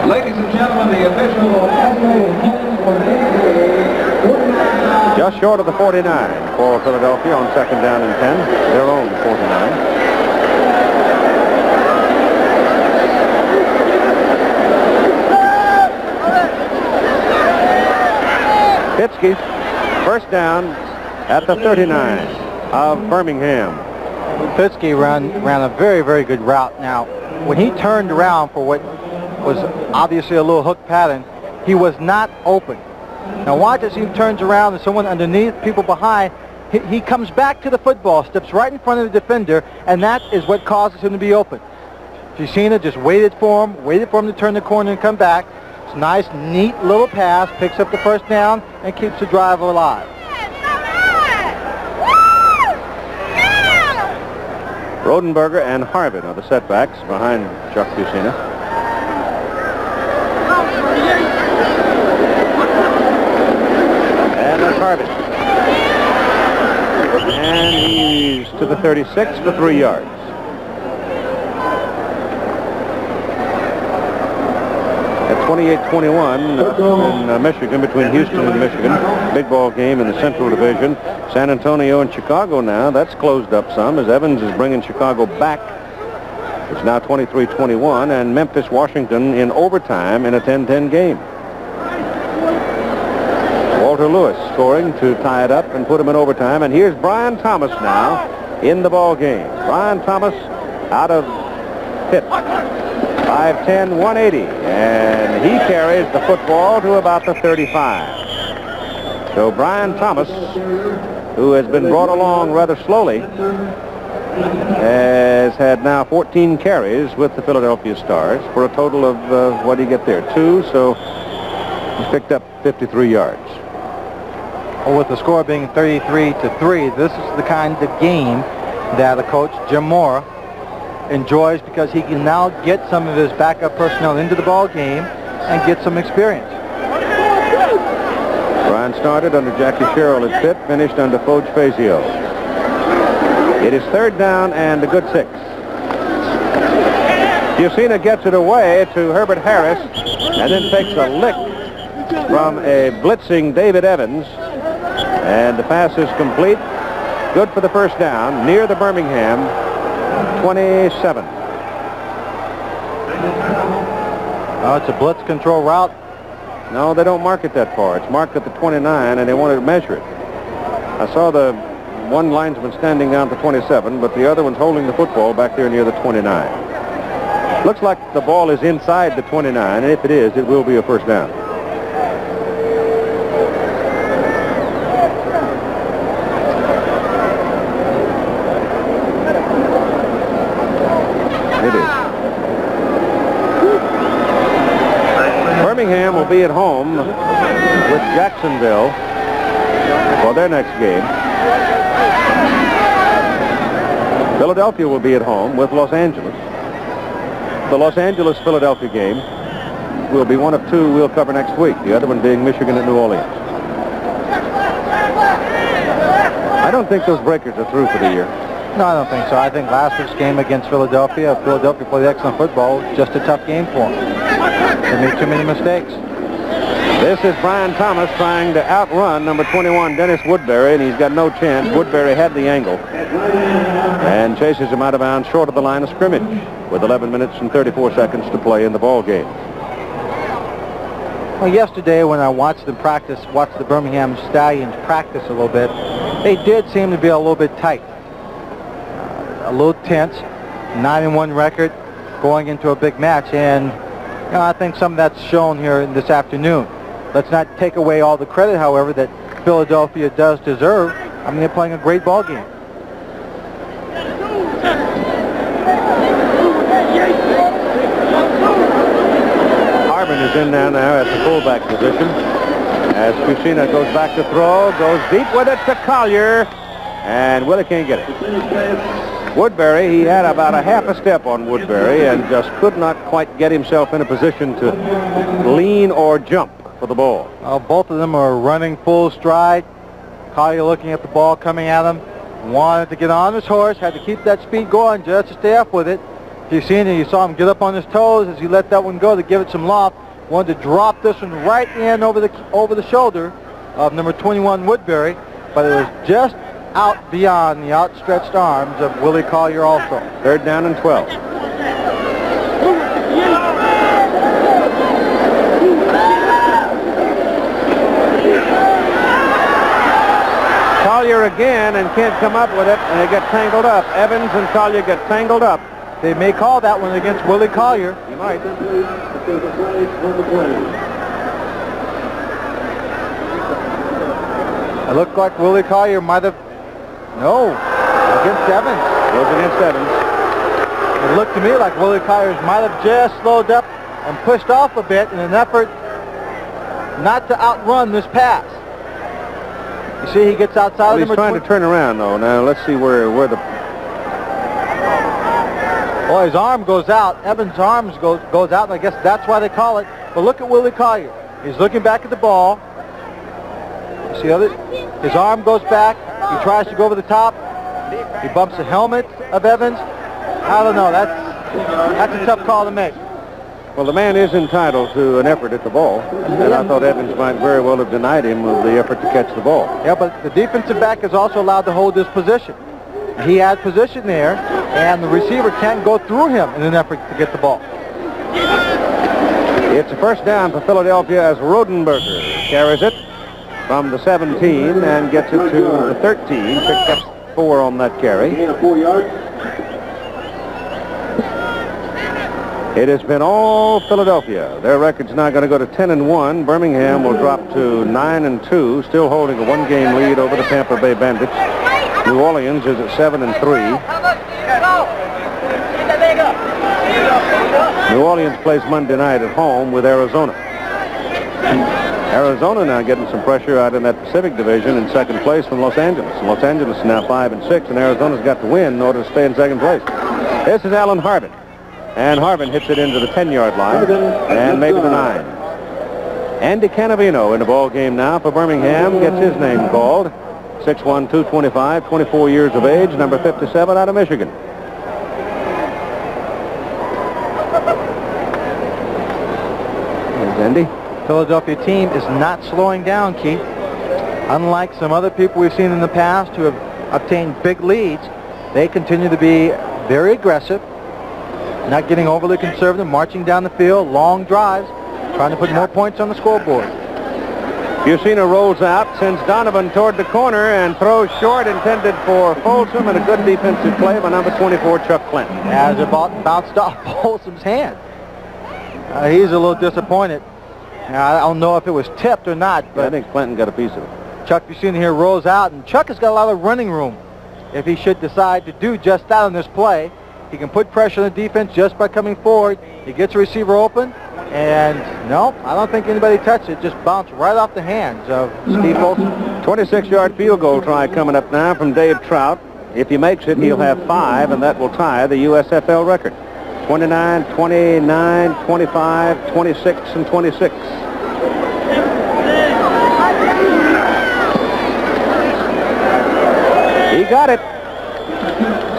Ladies and gentlemen, the official Just short of the 49 for Philadelphia on second down and 10. Their own 49. Pitsky, first down at the 39 of Birmingham. Pitsky ran a very, very good route. Now, when he turned around for what was obviously a little hook pattern, he was not open. Now watch as he turns around, there's someone underneath, people behind. he comes back to the football, steps right in front of the defender, and that is what causes him to be open. Fusina just waited for him to turn the corner and come back. It's a nice, neat little pass, picks up the first down, and keeps the drive alive. Rodenberger and Harvin are the setbacks behind Chuck Fusina. And that's Harvin. And he's to the 36 for 3 yards. At 28-21 in Michigan, between Houston and Michigan. Big ball game in the Central Division. San Antonio and Chicago now. That's closed up some as Evans is bringing Chicago back. It's now 23-21, and Memphis, Washington in overtime in a 10-10 game. Walter Lewis scoring to tie it up and put him in overtime. And here's Brian Thomas now in the ball game. Brian Thomas out of Pitt. 5'10", 180, and he carries the football to about the 35. So Brian Thomas, who has been brought along rather slowly, has had now 14 carries with the Philadelphia Stars for a total of, what do you get there, 2, so he's picked up 53 yards. Well, with the score being 33-3, this is the kind of game that the coach, Jim Mora, enjoys because he can now get some of his backup personnel into the ball game and get some experience. Brian started under Jackie Sherrill at Pitt, finished under Foge Fazio. It is 3rd down and a good 6. Fusina gets it away to Herbert Harris and then takes a lick from a blitzing David Evans, and the pass is complete. Good for the first down near the Birmingham 27. Oh, it's a blitz control route. No, they don't mark it that far. It's marked at the 29, and they wanted to measure it. I saw the one linesman standing down to 27, but the other one's holding the football back there near the 29. Looks like the ball is inside the 29, and if it is, it will be a first down. It is. Birmingham will be at home with Jacksonville for their next game. Philadelphia will be at home with Los Angeles. The Los Angeles-Philadelphia game will be one of 2 we'll cover next week, the other one being Michigan and New Orleans. I don't think those breakers are through for the year. No, I don't think so. I think last week's game against Philadelphia played excellent football. Just a tough game for them. They made too many mistakes. This is Brian Thomas trying to outrun number 21, Dennis Woodbury, and he's got no chance. Woodbury had the angle and chases him out of bounds short of the line of scrimmage with 11 minutes and 34 seconds to play in the ball game. Well, yesterday when I watched the Birmingham Stallions practice a little bit, they did seem to be a little bit tight. A little tense, 9-1 record going into a big match, and I think some of that's shown here this afternoon. Let's not take away all the credit, however, that Philadelphia does deserve. I mean, they're playing a great ball game. Harvin is in there now at the fullback position as Fusina goes back to throw, goes deep with it to Collier, and Willie can't get it. Woodbury, he had about a half a step on Woodbury and just could not quite get himself in a position to lean or jump for the ball. Both of them are running full stride. Collier looking at the ball coming at him. Wanted to get on his horse, had to keep that speed going just to stay up with it. You saw him get up on his toes as he let that one go to give it some loft. Wanted to drop this one right in over the shoulder of number 21 Woodbury, but it was just out beyond the outstretched arms of Willie Collier also. 3rd down and 12. Collier again and can't come up with it, and they get tangled up. Evans and Collier get tangled up. They may call that one against Willie Collier. He might. It looked like Willie Collier might have No, against Evans. Goes against Evans. It looked to me like Willie Colliers might have just slowed up and pushed off a bit in an effort not to outrun this pass. You see he gets outside of him. He's trying to turn around, though. Now, let's see where the... Well, his arm goes out. Evans' arms goes out, and I guess that's why they call it. But look at Willie Collier. He's looking back at the ball. You see his arm goes back. He tries to go over the top. He bumps the helmet of Evans. I don't know. That's a tough call to make. Well, the man is entitled to an effort at the ball, and I thought Evans might very well have denied him of the effort to catch the ball. Yeah, but the defensive back is also allowed to hold his position. He had position there, and the receiver can't go through him in an effort to get the ball. It's a first down for Philadelphia as Rodenberger carries it from the 17 and gets it to the 13. Picked up 4 on that carry. It has been all Philadelphia. Their record's now going to go to 10-1. Birmingham will drop to 9-2, still holding a 1-game lead over the Tampa Bay Bandits. New Orleans is at 7-3. New Orleans plays Monday night at home with Arizona. Arizona now getting some pressure out in that Pacific Division in second place from Los Angeles. Los Angeles is now 5-6, and Arizona's got to win in order to stay in second place. This is Alan Harvin. And Harvin hits it into the 10-yard line and maybe the 9. Andy Canavino in the ball game now for Birmingham gets his name called. 6'1", 225, 24 years of age, number 57 out of Michigan. There's Andy. Philadelphia team is not slowing down, Keith. Unlike some other people we've seen in the past who have obtained big leads, they continue to be very aggressive, not getting overly conservative, marching down the field, long drives, trying to put more points on the scoreboard. Bucina rolls out, sends Donovan toward the corner, and throws short, intended for Folsom, and a good defensive play by number 24, Chuck Clinton. As it bounced off Folsom's hand. He's a little disappointed. Now, I don't know if it was tipped or not, but I think Clinton got a piece of it. Chuck Bucina here rolls out, and Chuck has got a lot of running room. If he should decide to do just that on this play, he can put pressure on the defense just by coming forward. He gets a receiver open, and no, I don't think anybody touched it. Just bounced right off the hands of Steve Folsom. 26-yard field goal try coming up now from Dave Trout. If he makes it, he'll have 5, and that will tie the USFL record. 29, 29, 25, 26, and 26. He got it.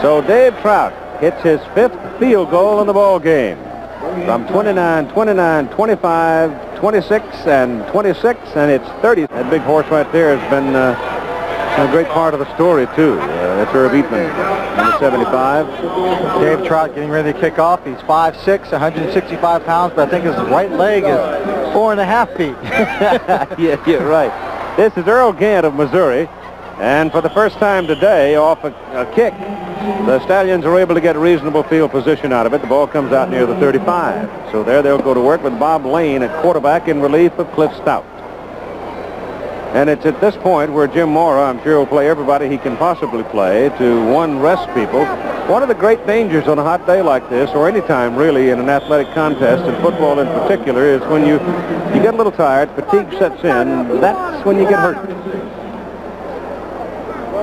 So Dave Trout hits his 5th field goal in the ball game. From 29, 29, 25, 26, and 26, and it's 30. That big horse right there has been a great part of the story, too. That's Herb Eatman, number 75. Dave Trout getting ready to kick off. He's 5'6", 165 pounds, but I think his right leg is 4.5 feet. Yeah, you're right. This is Earl Gant of Missouri, and for the first time today, off a kick, the Stallions are able to get reasonable field position out of it. The ball comes out near the 35. So there they'll go to work with Bob Lane at quarterback in relief of Cliff Stout. And it's at this point where Jim Mora, I'm sure, will play everybody he can possibly play to, one, rest people. One of the great dangers on a hot day like this, or any time really in an athletic contest, and football in particular, is when you get a little tired, fatigue sets in, that's when you get hurt.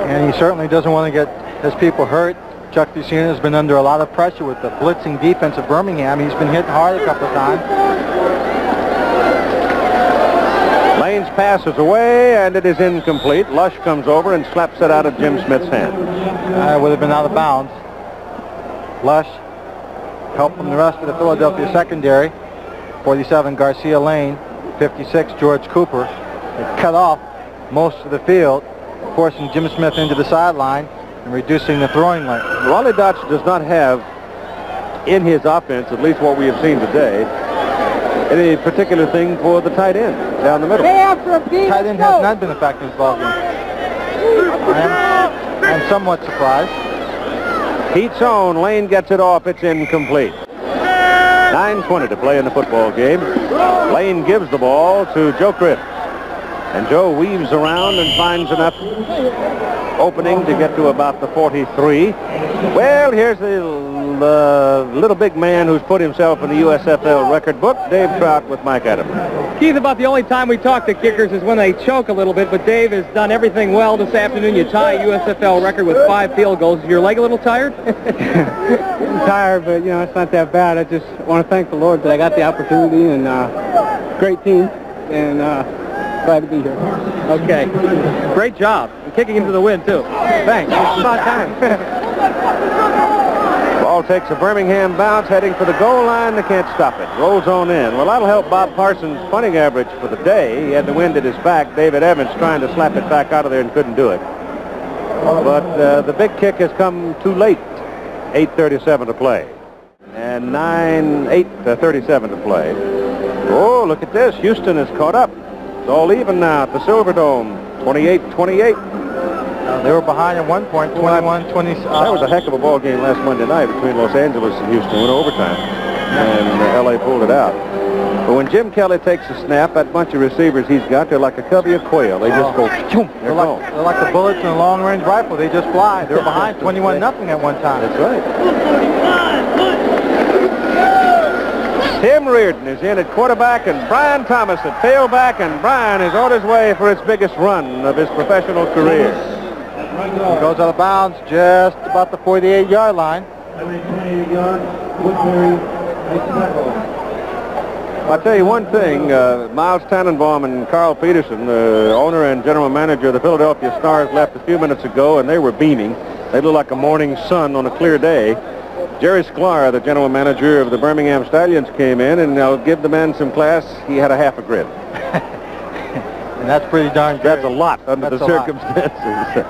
And he certainly doesn't want to get his people hurt. Chuck Bucina has been under a lot of pressure with the blitzing defense of Birmingham. He's been hit hard a couple of times. Lane's pass is away, and it is incomplete. Lush comes over and slaps it out of Jim Smith's hand. Would have been out of bounds. Lush, help from the rest of the Philadelphia secondary. 47, Garcia Lane. 56, George Cooper. They cut off most of the field, forcing Jim Smith into the sideline and reducing the throwing lane. Raleigh Dodge does not have in his offense, at least what we have seen today, any particular thing for the tight end down the middle. Tight end has not been a factor in this ball game. I'm somewhat surprised. Heat's own. Lane gets it off. It's incomplete. 9:20 to play in the football game. Lane gives the ball to Joe Cribb. And Joe weaves around and finds enough opening to get to about the 43. Well, here's the little big man who's put himself in the USFL record book, Dave Trout with Mike Adams. Keith, about the only time we talk to kickers is when they choke a little bit, but Dave has done everything well this afternoon. You tie a USFL record with 5 field goals. Is your leg a little tired? I'm tired, but, you know, it's not that bad. I just want to thank the Lord that I got the opportunity, and great team, and glad to be here. Okay. Great job. And kicking him to the wind, too. Thanks. It's about time. Ball takes a Birmingham bounce, heading for the goal line. They can't stop it. Rolls on in. Well, that'll help Bob Parsons' punting average for the day. He had the wind at his back. David Evans trying to slap it back out of there and couldn't do it. But the big kick has come too late. 8:37 to play. And 8:37 to play. Oh, look at this. Houston is caught up. It's all even now at the Silverdome. 28-28. They were behind at one point, 21-20. That was a heck of a ball game last Monday night between Los Angeles and Houston. Went overtime, and L.A. pulled it out. But when Jim Kelly takes a snap, that bunch of receivers he's got, they're like a covey of quail. They just go, choom, they're gone. They're like the bullets in a long-range rifle. They just fly. They were behind 21-0 at one time. That's right. Tim Reardon is in at quarterback, and Brian Thomas at tailback, and Brian is on his way for his biggest run of his professional career. He goes out of bounds just about the 48-yard line. I'll tell you one thing, Miles Tannenbaum and Carl Peterson, the owner and general manager of the Philadelphia Stars, left a few minutes ago, and they were beaming. They looked like a morning sun on a clear day. Jerry Sklar, the general manager of the Birmingham Stallions, came in, and I'll give the man some class. He had a half a grin. And that's pretty darn good. That's a lot under the circumstances.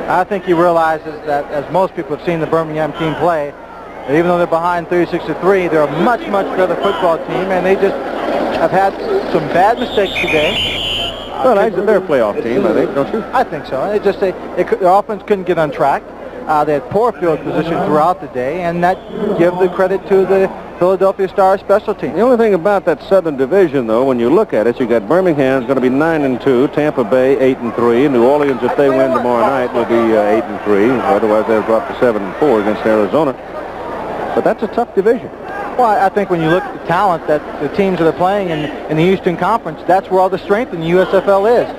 I think he realizes that, as most people have seen the Birmingham team play, that even though they're behind 36-3, they're a much, much better football team, and they just have had some bad mistakes today. Well, they're a playoff team, I think, don't you? I think so. They just their offense couldn't get on track. They had poor field position throughout the day, and that gives the credit to the Philadelphia Stars special team. The only thing about that Southern Division, though, when you look at it, you got Birmingham's going to be 9-2, Tampa Bay 8-3, New Orleans, if they win tomorrow night, will be 8-3. Otherwise, they'll drop to 7-4 against Arizona. But that's a tough division. Well, I think when you look at the talent that the teams that are playing in the Eastern Conference, that's where all the strength in the USFL is.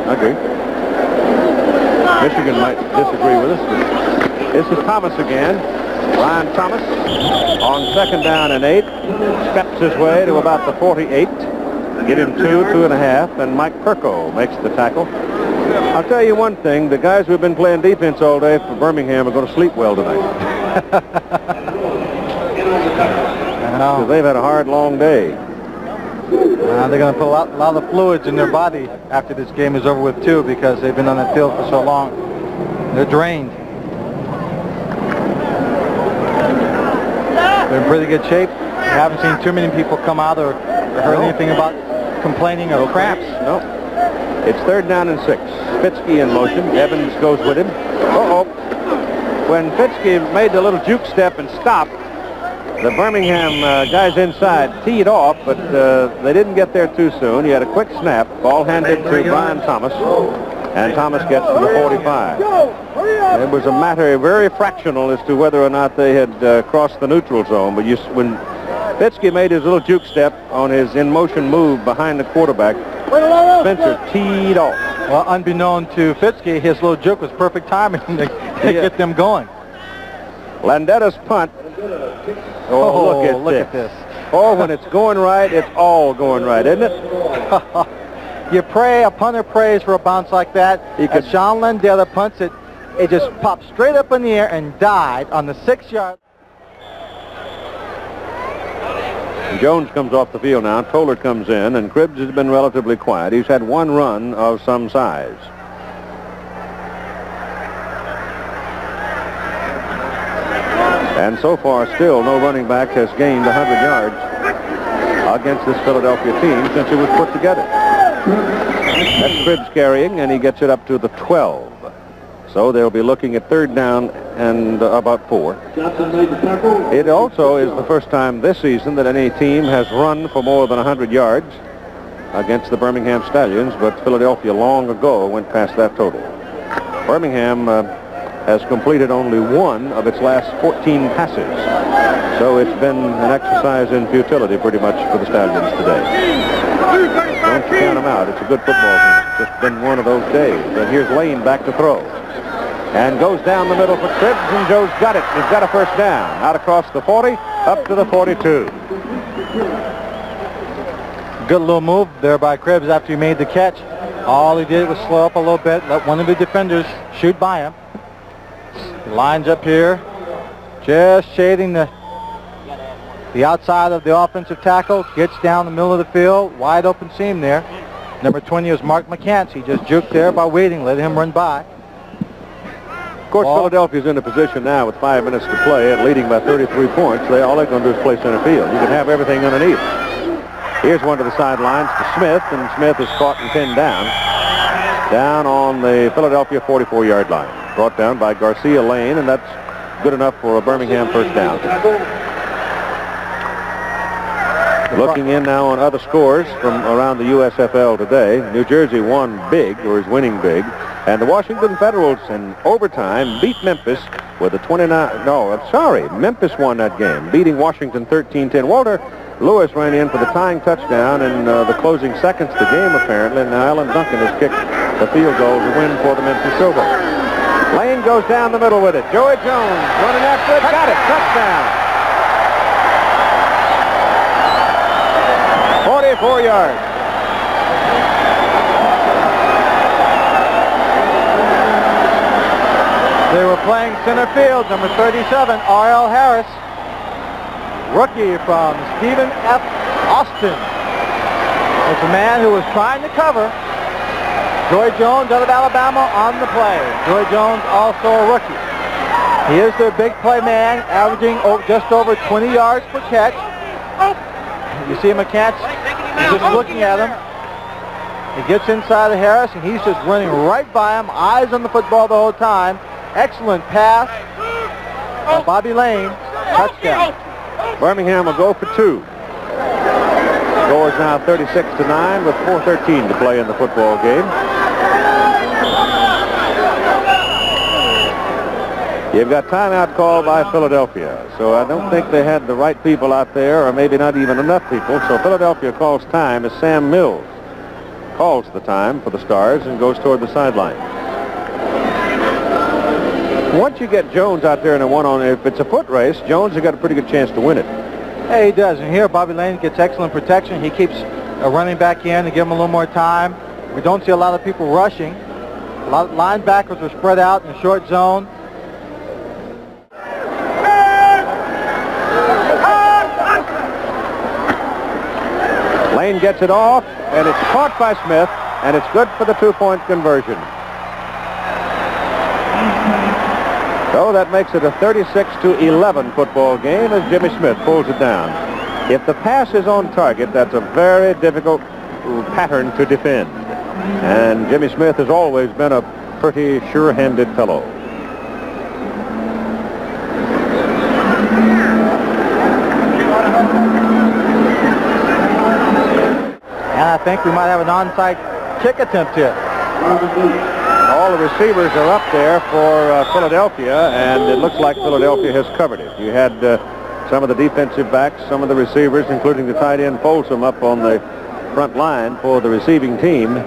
I agree. Michigan might disagree with us. This is Thomas again. Ryan Thomas on 2nd down and 8. Steps his way to about the 48. Get him 2.5, and Mike Perko makes the tackle. I'll tell you one thing. The guys who have been playing defense all day for Birmingham are going to sleep well tonight. Because they've had a hard, long day. They're going to put a lot of fluids in their body after this game is over with, too, because they've been on that field for so long. They're drained. They're in pretty good shape. I haven't seen too many people come out or heard anything about complaining of cramps. No. It's 3rd down and 6. Fitzke in motion. Evans goes with him. Uh-oh. When Fitzke made the little juke step and stopped, the Birmingham guys inside teed off, but they didn't get there too soon. He had a quick snap. Ball handed to Brian Thomas, and Thomas gets to the 45. It was a matter very fractional as to whether or not they had crossed the neutral zone, but when Fitzke made his little juke step on his in-motion move behind the quarterback, Spencer teed off. Well, unbeknown to Fitzke, his little juke was perfect timing to get them going. Landetta's punt. Oh, look at this. Oh, when it's going right, it's all going right, isn't it? You pray, a punter prays for a bounce like that. As Sean Landetta punts it, it just popped straight up in the air and died on the 6-yard. Jones comes off the field now. Toller comes in, and Cribbs has been relatively quiet. He's had one run of some size. And so far, still, no running back has gained 100 yards against this Philadelphia team since it was put together. That's Cribbs carrying, and he gets it up to the 12. So they'll be looking at 3rd down and about 4. It also is the first time this season that any team has run for more than 100 yards. against the Birmingham Stallions, but Philadelphia long ago went past that total. Birmingham has completed only one of its last 14 passes. So it's been an exercise in futility pretty much for the Stallions today. Don't you count them out. It's a good football game. It's just been one of those days. And here's Lane back to throw. And goes down the middle for Cribbs, and Joe's got it. He's got a first down. Out across the 40, up to the 42. Good little move there by Cribbs after he made the catch. All he did was slow up a little bit, let one of the defenders shoot by him. He lines up here, just shading the outside of the offensive tackle, gets down the middle of the field, wide open seam there. Number 20 is Mark McCants. He just juked there by waiting, let him run by. Of course, Philadelphia's in a position now with 5 minutes to play and leading by 33 points. All they're going to do is play center field. You can have everything underneath. Here's one to the sidelines to Smith, and Smith is caught and pinned down on the Philadelphia 44-yard line. Brought down by Garcia Lane, and that's good enough for a Birmingham first down. Looking in now on other scores from around the USFL today. New Jersey won big, or is winning big, and the Washington Federals in overtime beat Memphis with a Memphis won that game, beating Washington 13-10. Walter Lewis ran in for the tying touchdown in the closing seconds of the game, apparently. And now Alan Duncan has kicked the field goal to win for the Memphis Silver. Lane goes down the middle with it. Joey Jones running after it. Got it. Touchdown. 44 yards. They were playing center field, number 37, R.L. Harris. Rookie from Stephen F. Austin. It's a man who was trying to cover. Joy Jones out of Alabama on the play. Joy Jones also a rookie. He is their big play man, averaging just over 20 yards per catch. You see McCants just looking at him. He gets inside of Harris, and he's just running right by him, eyes on the football the whole time. Excellent pass by Bobby Lane. Touchdown. Birmingham will go for 2. Score is now 36-9 with 4:13 to play in the football game. You've got timeout called by Philadelphia, so I don't think they had the right people out there, or maybe not even enough people. So Philadelphia calls time as Sam Mills calls the time for the Stars and goes toward the sideline. Once you get Jones out there in a one-on, if it's a foot race, Jones has got a pretty good chance to win it. Hey, he does. And here, Bobby Lane gets excellent protection. He keeps running back in to give him a little more time. We don't see a lot of people rushing. A lot of linebackers are spread out in the short zone. Lane gets it off, and it's caught by Smith, and it's good for the 2-point conversion. So that makes it a 36-11 football game as Jimmy Smith pulls it down. If the pass is on target, that's a very difficult pattern to defend. And Jimmy Smith has always been a pretty sure-handed fellow. And I think we might have an onside kick attempt here. All the receivers are up there for Philadelphia, and it looks like Philadelphia has covered it. You had some of the defensive backs, some of the receivers, including the tight end Folsom, up on the front line for the receiving team.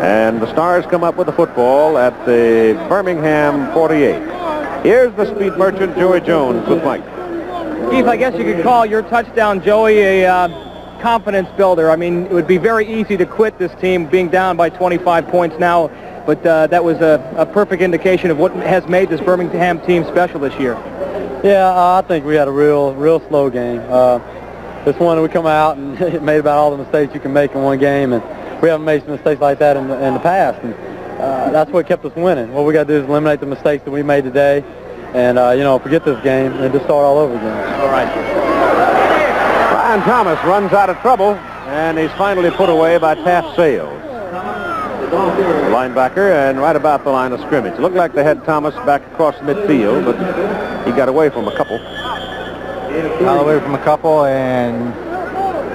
And the Stars come up with the football at the Birmingham 48. Here's the speed merchant, Joey Jones, with Mike. Keith, I guess you could call your touchdown, Joey, a confidence builder. I mean, it would be very easy to quit this team being down by 25 points now. But that was a perfect indication of what has made this Birmingham team special this year. Yeah, I think we had a real slow game. This one we come out and made about all the mistakes you can make in one game, and we haven't made some mistakes like that in the past. And that's what kept us winning. What we got to do is eliminate the mistakes that we made today, and forget this game and just start all over again. All right. Brian Thomas runs out of trouble, and he's finally put away by Taft Sales, linebacker, and right about the line of scrimmage. It looked like they had Thomas back across midfield, but he got away from a couple. Got away from a couple, and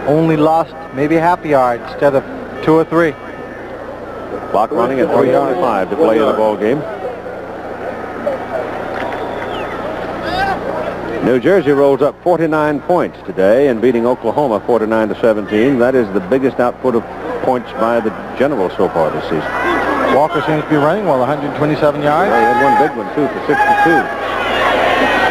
only lost maybe half a yard instead of 2 or 3. Clock running at 3:05 to play in the ball game. New Jersey rolls up 49 points today in beating Oklahoma 49-17. That is the biggest output of points by the Generals so far this season. Walker seems to be running well, 127 yards. Well, he had one big one, too, for 62.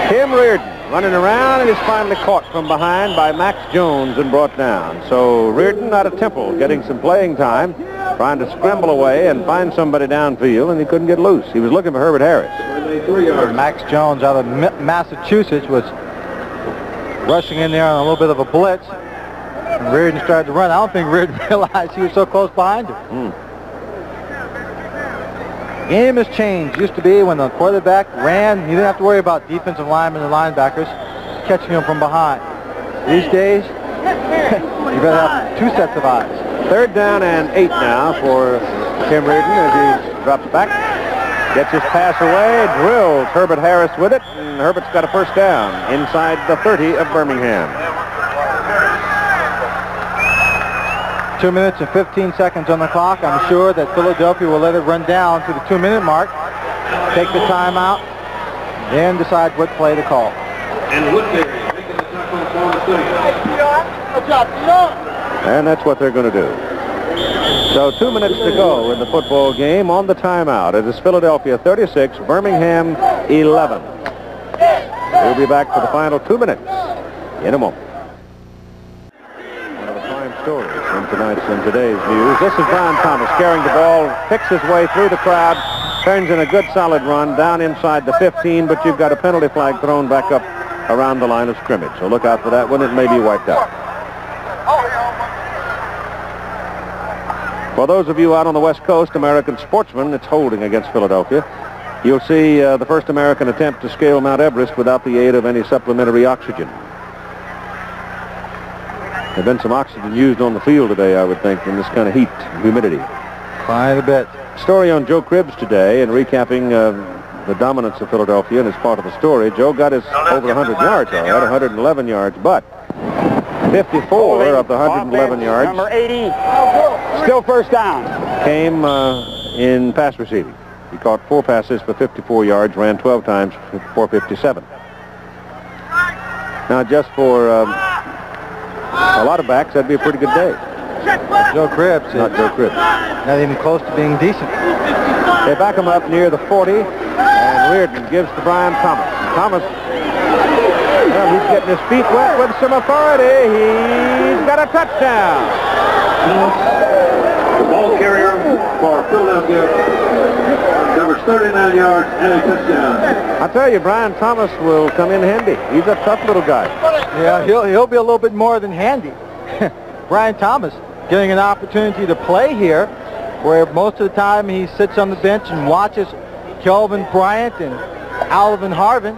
Tim Reardon running around and is finally caught from behind by Max Jones and brought down. So Reardon out of Temple getting some playing time, trying to scramble away and find somebody downfield, and he couldn't get loose. He was looking for Herbert Harris. Max Jones out of Massachusetts was rushing in there on a little bit of a blitz. And Reardon started to run. I don't think Reardon realized he was so close behind him. Game has changed. Used to be when the quarterback ran, you didn't have to worry about defensive linemen and linebackers catching him from behind. These days, you better have 2 sets of eyes. 3rd down and 8 now for Tim Reardon as he drops back. Gets his pass away, drills Herbert Harris with it, and Herbert's got a first down inside the 30 of Birmingham. 2 minutes and 15 seconds on the clock. I'm sure that Philadelphia will let it run down to the 2-minute mark, take the timeout, then decide what play to call. And that's what they're going to do. So 2 minutes to go in the football game on the timeout. It is Philadelphia 36, Birmingham 11. We'll be back for the final 2 minutes in a moment. One of the prime stories in today's news. This is Brian Thomas carrying the ball, picks his way through the crowd, turns in a good solid run down inside the 15, but you've got a penalty flag thrown back up around the line of scrimmage. So look out for that one. It may be wiped out. For those of you out on the West Coast, American sportsmen, it's holding against Philadelphia. You'll see the first American attempt to scale Mount Everest without the aid of any supplementary oxygen. There's been some oxygen used on the field today, I would think, in this kind of heat and humidity. Quite a bit. Story on Joe Cribbs today, and recapping the dominance of Philadelphia, and as part of the story, Joe got his over 100 yards, all right, 111 yards, but 54 of the 111 yards. Number 80. Still first down. Came in pass receiving. He caught 4 passes for 54 yards, ran 12 times for 457. Now, just for a lot of backs, that'd be a pretty good day. Joe Cribbs. Not Joe Cribbs. Not even close to being decent. They back him up near the 40, and Reardon gives to Brian Thomas. Thomas, well, he's getting his feet wet with some authority. He's got a touchdown. The ball carrier for Philadelphia covers 39 yards and a touchdown. I tell you, Brian Thomas will come in handy. He's a tough little guy. Yeah, he'll be a little bit more than handy. Brian Thomas getting an opportunity to play here, where most of the time he sits on the bench and watches Kelvin Bryant and Alan Harvin.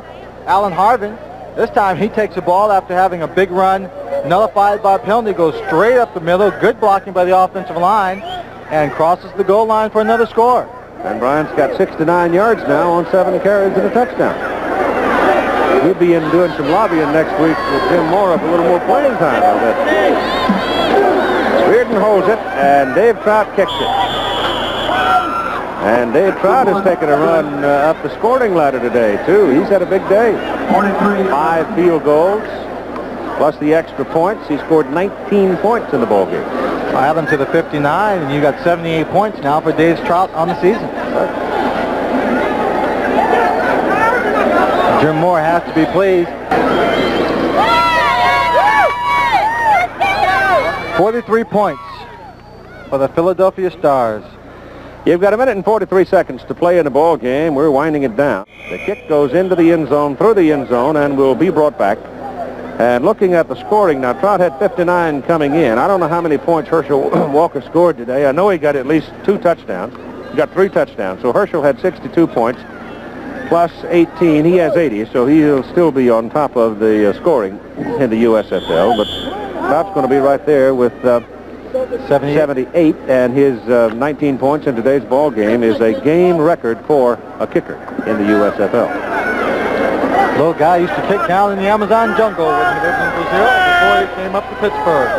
This time he takes the ball after having a big run, nullified by a penalty, goes straight up the middle, good blocking by the offensive line, and crosses the goal line for another score. And Bryant's got 69 yards now on 7 carries and a touchdown. He'll be in doing some lobbying next week with Jim Moore for a little more playing time, I'll bet. Reardon holds it, and Dave Trout kicks it. And Dave Trout has taken a run up the scoring ladder today, too. He's had a big day. 5 field goals, plus the extra points. He scored 19 points in the ballgame. Add them to the 59, and you got 78 points now for Dave Trout on the season. Jim Moore has to be pleased. 43 points for the Philadelphia Stars. You've got 1 minute and 43 seconds to play in the ball game. We're winding it down. The kick goes into the end zone, through the end zone, and will be brought back. And looking at the scoring now, Trout had 59 coming in. I don't know how many points Herschel Walker scored today. I know he got at least 2 touchdowns. He got 3 touchdowns. So Herschel had 62 points plus 18. He has 80, so he'll still be on top of the scoring in the USFL. But Trout's going to be right there with 78, and his 19 points in today's ball game is a game record for a kicker in the USFL. Little guy used to kick down in the Amazon jungle when he lived in Brazil before he came up to Pittsburgh.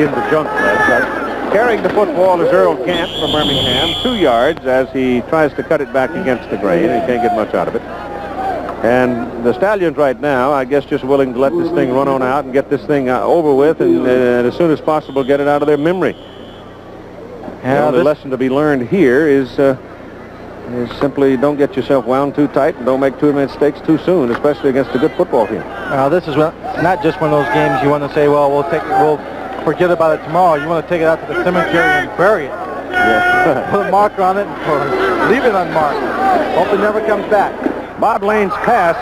in the junk last night. Carrying the football is Earl Gant from Birmingham, 2 yards as he tries to cut it back against the grain. He can't get much out of it. And the Stallions right now, I guess, just willing to let this thing run on out and get this thing over with, and as soon as possible get it out of their memory. And the lesson to be learned here is simply don't get yourself wound too tight and don't make too many mistakes too soon, especially against a good football team. This is not just one of those games you want to say, well, we'll forget about it tomorrow. You want to take it out to the cemetery and bury it. Yeah. Put a mark on it or leave it unmarked. Hope it never comes back. Bob Lane's pass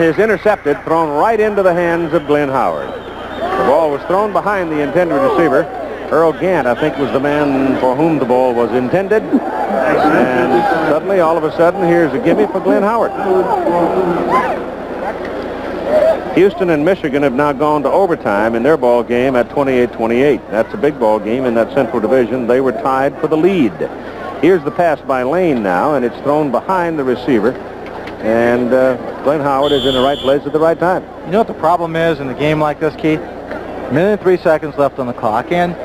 is intercepted, thrown right into the hands of Glenn Howard. The ball was thrown behind the intended receiver. Earl Gant, I think, was the man for whom the ball was intended. And suddenly, all of a sudden, here's a gimme for Glenn Howard. Houston and Michigan have now gone to overtime in their ball game at 28-28. That's a big ball game in that Central Division. They were tied for the lead. Here's the pass by Lane now, and it's thrown behind the receiver. And Glenn Howard is in the right place at the right time. You know what the problem is in a game like this, Keith? 1 minute and 3 seconds left on the clock, and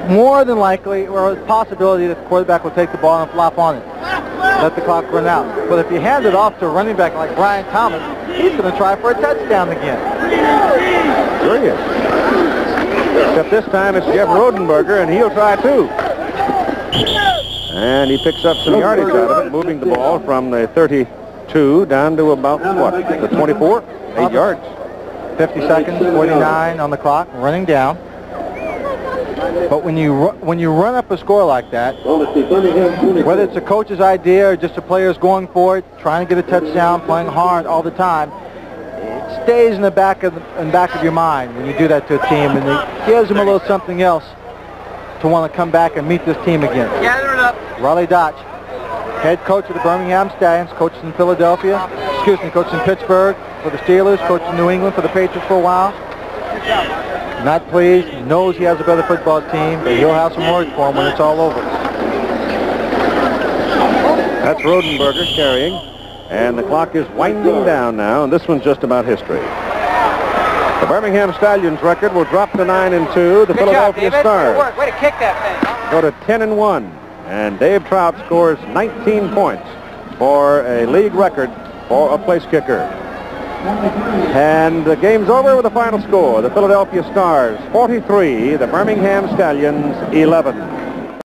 more than likely, or a possibility that the quarterback will take the ball and flop on it. Let the clock run out. But if you hand it off to a running back like Brian Thomas, he's going to try for a touchdown again. Sure he is. Except this time it's Jeff Rodenberger, and he'll try too. And he picks up some yardage out of it, moving the ball from the 32 down to about, what, the 24? 8 yards. 50 seconds, 49 on the clock, running down. But when you run up a score like that, whether it's a coach's idea or just the players going for it, trying to get a touchdown, playing hard all the time, it stays in the back of your mind when you do that to a team, and it gives them a little something else to want to come back and meet this team again. Gather it up. Raleigh Dodge, head coach of the Birmingham Stallions, coached in Philadelphia, coached in Pittsburgh for the Steelers, coached in New England for the Patriots for a while. Not pleased, knows he has a better football team, but he'll have some words for him when it's all over. That's Rodenberger carrying, and the clock is winding down now, and this one's just about history. The Birmingham Stallions record will drop to 9-2. The Philadelphia Stars Way to kick that thing. go to 10-1, and Dave Trout scores 19 points for a league record for a place kicker. And the game's over with the final score. The Philadelphia Stars 43, the Birmingham Stallions 11.